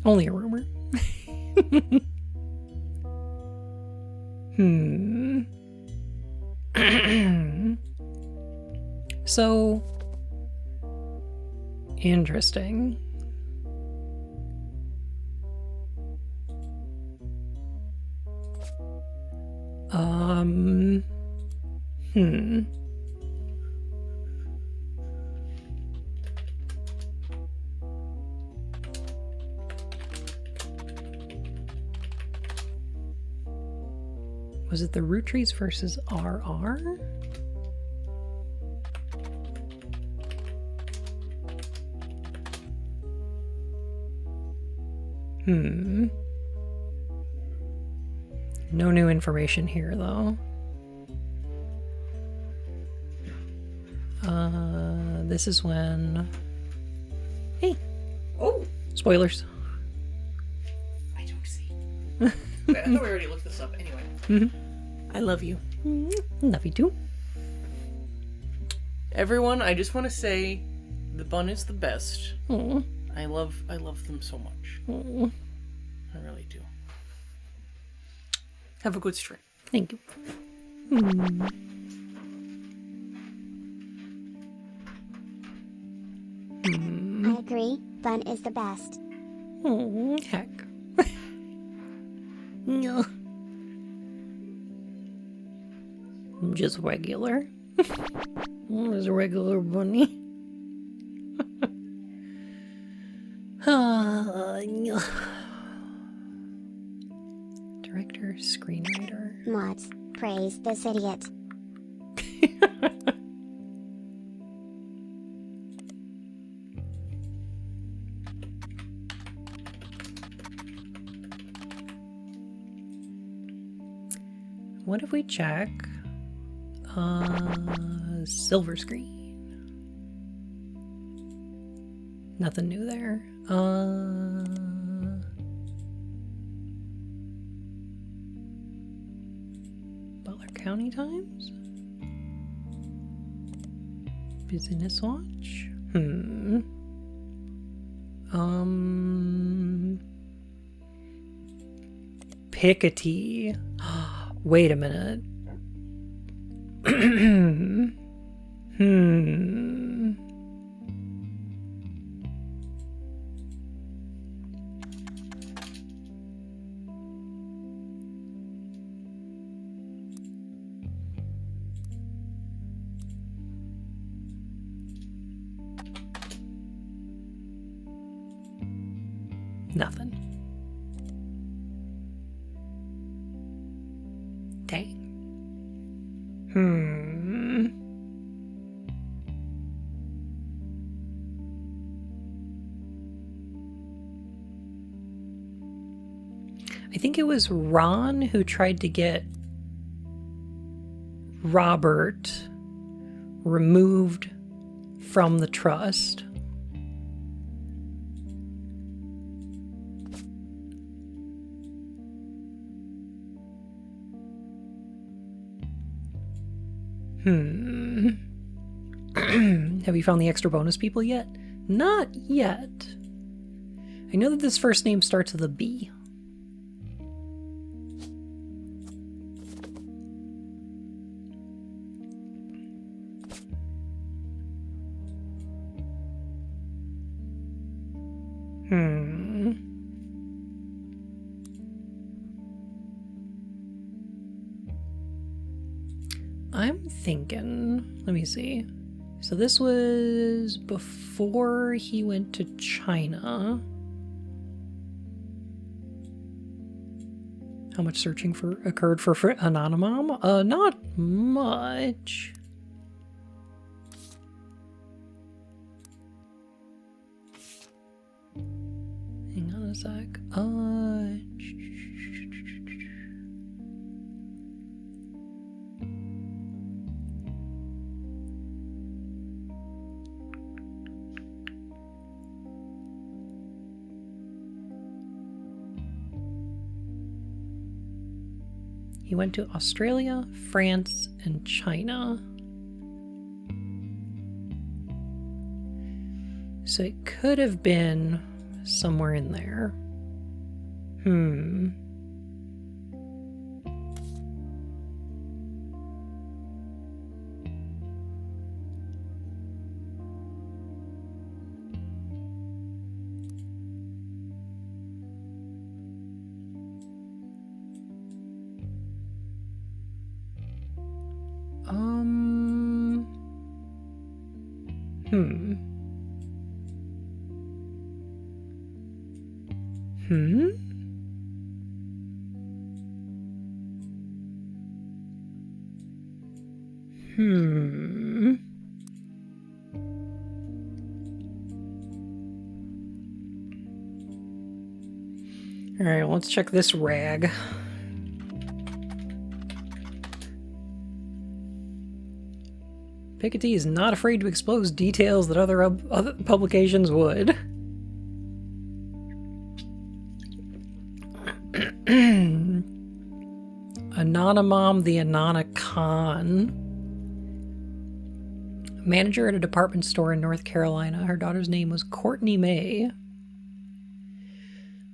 Only a rumor. So interesting. Hmm. Was it the root trees versus RR? No new information here, though. This is when... Hey! Oh! Spoilers. I don't see. Wait, I thought we already looked this up. Anyway. I love you. Love you too. Everyone, I just want to say the bun is the best. Aw. I love them so much. Aw. I really do. Have a good stream. Thank you. I agree, bun is the best. Oh, heck. No. I'm just regular. I'm just a regular bunny. Director, screenwriter. Mods, praise this idiot. What if we check silver screen? Nothing new there. Butler County Times? Business Watch? Piketty. Wait a minute. Nothing. Dang. I think it was Ron who tried to get Robert removed from the trust. Have you found the extra bonus people yet? Not yet. I know that this first name starts with a B. I'm thinking, let me see. So this was before he went to China. How much searching occurred for Anonymom? Not much. Hang on a sec. He went to Australia, France, and China. So it could have been somewhere in there. All right, let's check this rag. Piketty is not afraid to expose details that other publications would. Anonymom the Anonicon. Manager at a department store in North Carolina. Her daughter's name was Courtney May.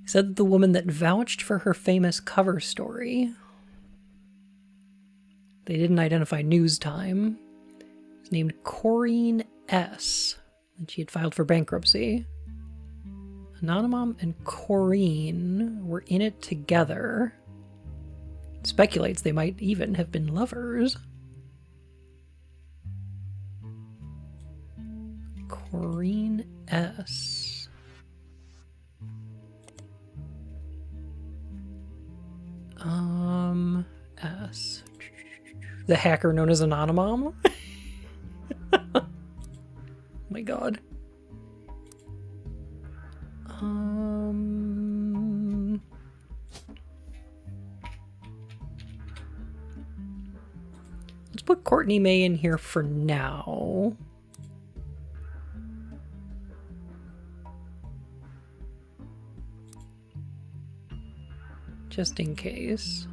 Said that the woman that vouched for her famous cover story. They didn't identify news time. Was named Corinne S. And she had filed for bankruptcy. Anonymom and Corinne were in it together. It speculates they might even have been lovers. Corinne S. S. The hacker known as Anonymom? Oh my god. Let's put Courtney May in here for now. Just in case.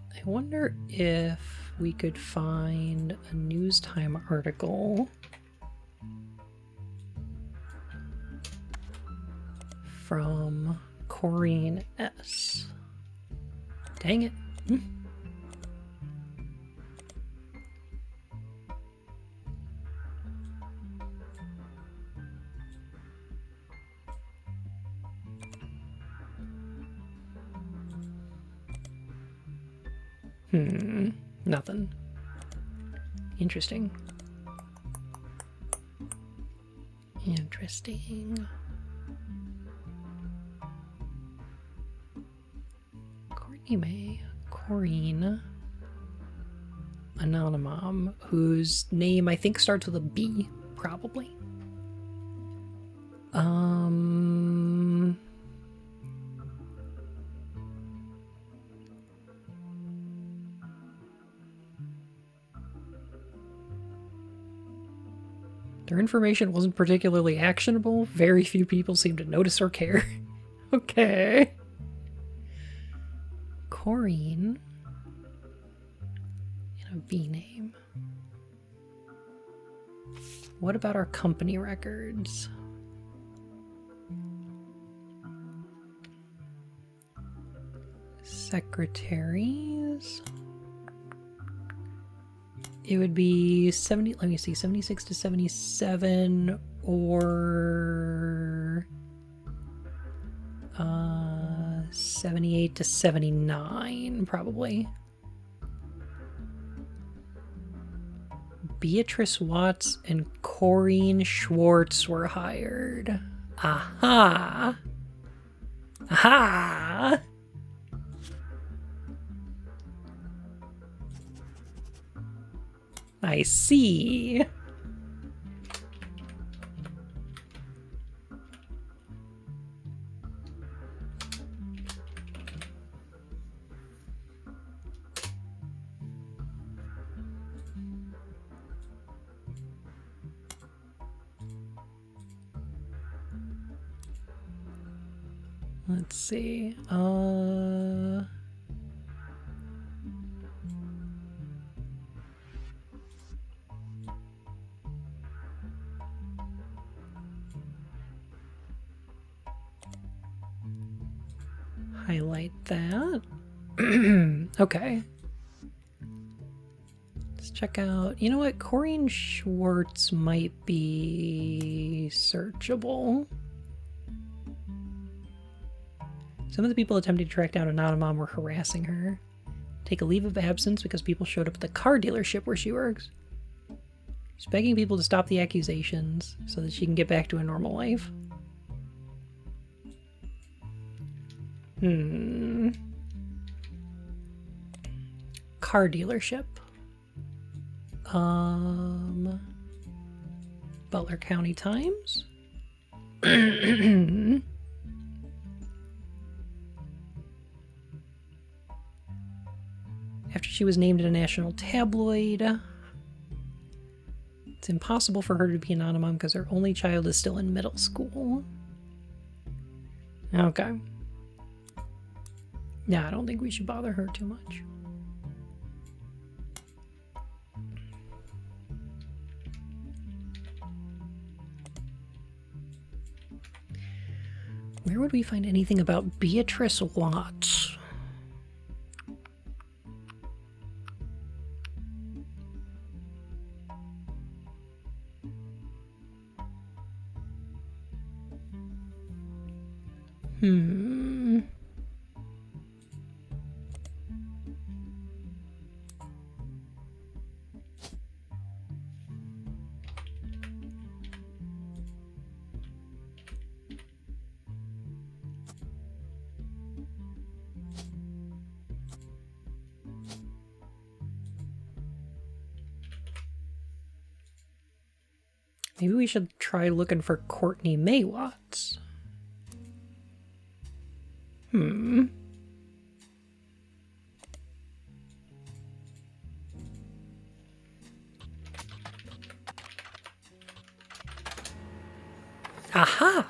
I wonder if we could find a News Time article from Corinne S. Dang it. Nothing. Interesting. Courtney May, Corinne, Anonymom, whose name I think starts with a B, probably. Their information wasn't particularly actionable. Very few people seemed to notice or care. Okay. Corinne. And a B name. What about our company records? Secretaries. It would be 70, let me see, 76 to 77 or 78 to 79, probably. Beatrice Watts and Corinne Schwartz were hired. Aha! Aha! I see. Let's see. Highlight that. Okay. Let's check out. You know what? Corinne Schwartz might be searchable. Some of the people attempting to track down Anonymom were harassing her. Take a leave of absence because people showed up at the car dealership where she works. She's begging people to stop the accusations so that she can get back to a normal life. Car dealership. Butler County Times. After she was named in a national tabloid. It's impossible for her to be anonymous because her only child is still in middle school. Okay. Yeah, I don't think we should bother her too much. Where would we find anything about Beatrice Watts? Maybe we should try looking for Courtney May Watts. Aha!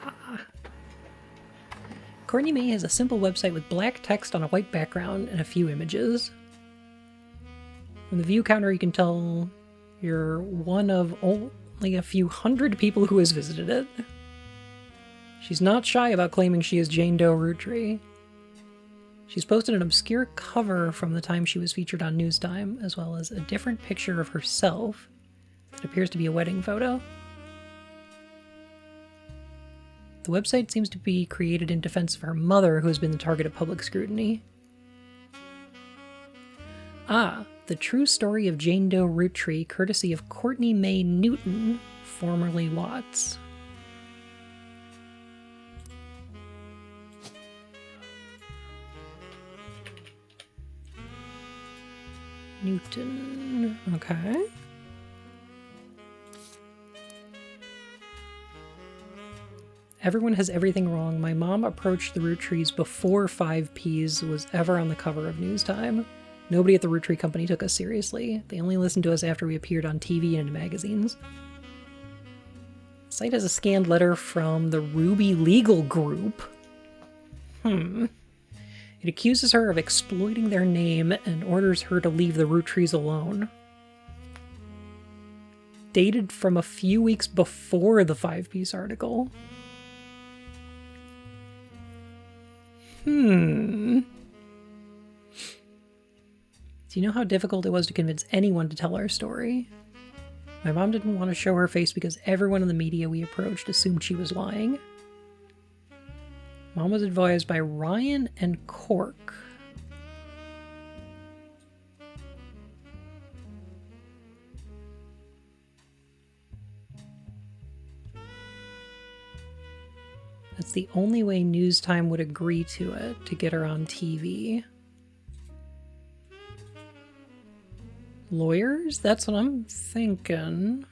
Courtney May has a simple website with black text on a white background and a few images. From the view counter, you can tell you're one of only a few hundred people who has visited it. She's not shy about claiming she is Jane Doe rUwUttree. She's posted an obscure cover from the time she was featured on Newstime, as well as a different picture of herself that appears to be a wedding photo. The website seems to be created in defense of her mother, who has been the target of public scrutiny. Ah, the true story of Jane Doe rUwUttree, courtesy of Courtney May Newton, formerly Watts. Newton. Okay. Everyone has everything wrong. My mom approached the rUwUttrees before 5Ps was ever on the cover of Newstime. Nobody at the rUwUttree company took us seriously. They only listened to us after we appeared on TV and in magazines. The site has a scanned letter from the Ruby Legal Group. It accuses her of exploiting their name and orders her to leave the rUwUttrees alone. Dated from a few weeks before the 5-piece article. Do you know how difficult it was to convince anyone to tell our story? My mom didn't want to show her face because everyone in the media we approached assumed she was lying. Mom was advised by Ryan and Cork. That's the only way Newstime would agree to it, to get her on TV. Lawyers? That's what I'm thinking.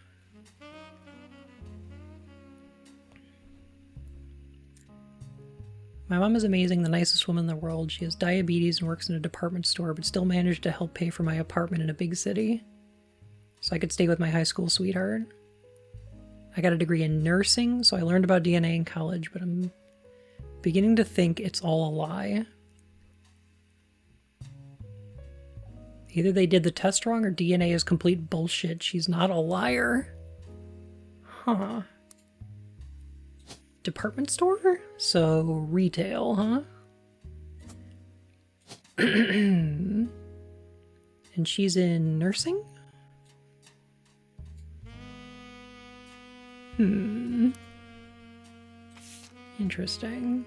My mom is amazing, the nicest woman in the world. She has diabetes and works in a department store, but still managed to help pay for my apartment in a big city, so I could stay with my high school sweetheart. I got a degree in nursing, so I learned about DNA in college, but I'm beginning to think it's all a lie. Either they did the test wrong or DNA is complete bullshit. She's not a liar. Huh. Department store? So, retail, huh? And she's in nursing? Interesting.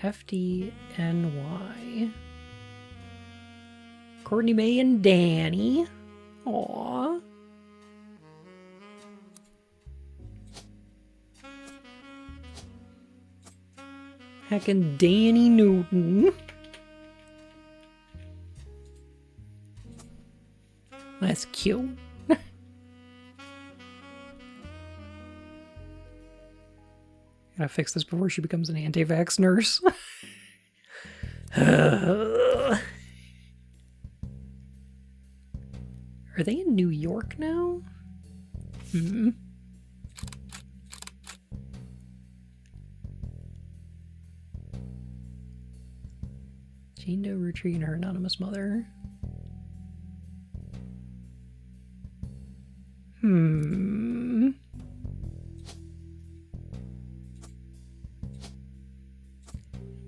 FDNY. Courtney May and Danny. Aww. Heckin' Danny Newton. That's cute. Gotta fix this before she becomes an anti-vax nurse. Are they in New York now? Jane Doe retrieving her anonymous mother.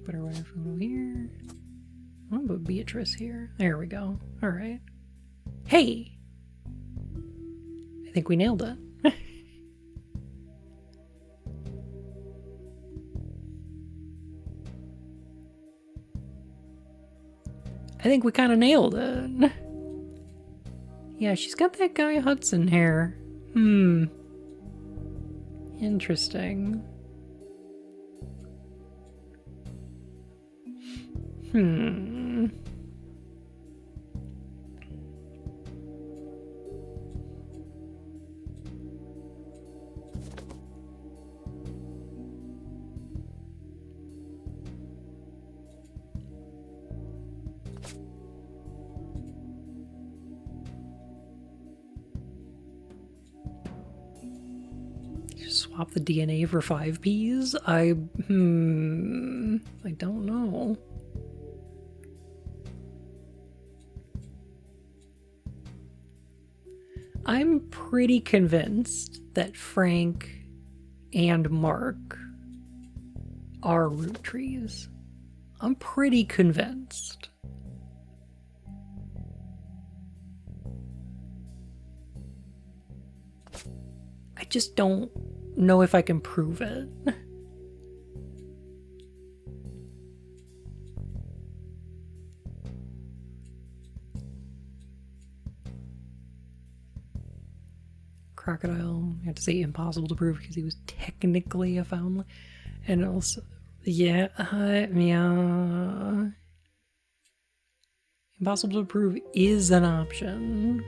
Put her wedding photo here. I'll put Beatrice here. There we go. Alright. Hey! I think we nailed it. I think we kind of nailed it. Yeah, she's got that Guy Hudson hair. Interesting. Swap the DNA for 5Ps? I don't know. I'm pretty convinced that Frank and Mark are root trees. I'm pretty convinced. I just don't know if I can prove it. Crocodile, I have to say impossible to prove because he was technically a foundling. And also, yeah. Impossible to prove is an option.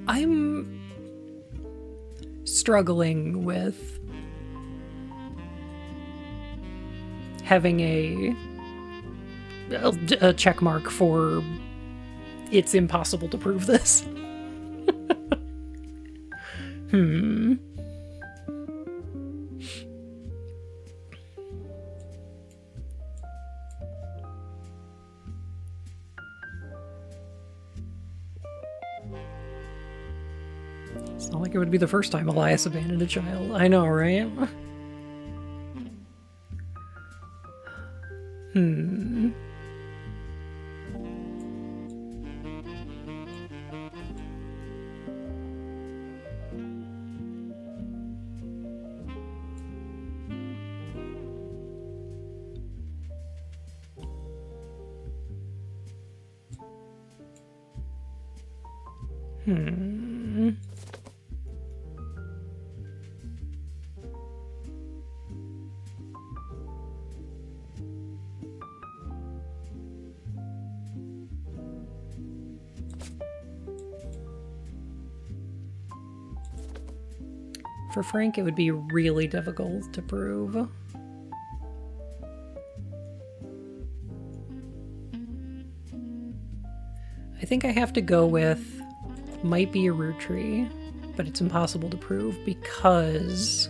I'm struggling with having a check mark for it's impossible to prove this. It's not like it would be the first time Elias abandoned a child. I know, right? For Frank, it would be really difficult to prove. I think I have to go with might be a root tree, but it's impossible to prove because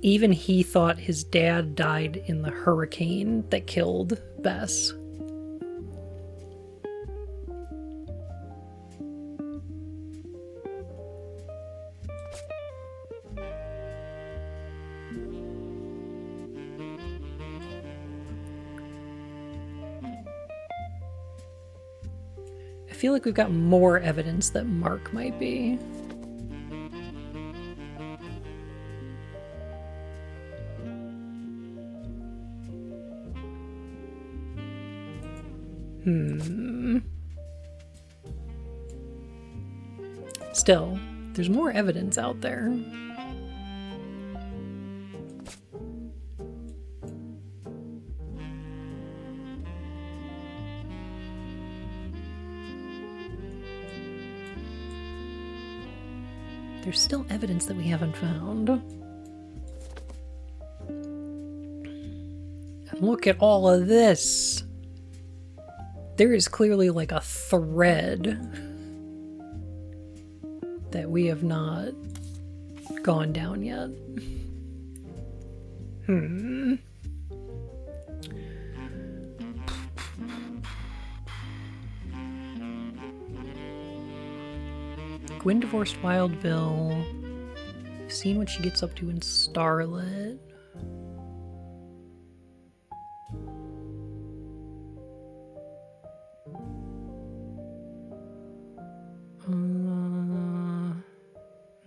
even he thought his dad died in the hurricane that killed Bess. I feel like we've got more evidence that Mark might be. Still, there's more evidence out there. There's still evidence that we haven't found. And look at all of this. There is clearly like a thread that we have not gone down yet. Gwen divorced Wildville. I've seen what she gets up to in Starlit.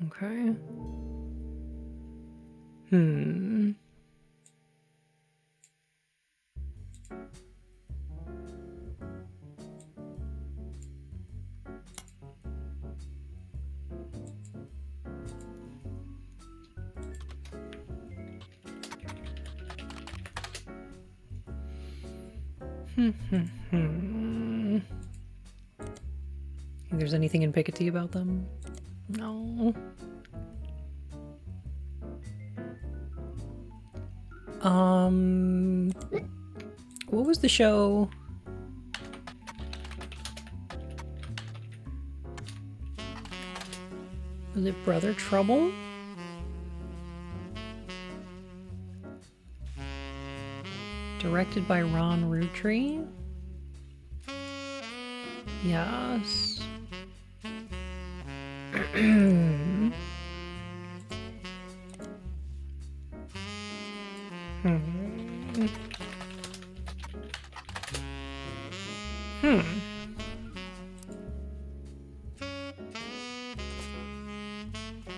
Okay. Think there's anything in Piketty about them? No. What was the show? Was it Brother Trouble? Directed by Ron Rutry? Yes.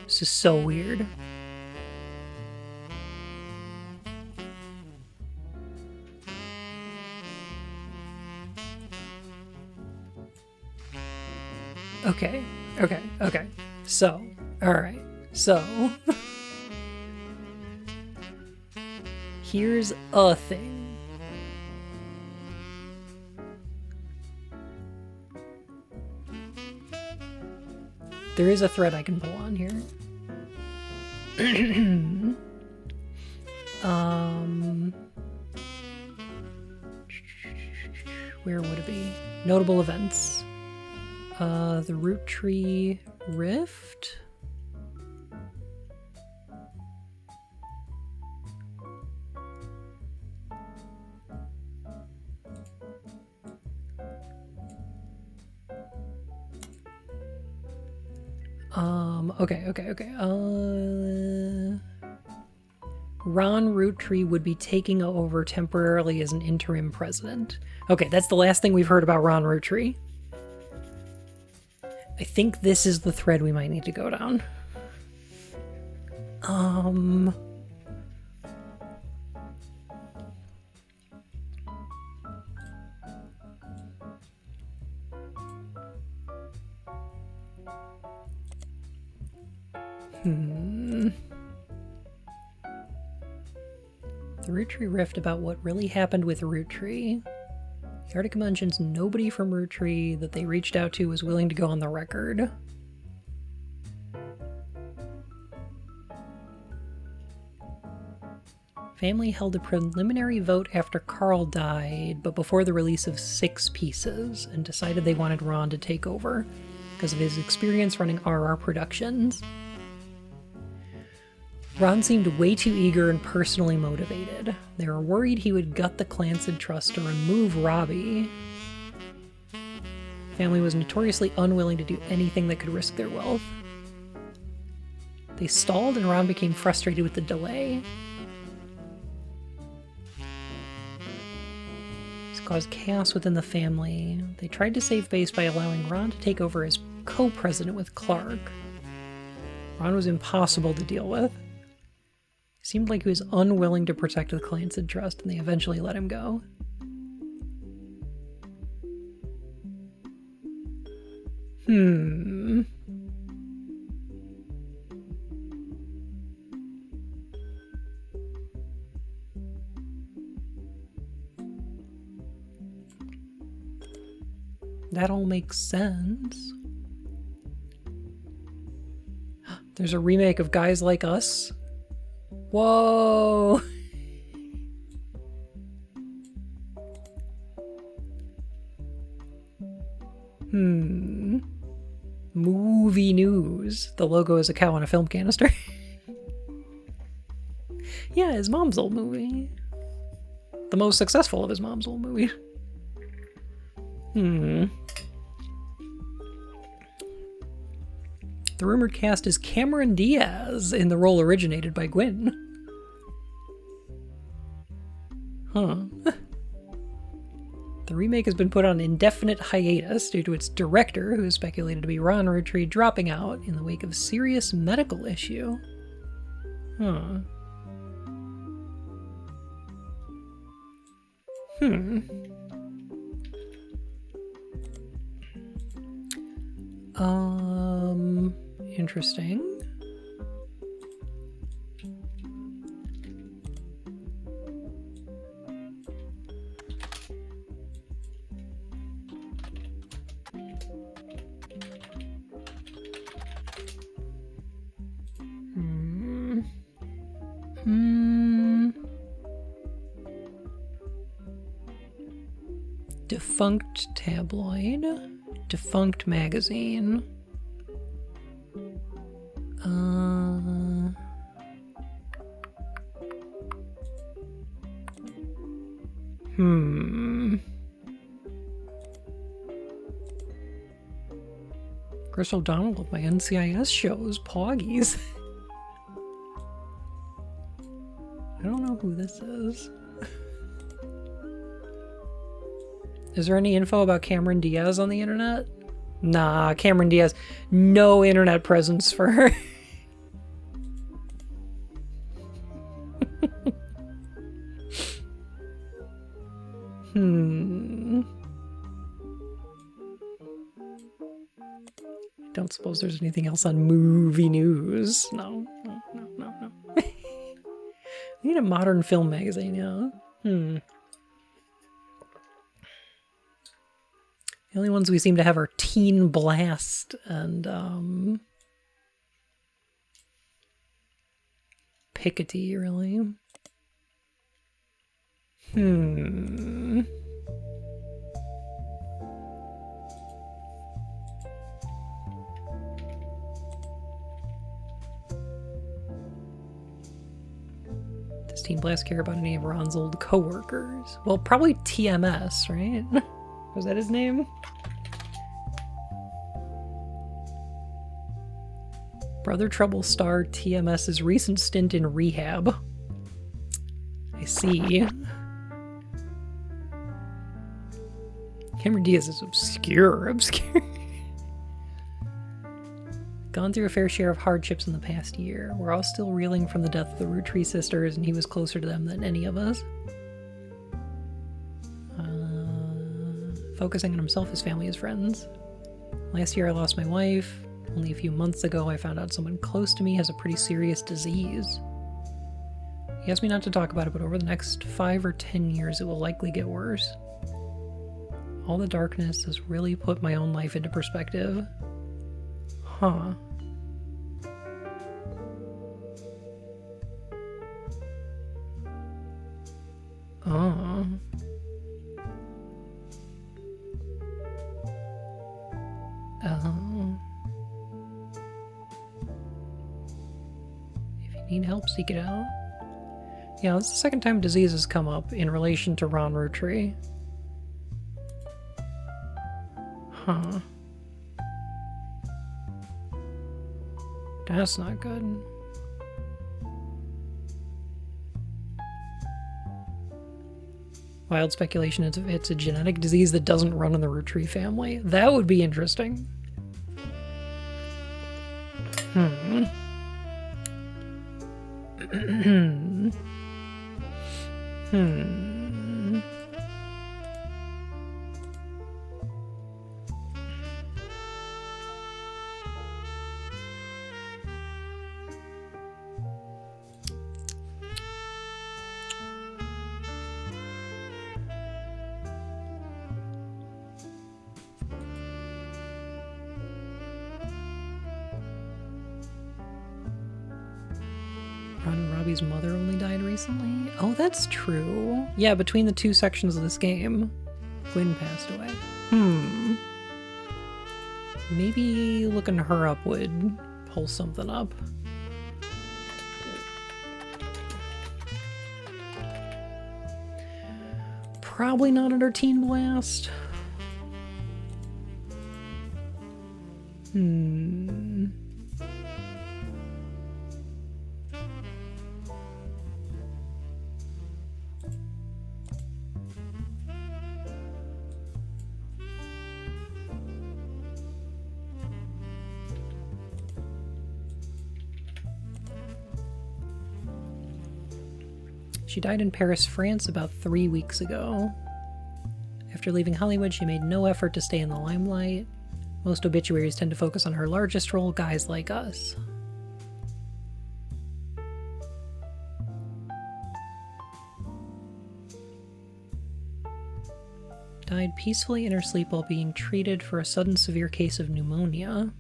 This is so weird. Okay. So, alright. So, here's a thing. There is a thread I can pull on here. Where would it be? Notable events. The Root Tree Rift? Okay. Ron Rutry would be taking over temporarily as an interim president. Okay, that's the last thing we've heard about Ron Rutry. I think this is the thread we might need to go down. The Root Tree Rift about what really happened with Root Tree. The article mentions nobody from Root Tree that they reached out to was willing to go on the record. Family held a preliminary vote after Carl died, but before the release of 6 pieces, and decided they wanted Ron to take over because of his experience running RR Productions. Ron seemed way too eager and personally motivated. They were worried he would gut the Clancy Trust to remove Robbie. Family was notoriously unwilling to do anything that could risk their wealth. They stalled and Ron became frustrated with the delay. This caused chaos within the family. They tried to save face by allowing Ron to take over as co-president with Clark. Ron was impossible to deal with. It seemed like he was unwilling to protect the Clancy Trust, and they eventually let him go. That all makes sense. There's a remake of Guys Like Us. Whoa! Movie news. The logo is a cow on a film canister. Yeah, his mom's old movie. The most successful of his mom's old movie. The rumored cast is Cameron Diaz in the role originated by Gwyn. The remake has been put on indefinite hiatus due to its director, who is speculated to be Ron Ruttree, dropping out in the wake of a serious medical issue. Interesting. Defunct tabloid. Defunct magazine. Chris O'Donnell of my NCIS shows, Poggies. I don't know who this is. Is there any info about Cameron Diaz on the internet? Nah, Cameron Diaz. No internet presence for her. Don't suppose there's anything else on movie news. No. We need a modern film magazine, yeah. The only ones we seem to have are Teen Blast and Piketty, really. Does Teen Blast care about any of Ron's old co-workers? Well, probably TMS, right? Was that his name? Brother Trouble star TMS's recent stint in rehab. I see. Cameron Diaz is obscure. Gone through a fair share of hardships in the past year. We're all still reeling from the death of the rUwUttree sisters, and he was closer to them than any of us. Focusing on himself, his family, his friends. Last year I lost my wife. Only a few months ago I found out someone close to me has a pretty serious disease. He asked me not to talk about it, but over the next 5 or 10 years it will likely get worse. All the darkness has really put my own life into perspective. Oh. Oh. If you need help, seek it out. Yeah, this is the second time disease has come up in relation to rUwUttree. Huh. That's not good. Wild speculation is if it's a genetic disease that doesn't run in the rUwUttree family. That would be interesting. Hmm. Hmm. Ron and Robbie's mother only died recently? Oh, that's true. Yeah, between the two sections of this game, Gwen passed away. Maybe looking her up would pull something up. Probably not under Teen Blast. She died in Paris, France about 3 weeks ago. After leaving Hollywood, she made no effort to stay in the limelight. Most obituaries tend to focus on her largest role, Guys Like Us. Died peacefully in her sleep while being treated for a sudden severe case of pneumonia.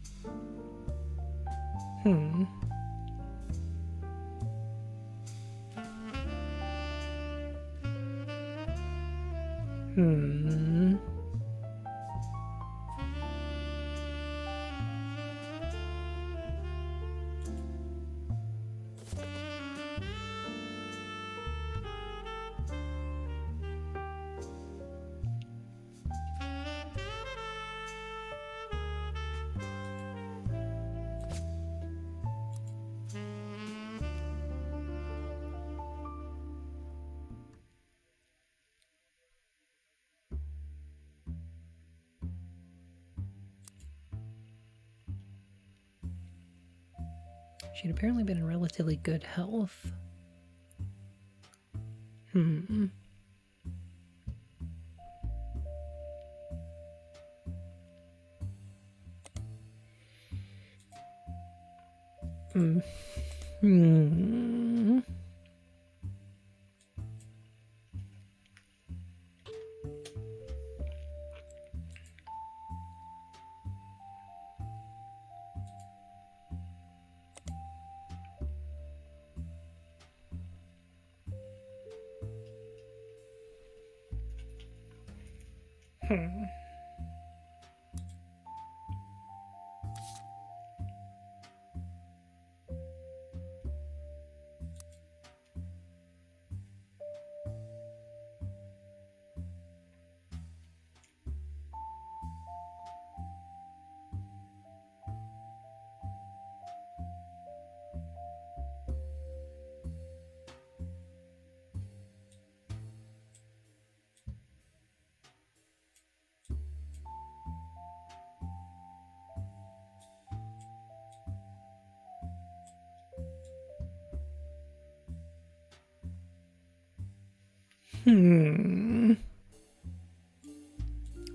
She'd apparently been in relatively good health.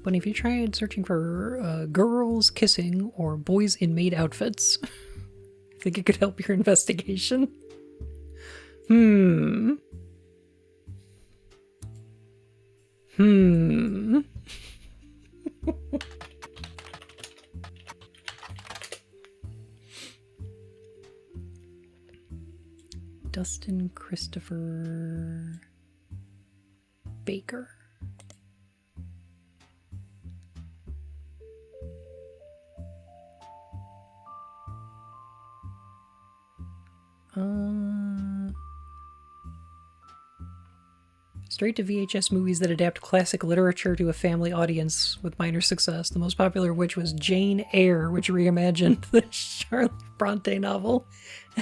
But if you tried searching for girls kissing or boys in maid outfits, I think it could help your investigation. Dustin Christopher Baker. Straight to VHS movies that adapt classic literature to a family audience with minor success, the most popular of which was Jane Eyre, which reimagined the Charlotte Bronte novel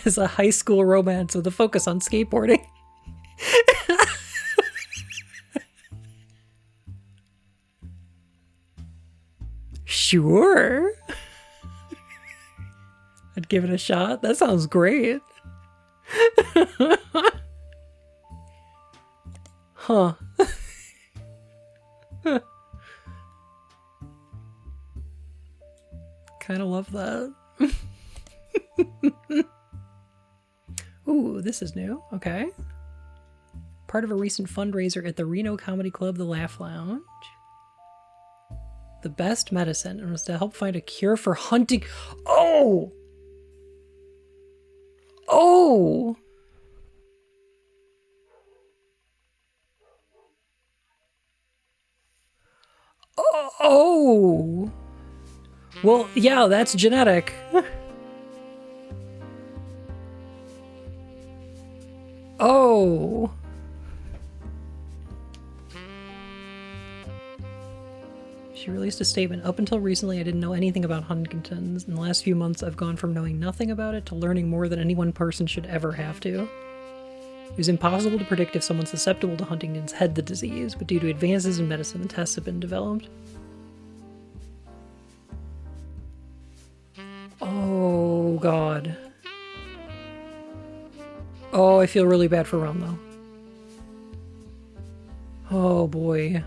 as a high school romance with a focus on skateboarding. Sure. I'd give it a shot. That sounds great. Huh. Kind of love that. Ooh, this is new. Okay. Part of a recent fundraiser at the Reno Comedy Club, the Laugh Lounge. The best medicine was to help find a cure for hunting. Oh! Oh! Oh! Well, yeah, that's genetic. Oh! She released a statement. Up until recently, I didn't know anything about Huntington's. In the last few months, I've gone from knowing nothing about it to learning more than any one person should ever have to. It was impossible to predict if someone susceptible to Huntington's had the disease, but due to advances in medicine, the tests have been developed. Oh, God. Oh, I feel really bad for Ron, though. Oh, boy.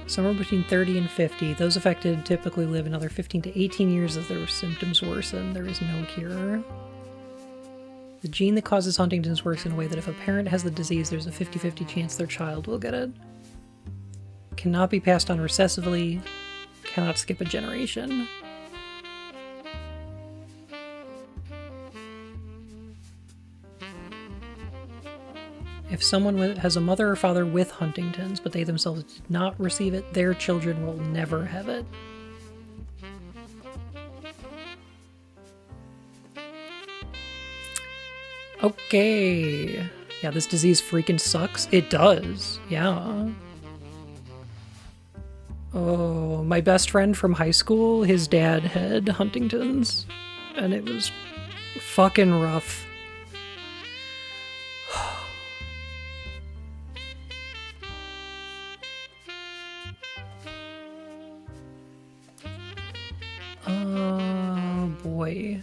Somewhere between 30 and 50, those affected typically live another 15 to 18 years as their symptoms worsen. There is no cure. The gene that causes Huntington's works in a way that if a parent has the disease, there's a 50-50 chance their child will get it. Cannot be passed on recessively. Cannot skip a generation. If someone has a mother or father with Huntington's, but they themselves did not receive it, their children will never have it. Okay. Yeah, this disease freaking sucks. It does. Yeah. Oh, my best friend from high school, his dad had Huntington's, and it was fucking rough. Oh, boy.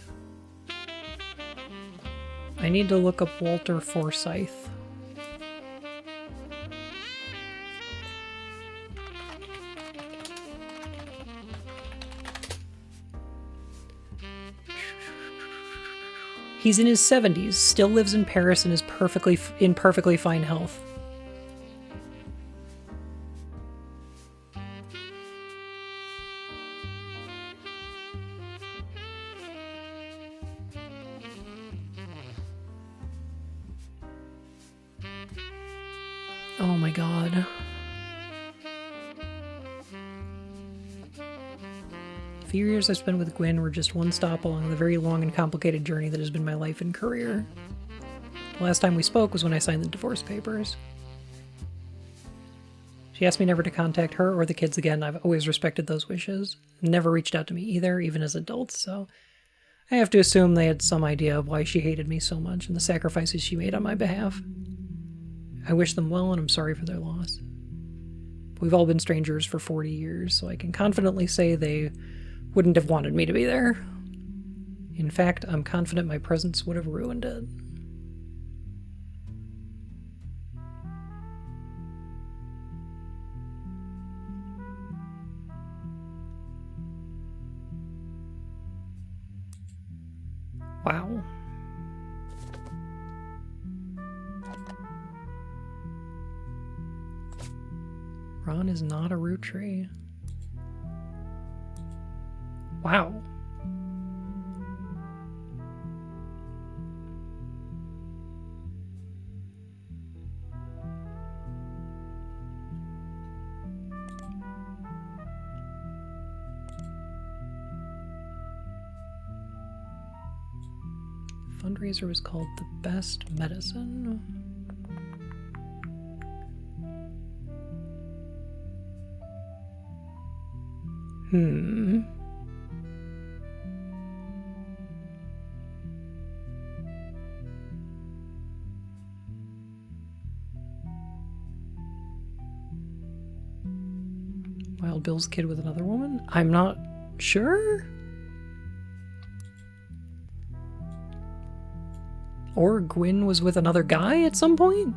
I need to look up Walter Forsythe. He's in his 70s, still lives in Paris, and is in perfectly fine health. Oh my god. The few years I've spent with Gwen were just one stop along the very long and complicated journey that has been my life and career. The last time we spoke was when I signed the divorce papers. She asked me never to contact her or the kids again. I've always respected those wishes. Never reached out to me either, even as adults, so I have to assume they had some idea of why she hated me so much and the sacrifices she made on my behalf. I wish them well, and I'm sorry for their loss. We've all been strangers for 40 years, so I can confidently say they wouldn't have wanted me to be there. In fact, I'm confident my presence would have ruined it. Wow. Ron is not a root tree. Wow. fundraiser was called The Best Medicine. Wild Bill's kid with another woman? I'm not sure. Or Gwyn was with another guy at some point?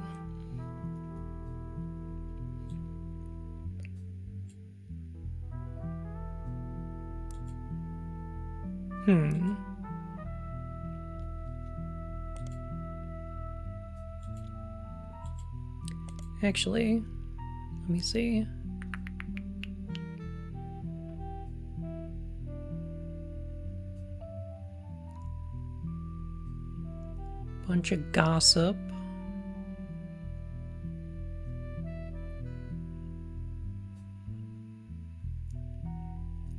Actually, let me see. Bunch of gossip.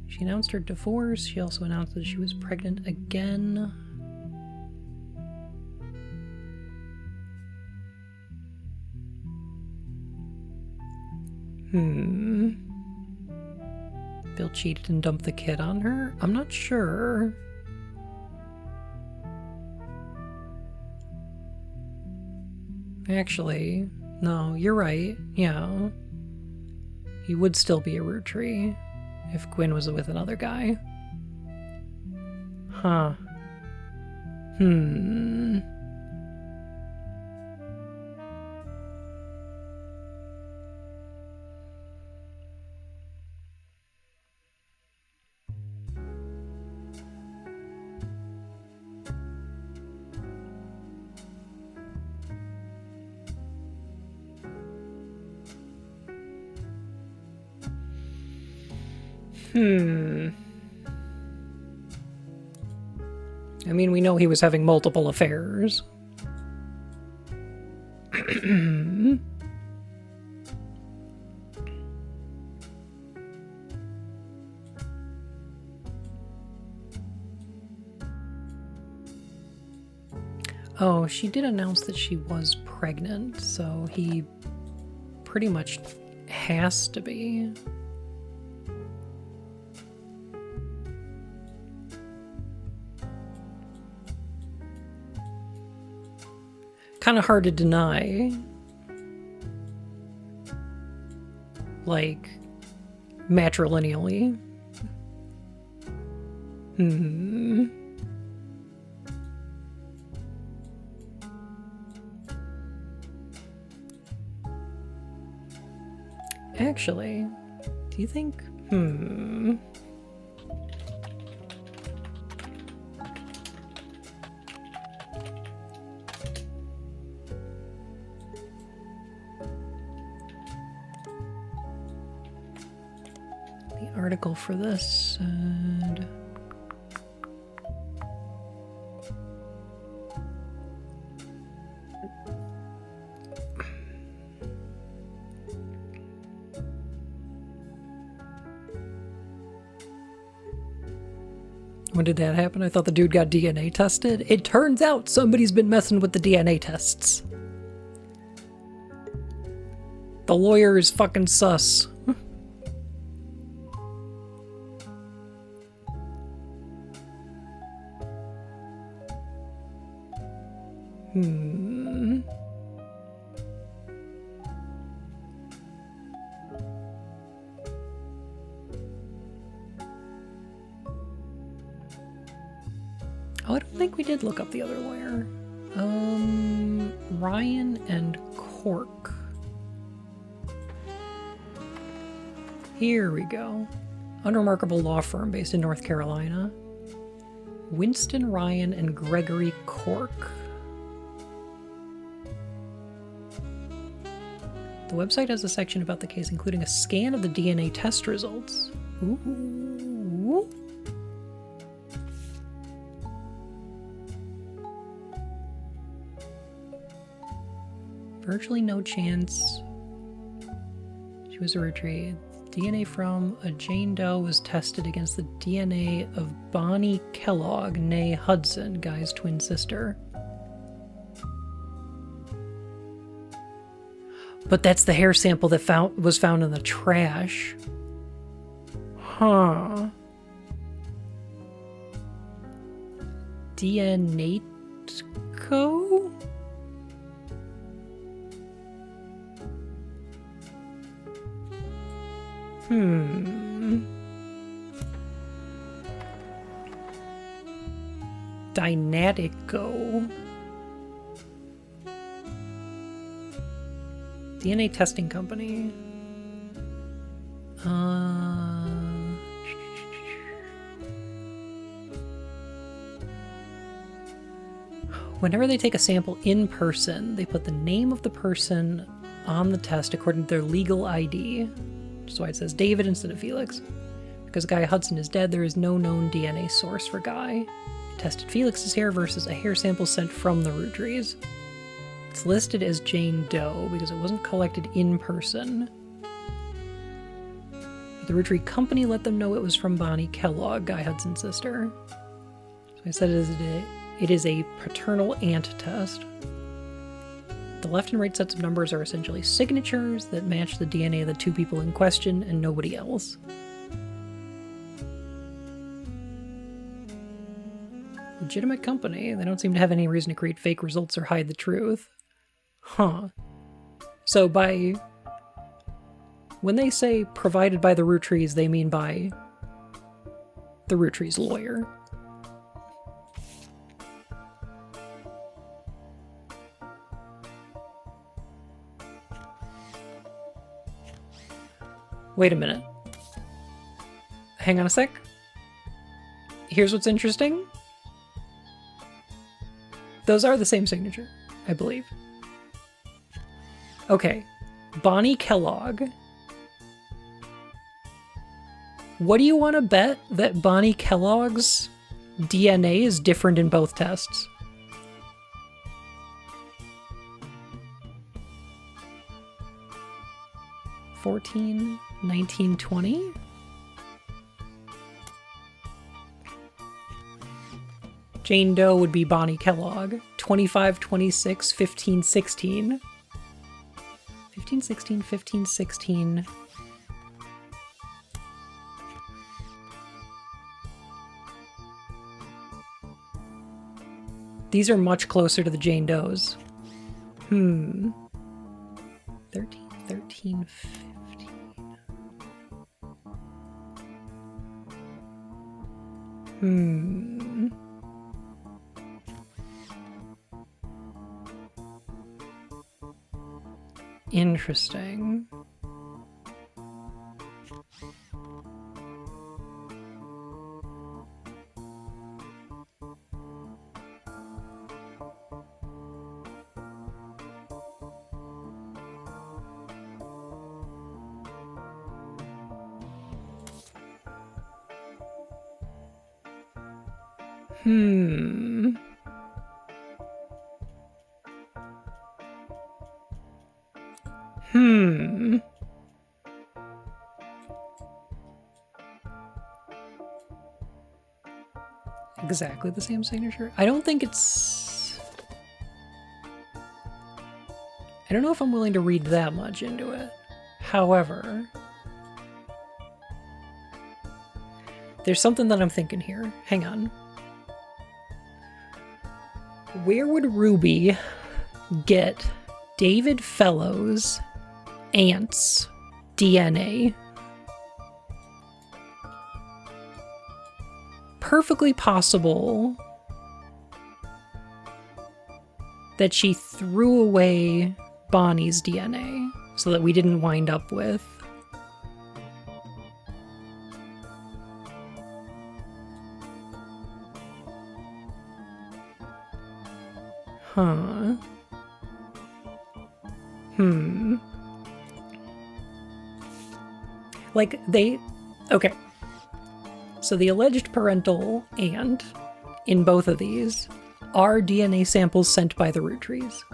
She announced her divorce. She also announced that she was pregnant again. Bill cheated and dumped the kid on her? I'm not sure. Actually, no, you're right. Yeah. He would still be a root tree if Gwyn was with another guy. Huh. I mean, we know he was having multiple affairs. Oh, she did announce that she was pregnant, so he pretty much has to be. Kind of hard to deny. Like, matrilineally. Actually, do you think... The article for this said... When did that happen? I thought the dude got DNA tested. It turns out somebody's been messing with the DNA tests. The lawyer is fucking sus. Oh, I don't think we did look up the other lawyer. Ryan and Cork. Here we go. Unremarkable law firm based in North Carolina. Winston Ryan and Gregory Cork. The website has a section about the case, including a scan of the DNA test results. Ooh. Virtually no chance she was a root tree. DNA from a Jane Doe was tested against the DNA of Bonnie Kellogg, née Hudson, Guy's twin sister. But that's the hair sample that was found in the trash. Huh. DNA-co? Dynatico. DNA testing company. Whenever they take a sample in person, they put the name of the person on the test according to their legal ID. Which is why it says David instead of Felix. Because Guy Hudson is dead, there is no known DNA source for Guy. Tested Felix's hair versus a hair sample sent from the root trees. It's listed as Jane Doe because it wasn't collected in person. But the root tree company let them know it was from Bonnie Kellogg, Guy Hudson's sister. So I said it is a paternal aunt test. The left and right sets of numbers are essentially signatures that match the DNA of the two people in question and nobody else. Legitimate company. They don't seem to have any reason to create fake results or hide the truth. Huh. So when they say provided by the root trees, they mean by the root tree's lawyer. Wait a minute. Hang on a sec. Here's what's interesting. Those are the same signature, I believe. Okay. Bonnie Kellogg. What do you want to bet that Bonnie Kellogg's DNA is different in both tests? (14, 19, 20? Jane Doe would be Bonnie Kellogg. 25, 26, 15, 16. 15, 16, 15, 16. These are much closer to the Jane Does. 13, 13, 15. Interesting. Exactly the same signature. I don't think it's... I don't know if I'm willing to read that much into it. However, there's something that I'm thinking here. Hang on. Where would Ruby get David Fellows' aunt's DNA? Perfectly possible that she threw away Bonnie's DNA so that we didn't wind up with like they... Okay. So the alleged parental aunt in both of these are DNA samples sent by the root trees.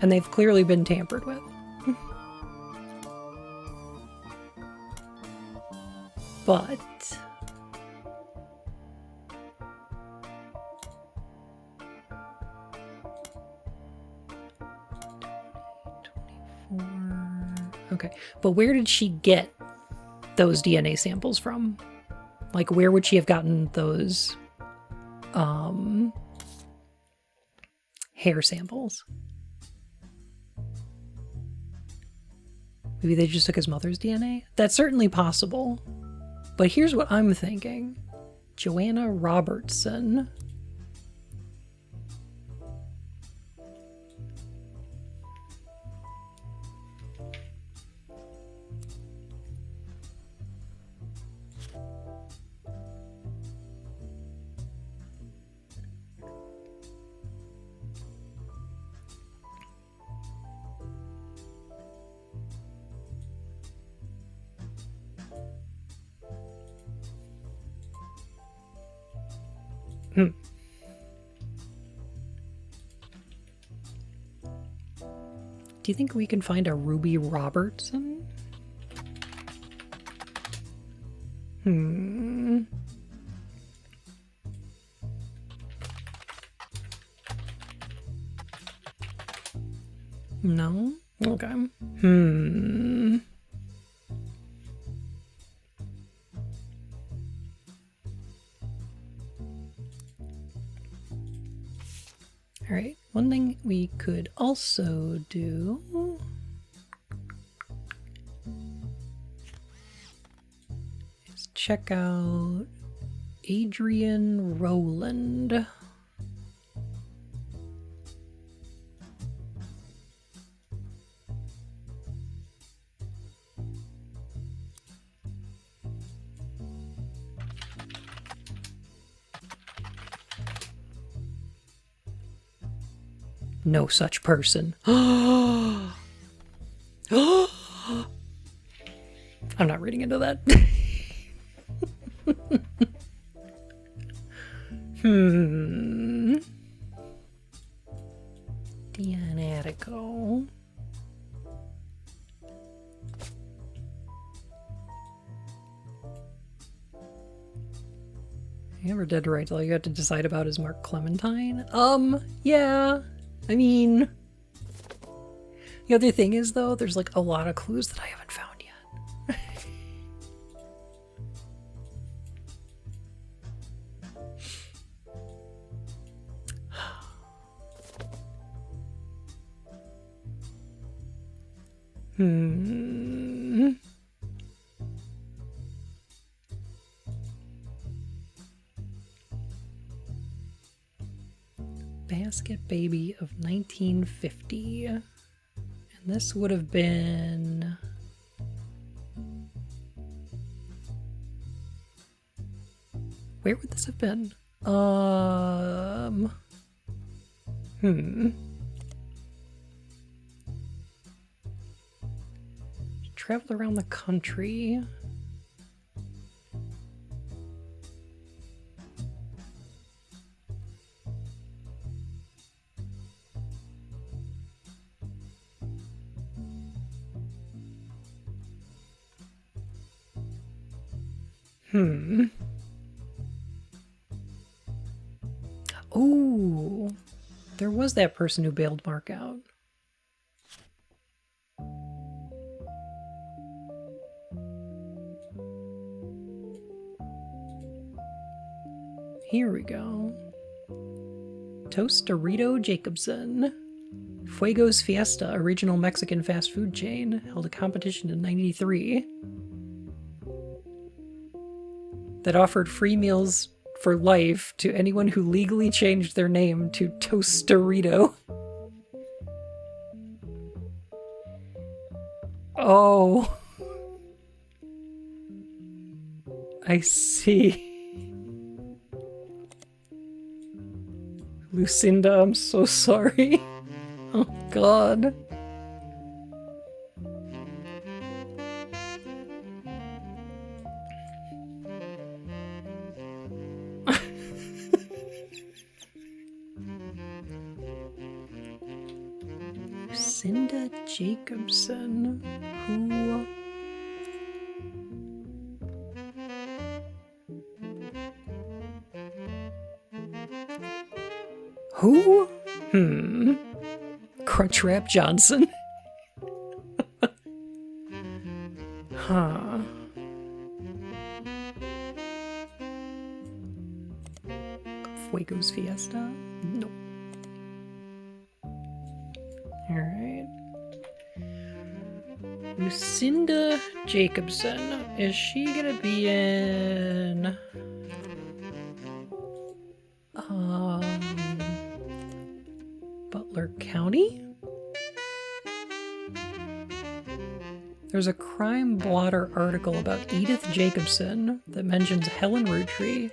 And they've clearly been tampered with. But... Okay, but where did she get those DNA samples from? Like, where would she have gotten those hair samples? Maybe they just took his mother's DNA? That's certainly possible. But here's what I'm thinking. Joanna Robertson. Do you think we can find a Ruby Robertson? No? Okay. Alright, one thing we could also do is check out Adrian Rowland. No such person. I'm not reading into that. Dianetico. You ever dead right? All you have to decide about is Mark Clementine? Yeah. I mean, the other thing is, though, there's like a lot of clues that I haven't found yet. Basket Baby of 1950. And this would have been... Where would this have been? Traveled around the country. Oh, there was that person who bailed Mark out. Here we go. Tostarito Jacobson. Fuego's Fiesta, a regional Mexican fast food chain, held a competition in '93 that offered free meals for life to anyone who legally changed their name to Tostarito. Oh. I see. Lucinda, I'm so sorry. Oh, God. Lucinda Jacobson. Who? Who? Crunchwrap Johnson. Huh. Fuego's Fiesta? Nope. Alright. Lucinda Jacobson. Is she gonna be in... Butler County? There's a Crime Blotter article about Edith Jacobson that mentions Helen rUwUttree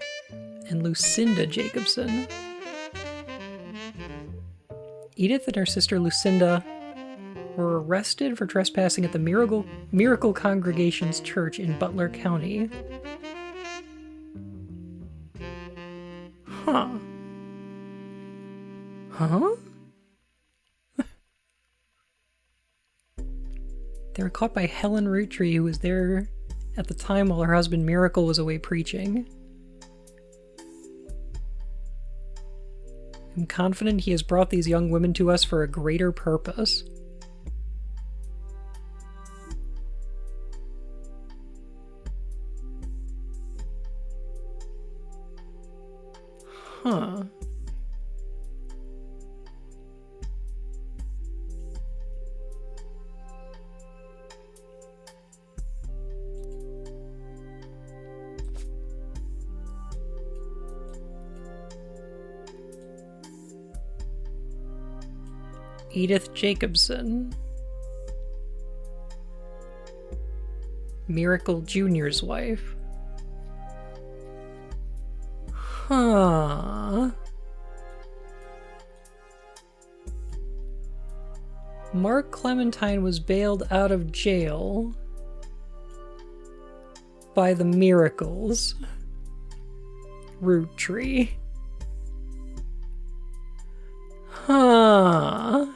and Lucinda Jacobson. Edith and her sister Lucinda were arrested for trespassing at the Miracle Congregation's church in Butler County. Huh. Huh? They were caught by Helen rUwUttree, who was there at the time while her husband Miracle was away preaching. I'm confident he has brought these young women to us for a greater purpose. Huh. Edith Jacobson. Miracle Jr.'s wife. Huh. Mark Clementine was bailed out of jail by the Miracles. rUwUttree. Huh.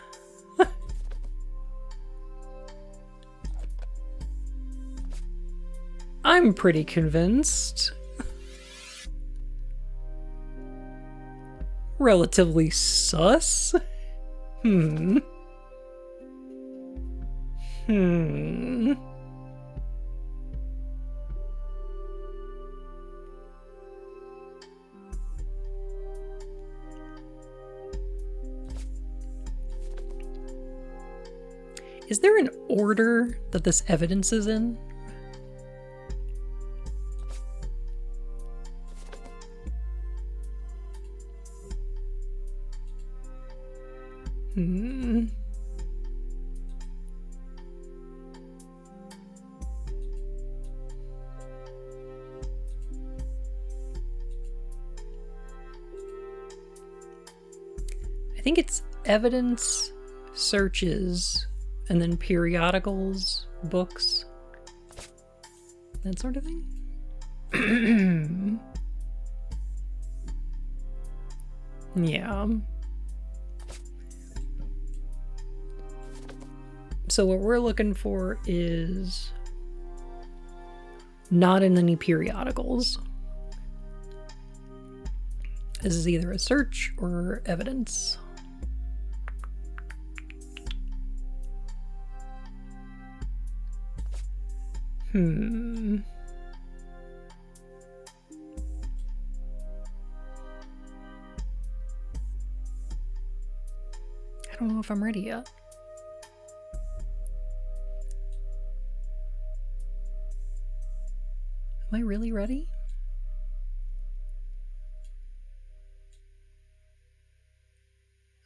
I'm pretty convinced. Relatively sus. Is there an order that this evidence is in? I think it's evidence, searches, and then periodicals, books, that sort of thing. Yeah. So what we're looking for is not in any periodicals. This is either a search or evidence. I don't know if I'm ready yet. Am I really ready?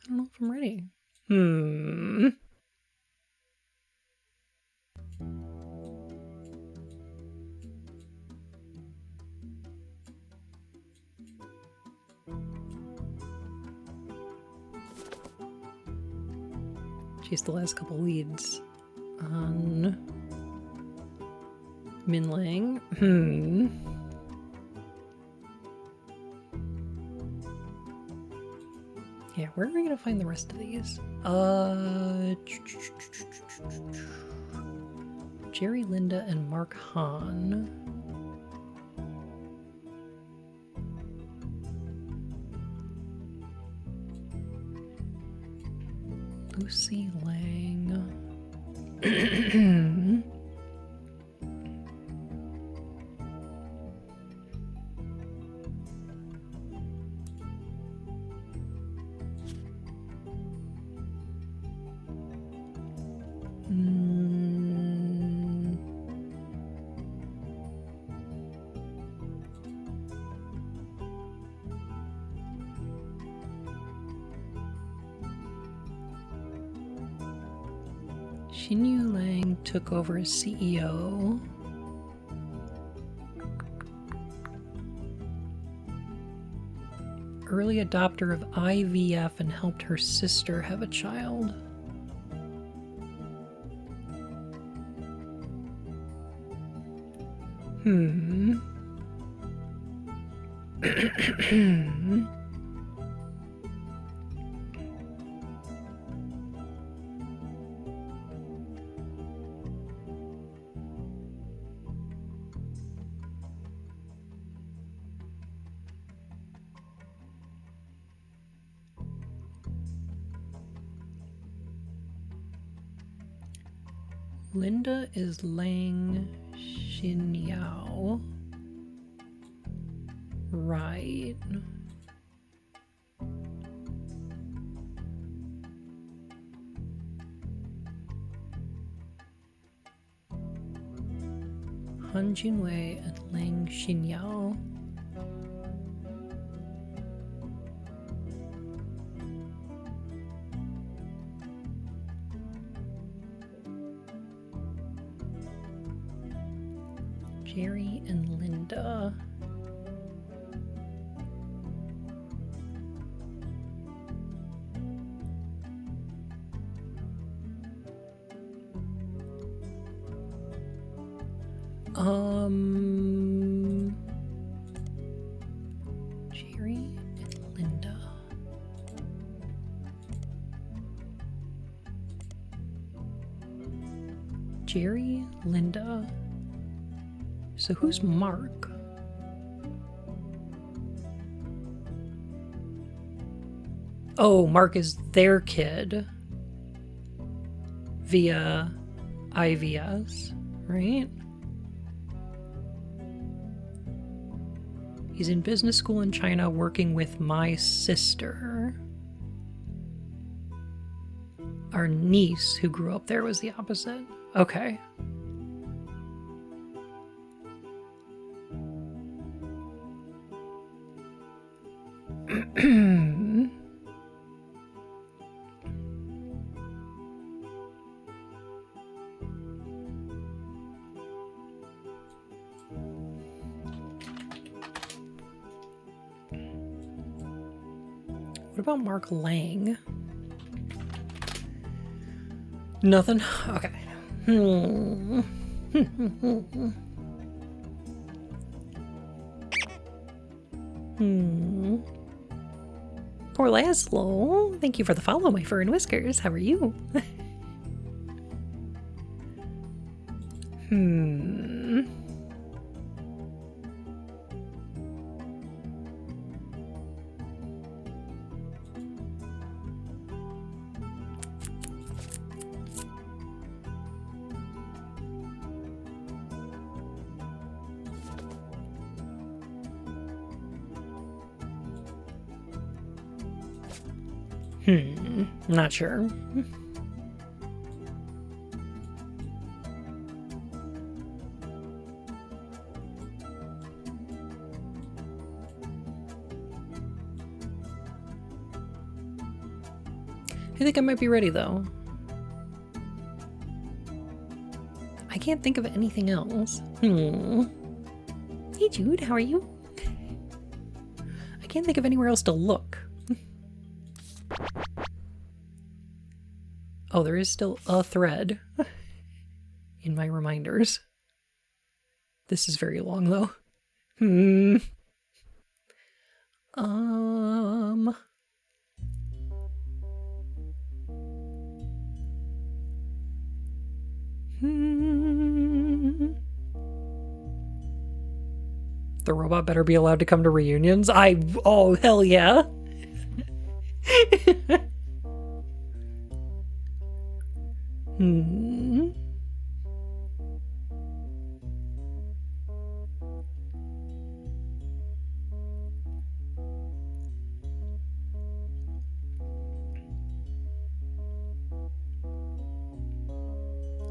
I don't know if I'm ready. Chase the last couple leads on Minlang. Yeah, where are we gonna find the rest of these? Jerry, Linda, and Mark Hahn. Lucy Lang. Xinyu Lang took over as CEO. Early adopter of IVF and helped her sister have a child. Linda is Lang Xinyao. Right. Han Junwei and Lang Xinyao. Jerry and Linda. Jerry and Linda. Jerry, Linda. So who's Mark? Oh, Mark is their kid via IVS, right? He's in business school in China working with my sister. Our niece who grew up there was the opposite. Okay. What about Mark Lang? Nothing? Okay. Poor Laszlo. Thank you for the follow, my fur and whiskers. How are you? Not sure. I think I might be ready though. I can't think of anything else. Hey Jude, how are you? I can't think of anywhere else to look. Oh, there is still a thread in my reminders. This is very long though. The robot better be allowed to come to reunions. Oh, hell yeah.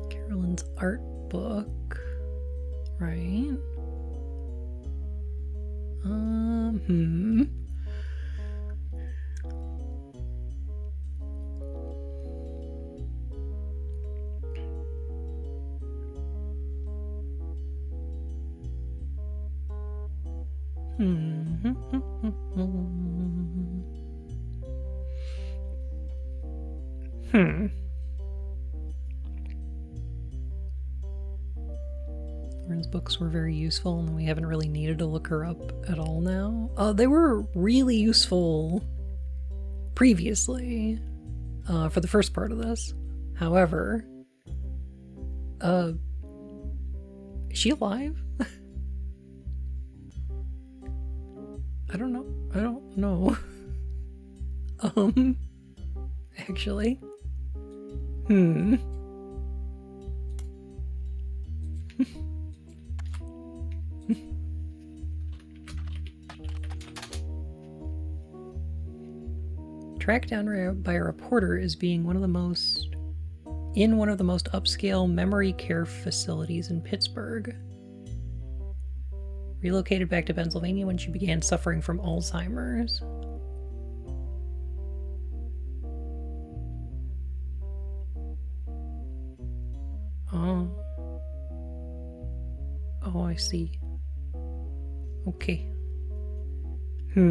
Carolyn's art book, right? Lauren's books were very useful, and we haven't really needed to look her up at all now. They were really useful previously, for the first part of this. However, is she alive? I don't know. Actually. Tracked down by a reporter is being in one of the most upscale memory care facilities in Pittsburgh. Relocated back to Pennsylvania when she began suffering from Alzheimer's. Oh, I see. Okay. There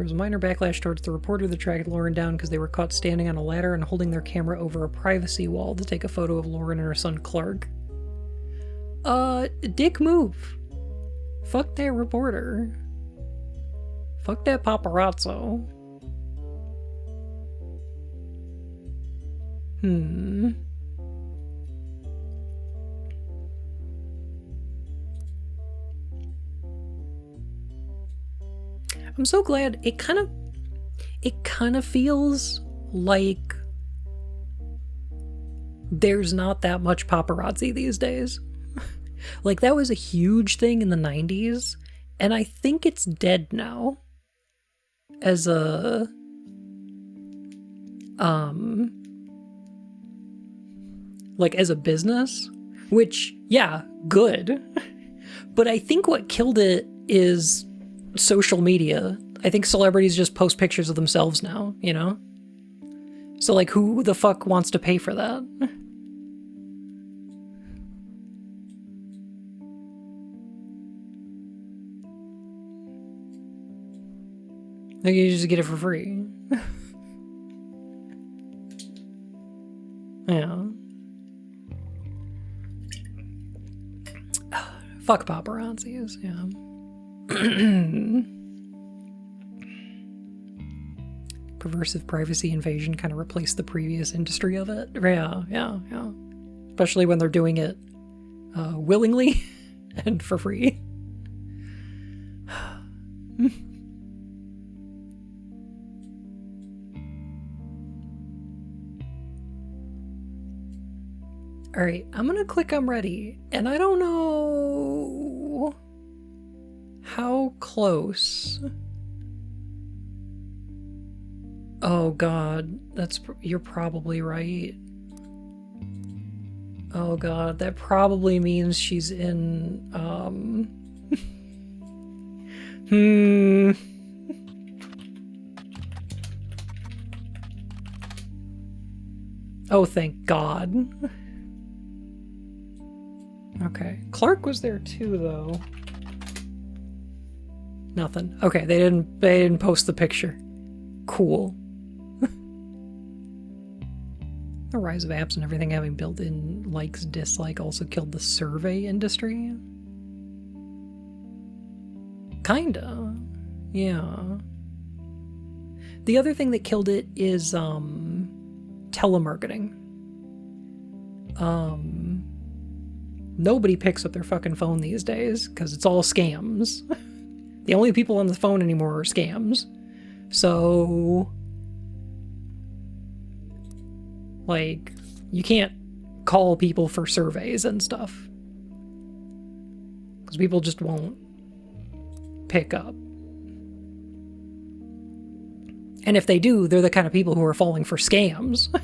was a minor backlash towards the reporter that tracked Lauren down because they were caught standing on a ladder and holding their camera over a privacy wall to take a photo of Lauren and her son Clark. Dick move. Fuck that reporter. Fuck that paparazzo. I'm so glad. It kind of feels like there's not that much paparazzi these days. Like, that was a huge thing in the 90s, and I think it's dead now. As a as a business, which, yeah, good. But I think what killed it is social media. I think celebrities just post pictures of themselves now, you know? So, like, who the fuck wants to pay for that? Like, you just get it for free. Yeah. Fuck paparazzis, yeah. Perversive privacy invasion kind of replaced the previous industry of it. Yeah. Especially when they're doing it willingly and for free. Alright, I'm gonna click I'm ready, and I don't know how close. Oh god, you're probably right. Oh god, that probably means she's in, Oh, thank god. Okay. Clark was there too, though. Nothing. Okay, they didn't post the picture. Cool. The rise of apps and everything having built-in likes, dislike also killed the survey industry. Kinda. Yeah. The other thing that killed it is telemarketing. Nobody picks up their fucking phone these days because it's all scams. The only people on the phone anymore are scams. So, like, you can't call people for surveys and stuff. Because people just won't pick up. And if they do, they're the kind of people who are falling for scams.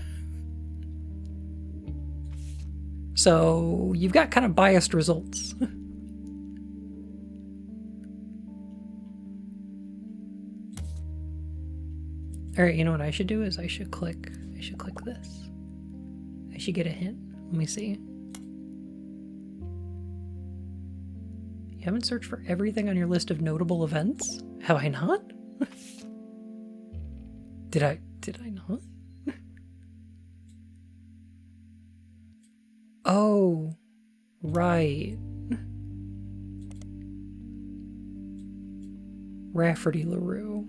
So, you've got kind of biased results. Alright, you know what I should do is I should click this. I should get a hint. Let me see. You haven't searched for everything on your list of notable events? Have I not? Did I not? Oh, right. Rafferty LaRue.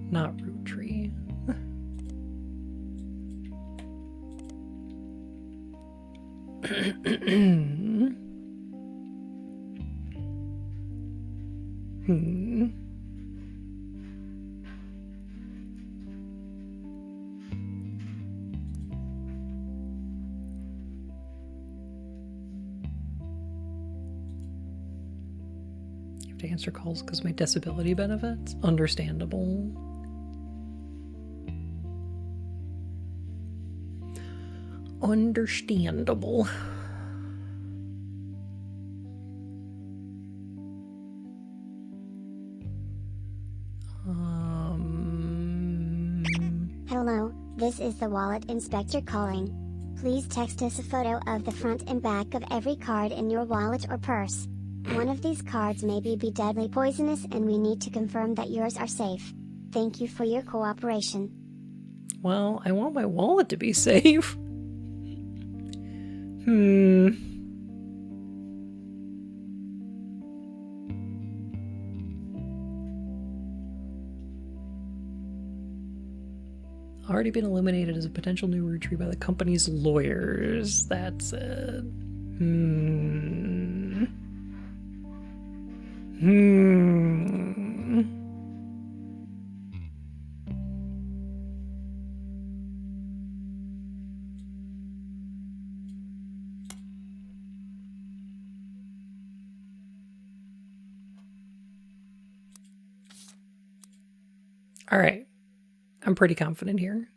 Not root tree. You have to answer calls because of my disability benefits? Understandable. Understandable. Hello, this is the wallet inspector calling. Please text us a photo of the front and back of every card in your wallet or purse. One of these cards may be deadly poisonous and we need to confirm that yours are safe. Thank you for your cooperation. Well, I want my wallet to be safe. Already been eliminated as a potential new root tree by the company's lawyers. That's it. All right. I'm pretty confident here.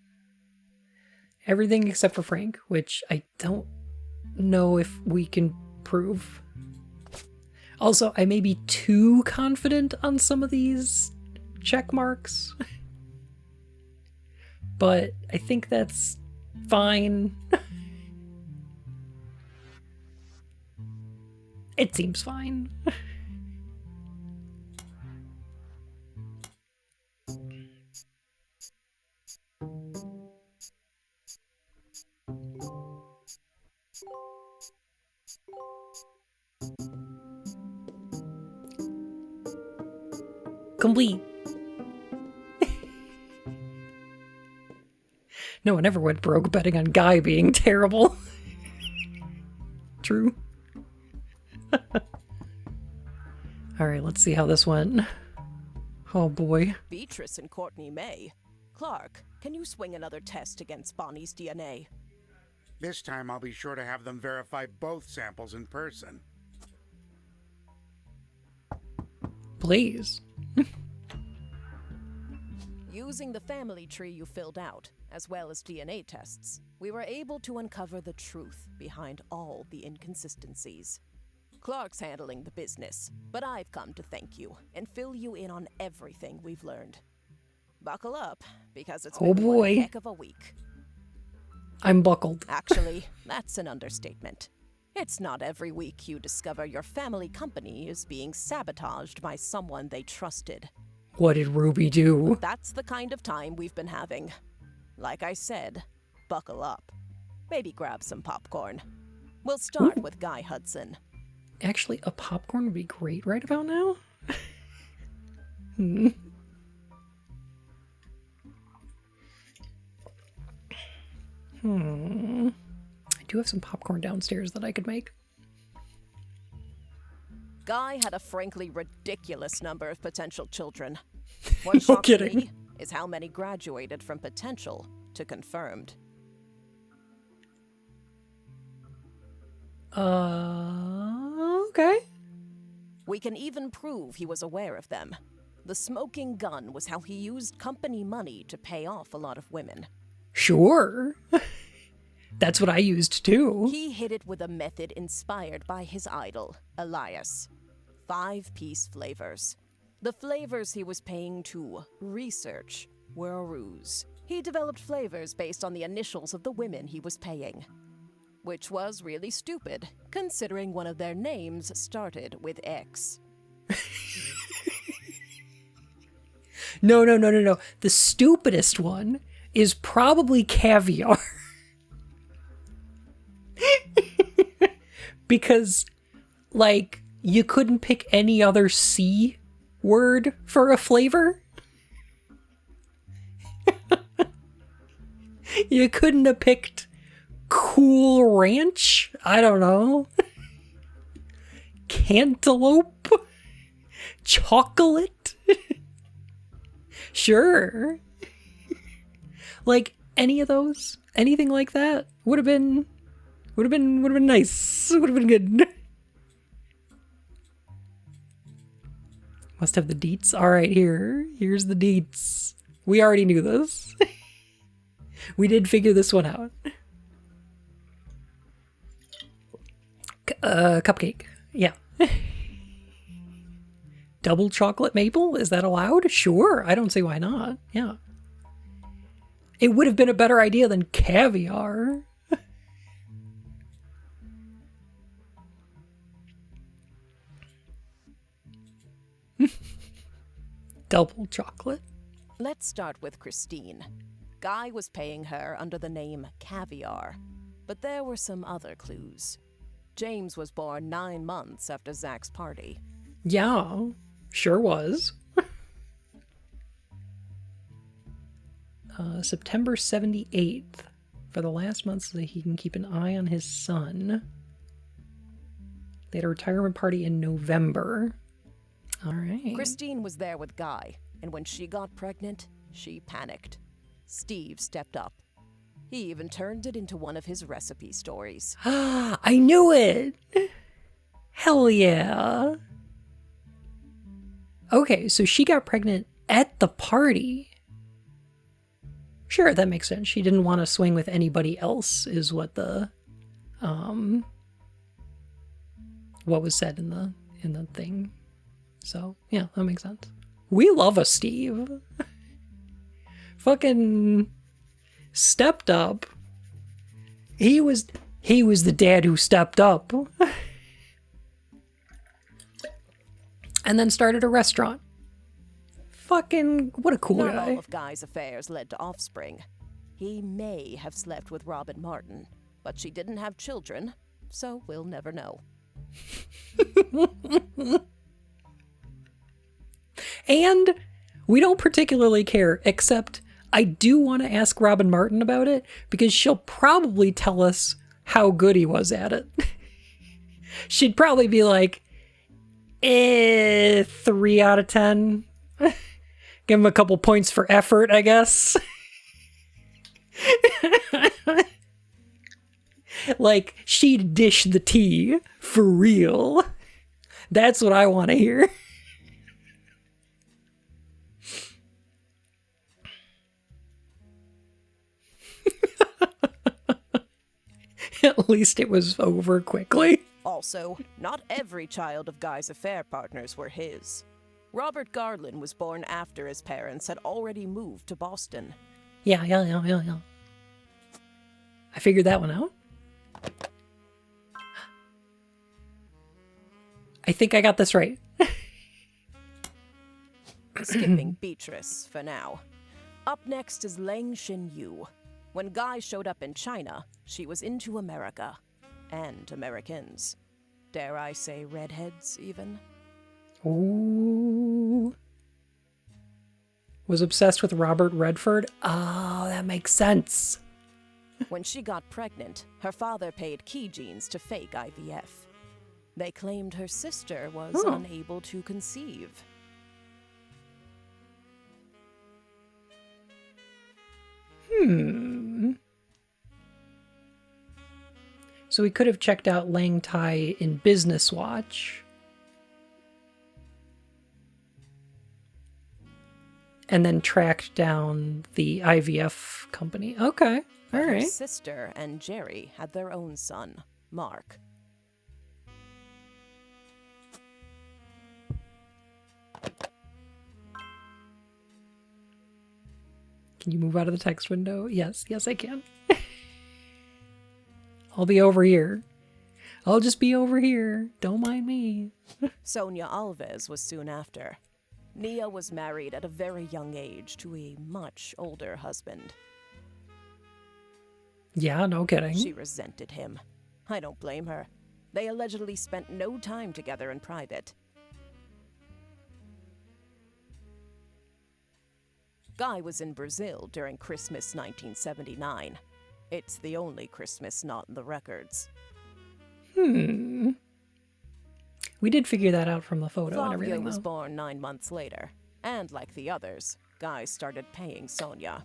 Everything except for Frank, which I don't know if we can prove. Also, I may be too confident on some of these check marks. But I think that's fine. It seems fine. Complete. No one ever went broke betting on Guy being terrible. True. Alright, let's see how this went. Oh boy. Beatrice and Courtney May. Clark, can you swing another test against Bonnie's DNA? This time I'll be sure to have them verify both samples in person. Please. Using the family tree you filled out, as well as DNA tests, we were able to uncover the truth behind all the inconsistencies. Clark's handling the business, but I've come to thank you and fill you in on everything we've learned. Buckle up, because it's been one heck of a week. I'm buckled. Actually, that's an understatement. It's not every week you discover your family company is being sabotaged by someone they trusted. What did Ruby do? That's the kind of time we've been having. Like I said, buckle up. Maybe grab some popcorn. We'll start with Guy Hudson. Actually, a popcorn would be great right about now. I do have some popcorn downstairs that I could make. Guy had a frankly ridiculous number of potential children. What No shocks kidding. me is how many graduated from potential to confirmed. Okay. We can even prove he was aware of them. The smoking gun was how he used company money to pay off a lot of women. Sure. That's what I used too. He hid it with a method inspired by his idol, Elias. 5-piece flavors. The flavors he was paying to research were a ruse. He developed flavors based on the initials of the women he was paying. Which was really stupid, considering one of their names started with X. No. The stupidest one is probably caviar. Because, like, you couldn't pick any other C word for a flavor. You couldn't have picked Cool Ranch? I don't know. Cantaloupe? Chocolate? Sure. Like, any of those? Anything like that? Would have been nice. Would have been good. Must have the deets. Alright, here's the deets. We already knew this. We did figure this one out. Cupcake. Yeah. Double chocolate maple? Is that allowed? Sure. I don't see why not. Yeah. It would have been a better idea than caviar. Double chocolate. Let's start with Christine. Guy was paying her under the name Caviar, but there were some other clues. James was born 9 months after Zach's party. Yeah, sure was. September 78th, for the last month so that he can keep an eye on his son. They had a retirement party in November. All right. Christine was there with Guy, and when she got pregnant, she panicked. Steve stepped up. He even turned it into one of his recipe stories. I knew it! Hell yeah. Okay, so she got pregnant at the party. Sure, that makes sense. She didn't want to swing with anybody else, is what the, what was said in the thing. So, yeah, that makes sense. We love a Steve. Fucking stepped up. He was the dad who stepped up. And then started a restaurant. Fucking, what a cool Not guy. all of Guy's affairs led to offspring. He may have slept with Robin Martin, but she didn't have children, so we'll never know. And we don't particularly care, except I do want to ask Robin Martin about it, because she'll probably tell us how good he was at it. She'd probably be like, 3 out of 10. Give him a couple points for effort, I guess. Like, she'd dish the tea, for real. That's what I want to hear. At least it was over quickly. Also, not every child of Guy's affair partners were his. Robert Garland was born after his parents had already moved to Boston. Yeah. I figured that one out. I think I got this right. Skipping Beatrice for now. Up next is Lang Xin-yu. When Guy showed up in China, she was into America. And Americans. Dare I say redheads, even? Ooh. Was obsessed with Robert Redford. Oh, that makes sense. When she got pregnant, her father paid key genes to fake IVF. They claimed her sister was unable to conceive. So we could have checked out Lang Tai in Business Watch. And then tracked down the IVF company. Okay, all Her right. sister and Jerry had their own son, Mark. Can you move out of the text window? Yes, yes I can. I'll be over here. I'll just be over here. Don't mind me. Sonia Alves was soon after. Nia was married at a very young age to a much older husband. Yeah, no kidding. She resented him. I don't blame her. They allegedly spent no time together in private. Guy was in Brazil during Christmas 1979. It's the only Christmas not in the records. We did figure that out from the photo and Flavio everything, was though. born 9 months later, and like the others, Guy started paying Sonia.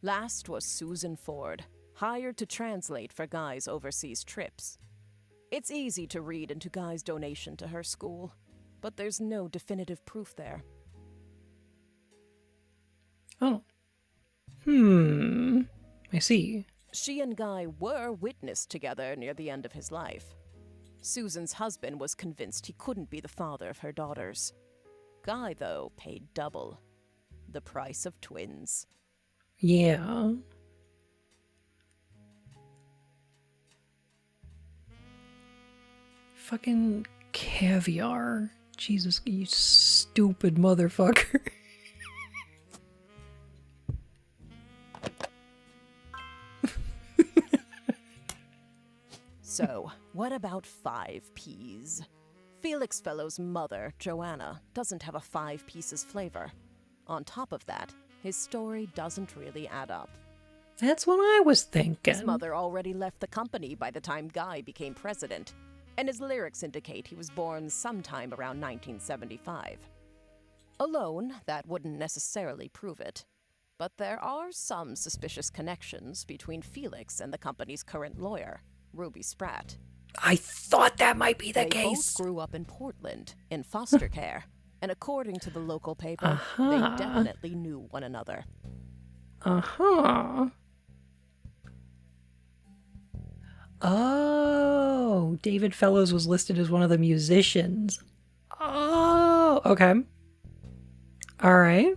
Last was Susan Ford, hired to translate for Guy's overseas trips. It's easy to read into Guy's donation to her school, but there's no definitive proof there. Oh. I see. She and Guy were witnessed together near the end of his life. Susan's husband was convinced he couldn't be the father of her daughters. Guy, though, paid double. The price of twins. Yeah. Fucking caviar. Jesus, you stupid motherfucker. So, what about 5 Ps? Felix Fellow's mother, Joanna, doesn't have a 5 pieces flavor. On top of that, his story doesn't really add up. That's what I was thinking. His mother already left the company by the time Guy became president, and his lyrics indicate he was born sometime around 1975. Alone, that wouldn't necessarily prove it. But there are some suspicious connections between Felix and the company's current lawyer, Ruby Spratt. I thought that might be the They case. both grew up in Portland, in foster care, and according to the local paper, they definitely knew one another. Oh, David Fellows was listed as one of the musicians. Oh, okay. All right.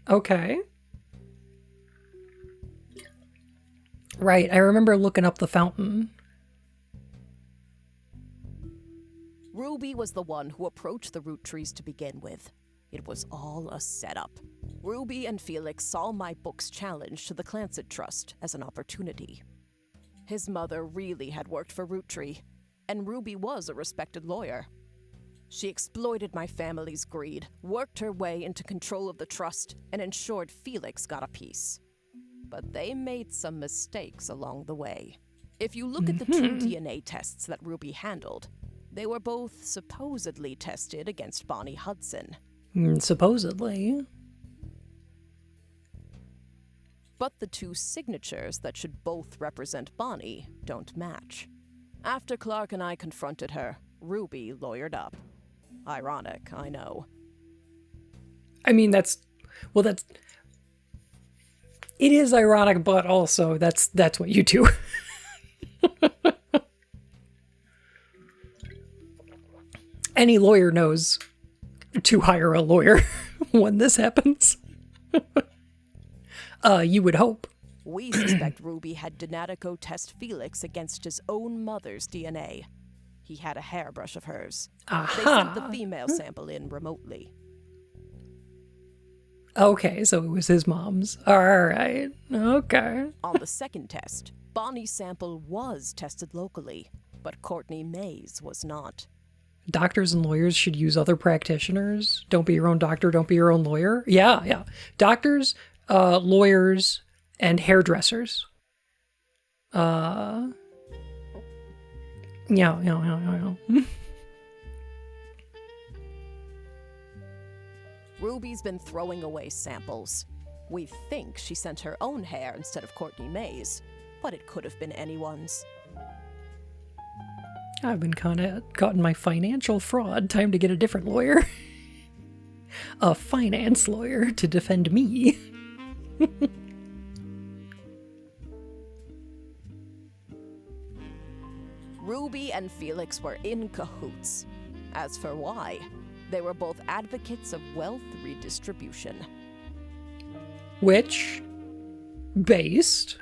Okay. Right, I remember looking up the fountain. Ruby was the one who approached the root trees to begin with. It was all a setup. Ruby and Felix saw my book's challenge to the Clancet Trust as an opportunity. His mother really had worked for Root Tree, and Ruby was a respected lawyer. She exploited my family's greed, worked her way into control of the trust, and ensured Felix got a piece. But they made some mistakes along the way. If you look at the 2 DNA tests that Ruby handled, they were both supposedly tested against Bonnie Hudson. Supposedly. But the 2 signatures that should both represent Bonnie don't match. After Clark and I confronted her, Ruby lawyered up. Ironic, I know. I mean, it is ironic, but also that's what you do. Any lawyer knows to hire a lawyer when this happens. You would hope. We suspect Ruby had Donatico test Felix against his own mother's DNA. He had a hairbrush of hers. They sent the female sample in remotely. Okay, so it was his mom's. All right. Okay. On the second test, Bonnie's sample was tested locally, but Courtney Mays was not. Doctors and lawyers should use other practitioners. Don't be your own doctor, don't be your own lawyer. Yeah. Doctors, lawyers, and hairdressers. Yeah. Ruby's been throwing away samples. We think she sent her own hair instead of Courtney Mays, but it could have been anyone's. I've been kind of caught in my financial fraud. Time to get a different lawyer. A finance lawyer to defend me. Ruby and Felix were in cahoots. As for why, they were both advocates of wealth redistribution. Which, based...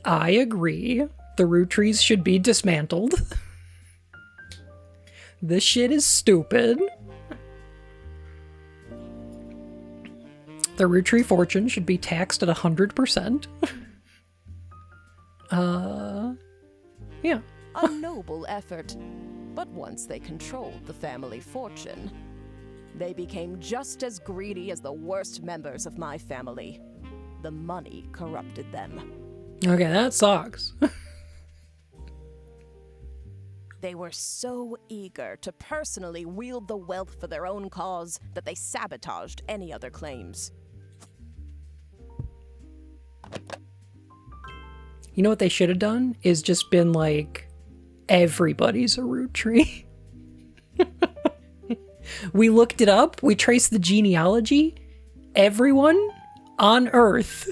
I agree. The root trees should be dismantled. This shit is stupid. The root tree fortune should be taxed at 100%. Yeah. A noble effort. But once they controlled the family fortune, they became just as greedy as the worst members of my family. The money corrupted them. Okay, that sucks. They were so eager to personally wield the wealth for their own cause that they sabotaged any other claims. You know what they should have done? Is just been like, everybody's a root tree. We looked it up. We traced the genealogy. Everyone on Earth.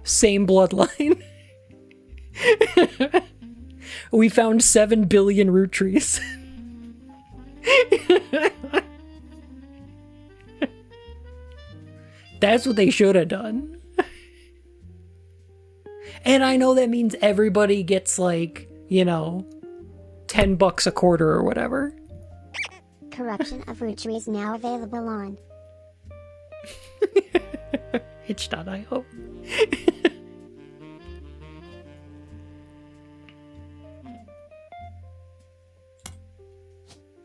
Same bloodline. We found 7 billion root trees. That's what they should have done. And I know that means everybody gets like, you know, $10 a quarter or whatever. Corruption of root trees now available on Itch.io.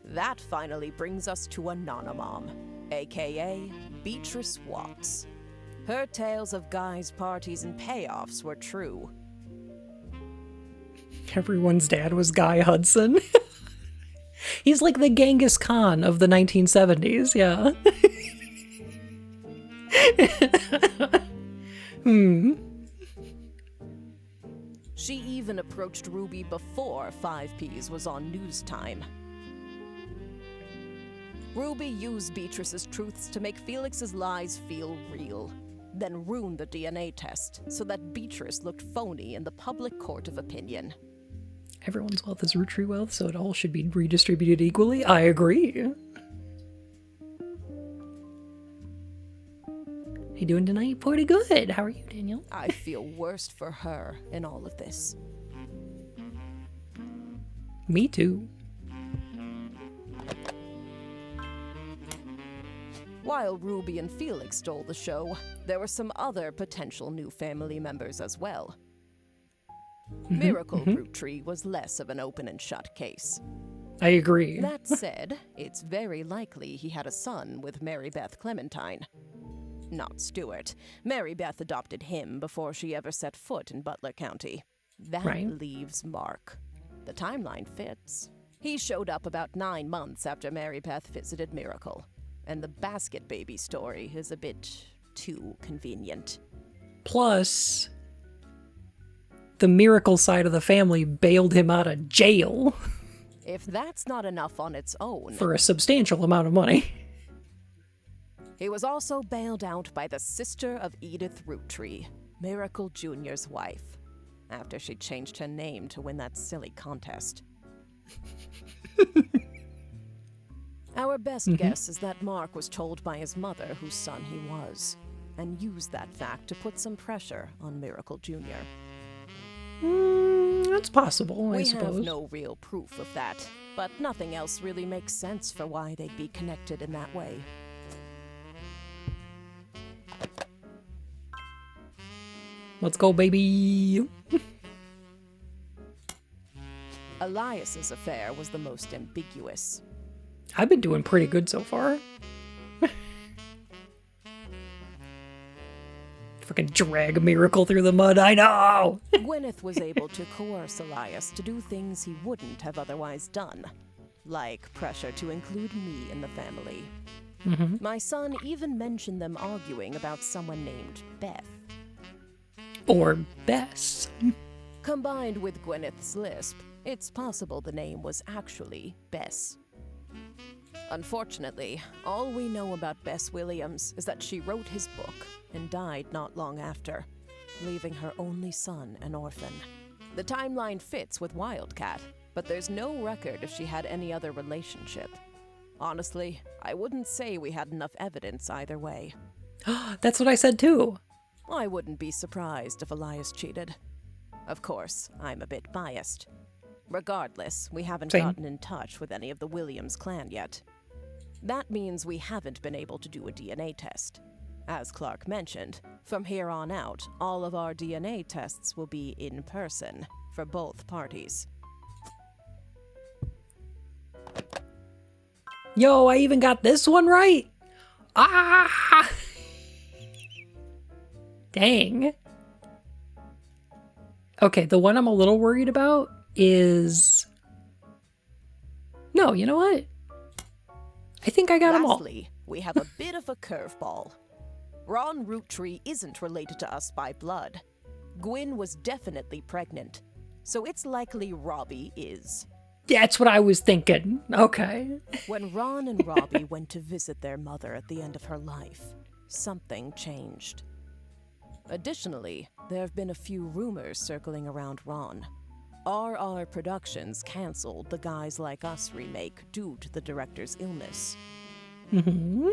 That finally brings us to Anonymom, aka Beatrice Watts. Her tales of guys' parties and payoffs were true. Everyone's dad was Guy Hudson. He's like the Genghis Khan of the 1970s, yeah. She even approached Ruby before 5Ps was on news time. Ruby used Beatrice's truths to make Felix's lies feel real, then ruined the DNA test so that Beatrice looked phony in the public court of opinion. Everyone's wealth is root tree wealth, so it all should be redistributed equally. I agree. How you doing tonight? Pretty good. How are you, Daniel? I feel worst for her in all of this. Me too. While Ruby and Felix stole the show, there were some other potential new family members as well. Miracle Root Tree was less of an open and shut case. I agree. That said, it's very likely he had a son with Mary Beth Clementine. Not Stuart. Mary Beth adopted him before she ever set foot in Butler County. That leaves Mark. The timeline fits. He showed up about 9 months after Mary Beth visited Miracle. And the basket baby story is a bit too convenient. Plus, the Miracle side of the family bailed him out of jail. If that's not enough on its own... For a substantial amount of money. He was also bailed out by the sister of Edith Roottree, Miracle Jr.'s wife, after she changed her name to win that silly contest. Our best guess is that Mark was told by his mother whose son he was, and used that fact to put some pressure on Miracle Jr. That's possible, I suppose. We have no real proof of that, but nothing else really makes sense for why they'd be connected in that way. Let's go, baby. Elias's affair was the most ambiguous. I've been doing pretty good so far. Fucking drag a miracle through the mud, I know! Gwyneth was able to coerce Elias to do things he wouldn't have otherwise done, like pressure to include me in the family. My son even mentioned them arguing about someone named Beth. Or Bess. Combined with Gwyneth's lisp, it's possible the name was actually Bess. Unfortunately, all we know about Bess Williams is that she wrote his book and died not long after, leaving her only son an orphan. The timeline fits with Wildcat, but there's no record if she had any other relationship. Honestly, I wouldn't say we had enough evidence either way. That's what I said too. I wouldn't be surprised if Elias cheated. Of course, I'm a bit biased. Regardless, we haven't gotten in touch with any of the Williams clan yet. That means we haven't been able to do a DNA test. As Clark mentioned, from here on out, all of our DNA tests will be in person for both parties. Yo, I even got this one right? Ah! Dang. Okay, the one I'm a little worried about is... No, you know what? I think I got them all. Lastly, we have a bit of a curveball. rUwUttree isn't related to us by blood. Gwyn was definitely pregnant, so it's likely Robbie is. That's what I was thinking. Okay. When Ron and Robbie went to visit their mother at the end of her life, something changed. Additionally, there have been a few rumors circling around Ron. RR Productions canceled the Guys Like Us remake due to the director's illness.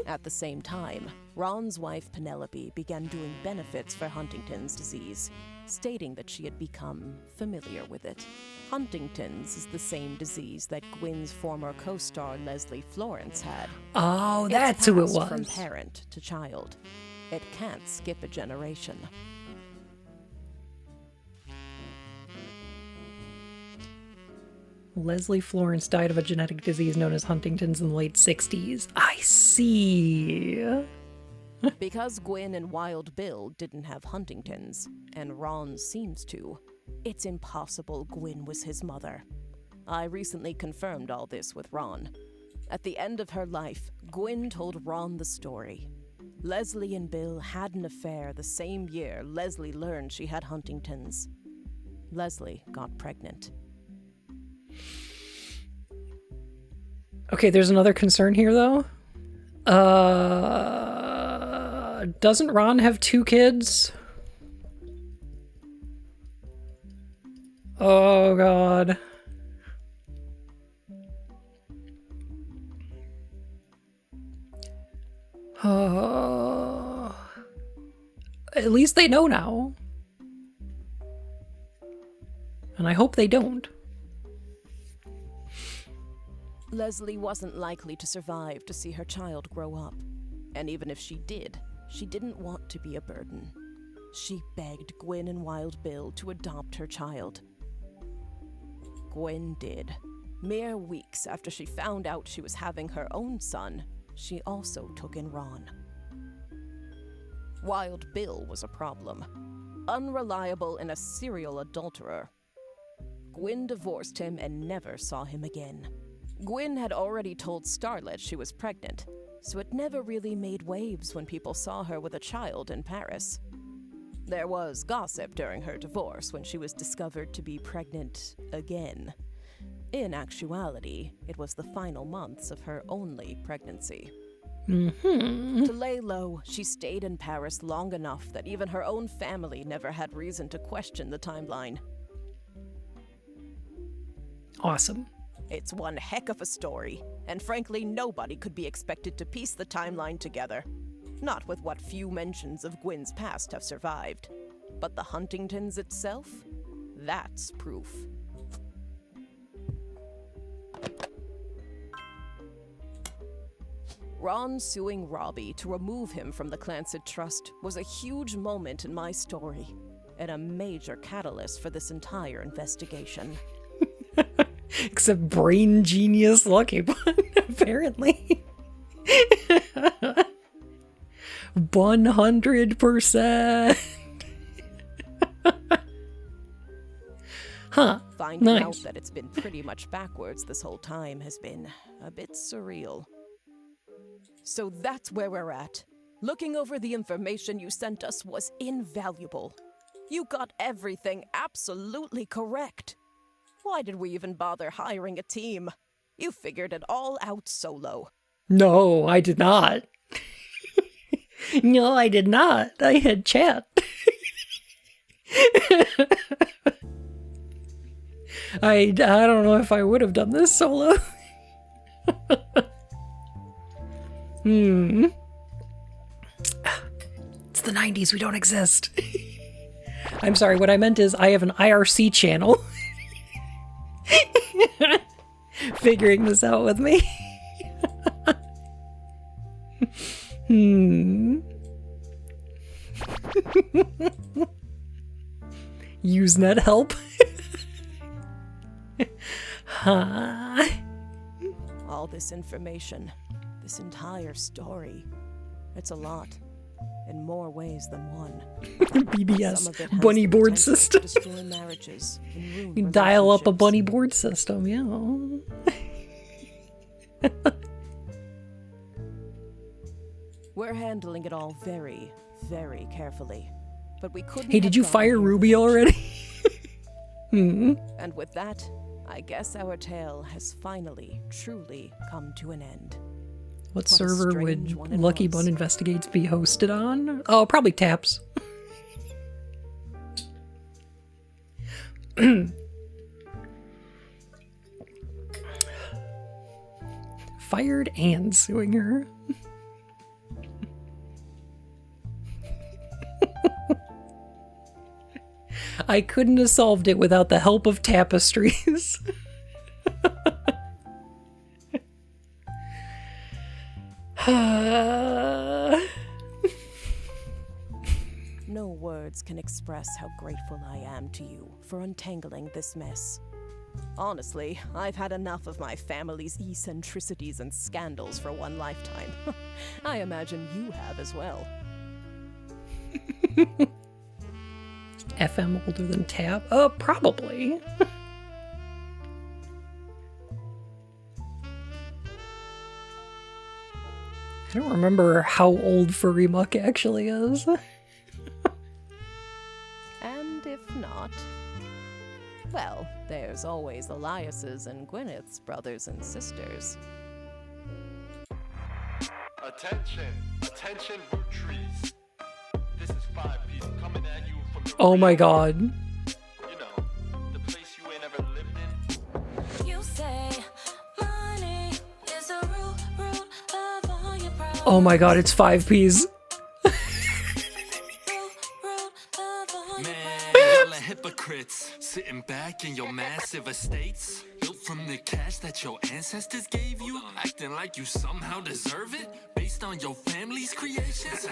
At the same time, Ron's wife Penelope began doing benefits for Huntington's disease, stating that she had become familiar with it. Huntington's is the same disease that Gwyn's former co-star Leslie Florence had. Oh, that's who it was. From parent to child. It can't skip a generation. Leslie Florence died of a genetic disease known as Huntington's in the late 60s. I see. Because Gwyn and Wild Bill didn't have Huntington's, and Ron seems to, it's impossible Gwyn was his mother. I recently confirmed all this with Ron. At the end of her life, Gwyn told Ron the story. Leslie and Bill had an affair the same year Leslie learned she had Huntington's. Leslie got pregnant. Okay, there's another concern here, though. Doesn't Ron have 2 kids? Oh, God. At least they know now. And I hope they don't. Leslie wasn't likely to survive to see her child grow up. And even if she did, she didn't want to be a burden. She begged Gwyn and Wild Bill to adopt her child. Gwyn did. Mere weeks after she found out she was having her own son, she also took in Ron. Wild Bill was a problem. Unreliable and a serial adulterer. Gwyn divorced him and never saw him again. Gwyn had already told Starlet she was pregnant, so it never really made waves when people saw her with a child in Paris. There was gossip during her divorce when she was discovered to be pregnant again. In actuality, it was the final months of her only pregnancy. To lay low, she stayed in Paris long enough that even her own family never had reason to question the timeline. Awesome. It's one heck of a story, and frankly, nobody could be expected to piece the timeline together. Not with what few mentions of Gwyn's past have survived. But the Huntingtons itself? That's proof. Ron suing Robbie to remove him from the Clancid Trust was a huge moment in my story. and a major catalyst for this entire investigation. Except brain genius Lucky Bun, apparently. 100%. Huh. Finding Nice. out that it's been pretty much backwards this whole time has been a bit surreal. So that's where we're at. Looking over the information you sent us was invaluable. You got everything absolutely correct. Why did we even bother hiring a team? You figured it all out solo. No, I did not. No, I did not. I had chat. I don't know if I would have done this solo. It's the 90s, we don't exist. I'm sorry, what I meant is I have an IRC channel. Figuring this out with me. Usenet help. All this information, this entire story, it's a lot. In more ways than one. BBS, bunny board system. Destroy marriages and ruin You dial up a relationships. bunny board system, yeah. We're handling it all very, very carefully. But we couldn't. Hey, did have you gone fire here Ruby without you. already? And with that, I guess our tale has finally, truly come to an end. What What a server strange would one it Lucky was. Bun Investigates be hosted on? Oh, probably Taps. Fired and suing her. I couldn't have solved it without the help of tapestries. No words can express how grateful I am to you for untangling this mess. Honestly, I've had enough of my family's eccentricities and scandals for one lifetime. I imagine you have as well. FM older than Tab? Probably. I don't remember how old Furry Muck actually is. And if not, well, there's always Elias's and Gwyneth's brothers and sisters. Attention, attention, root trees. This is 5-piece coming at you from the Oh my real- god. You know, the place you ain't ever lived in. You say money is the root of all your problems. Oh my god, it's 5Ps. Root of all your Man, y'all are hypocrites, sitting back in your massive estates, built from the cash that your ancestors gave you, acting like you somehow deserve it, based on your family's creations.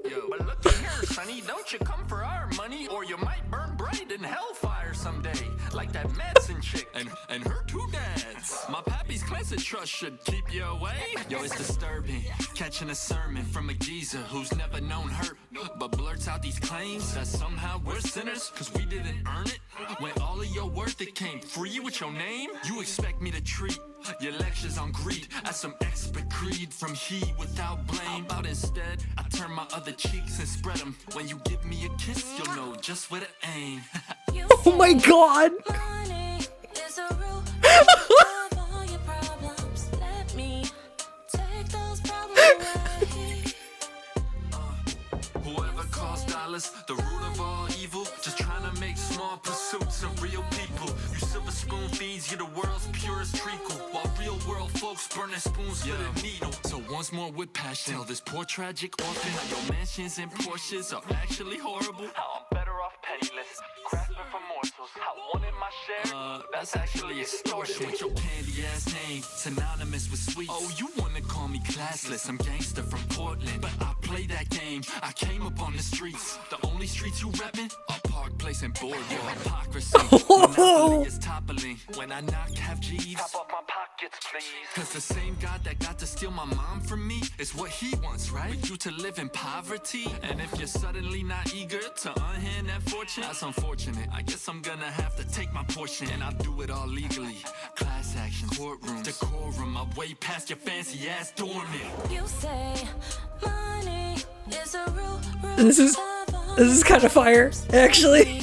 Yo, but look here, sonny, don't you come for our money, or you might burn bright in hellfire someday, like that Madsen chick and her two dads. My pappy's class of trust should keep you away. Yo, it's disturbing, catching a sermon from a geezer who's never known hurt, but blurts out these claims that somehow we're sinners, cause we didn't earn it, when all of your worth it came free with your name. You expect me to treat your lectures on greed as some expert creed from he without blame. How about instead I turn my other cheeks and spread them? When you give me a kiss, you'll know just where to aim. You Oh my god. money is the root of all your problems. Let me take those problems away. Whoever calls dollars the root of all evil, just trying to make small pursuits of real people. You silver spoon feeds you the world's purest treacle, while real world folks burn their spoons with a needle. So once more with passion, tell this poor tragic orphan how your mansions and Porsches are actually horrible. How I'm better off penniless, grasping for morsels. How one in my share, That's actually extortion with your candy ass name, synonymous with sweets. Oh, you wanna call me classless? I'm gangster from Portland, but I play that game. I came up on the streets, the only streets you reppin' are Park replacing board your hypocrisy. Monopoly is toppling. When I knock, have G's. Top off my pockets, please. Cause the same God that got to steal my mom from me is what he wants, right? For you to live in poverty. And if you're suddenly not eager to unhand that fortune, that's unfortunate. I guess I'm gonna have to take my portion. And I'll do it all legally. Class action, courtroom, decorum. I'm way past your fancy ass dormant. You say money is a rule. This is kind of fire, actually.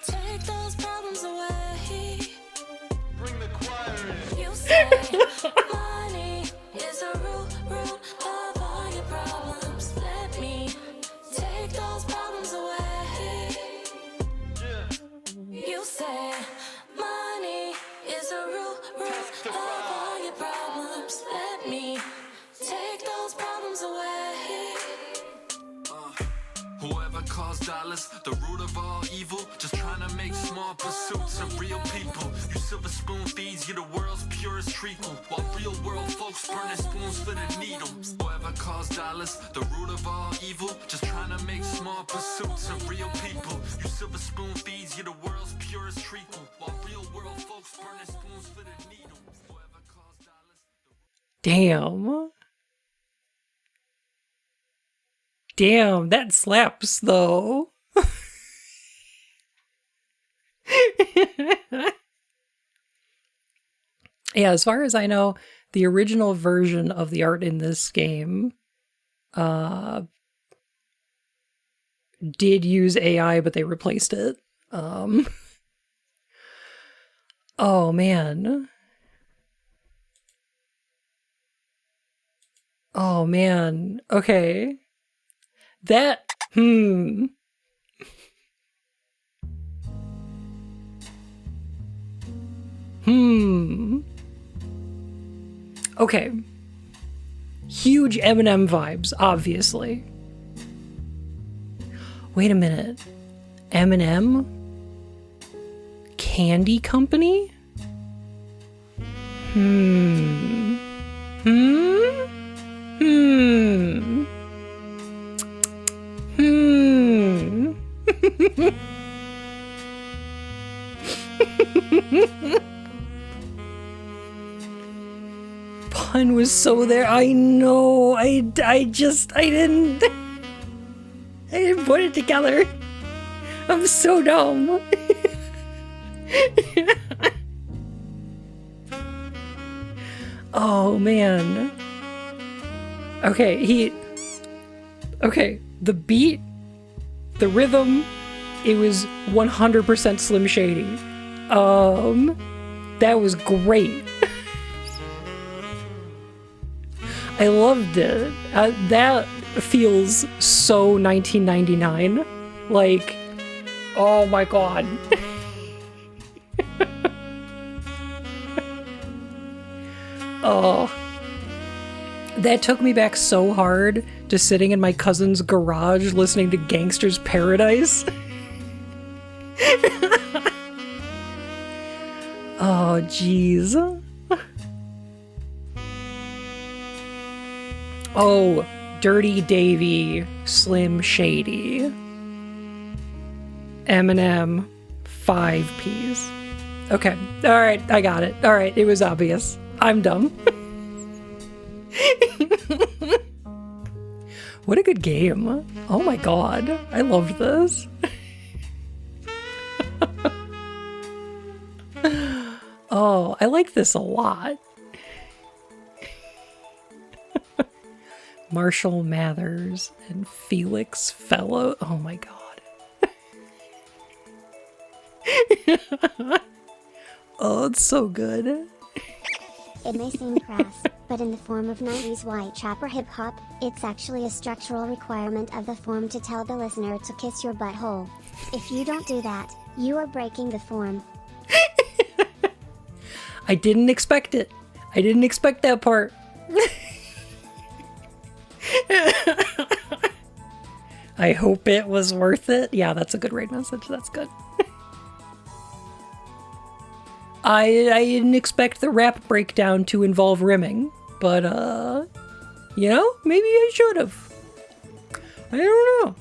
Take those problems away. Bring the choir in. You say money is a root of all your problems. Let me take those problems away. You say money is a root of all your problems. Let me take those problems away. Whoever calls dollars the root of all evil, just trying to make small pursuits of real people. You silver spoon thieves, you're the world's purest treacle, while real world folks burning spoons for the needle. Whoever calls dollars the root of all evil, just trying to make small pursuits of real people. You silver spoon thieves, you're the world's purest treacle, while real world folks burning spoons for the needle. Whoever calls dollars Damn. Damn, that slaps though. Yeah, as far as I know, the original version of the art in this game did use AI, but they replaced it. Oh man. Oh man. Okay. That, Okay. Huge Eminem vibes, obviously. Wait a minute. Eminem? Candy Company? Pun was so there. I know. I didn't put it together. I'm so dumb. Oh man. Okay, the beat, the rhythm, it was 100% Slim Shady. That was great. I loved it. That feels so 1999. Like, oh my god. Oh. That took me back so hard to sitting in my cousin's garage listening to Gangster's Paradise. Oh, jeez. Oh, Dirty Davy, Slim Shady. Eminem, 5 Ps. Okay, alright, I got it. Alright, it was obvious. I'm dumb. What a good game. Oh my god, I loved this. Oh, I like this a lot. Marshall Mathers and Felix Fellow. Oh my god. Oh, it's so good. It may seem crass, but in the form of 90s white trap or hip hop, it's actually a structural requirement of the form to tell the listener to kiss your butthole. If you don't do that, you are breaking the form. I didn't expect it. I didn't expect that part. I hope it was worth it. Yeah, that's a good raid message. That's good. I didn't expect the rap breakdown to involve rimming, but, you know, maybe I should have. I don't know.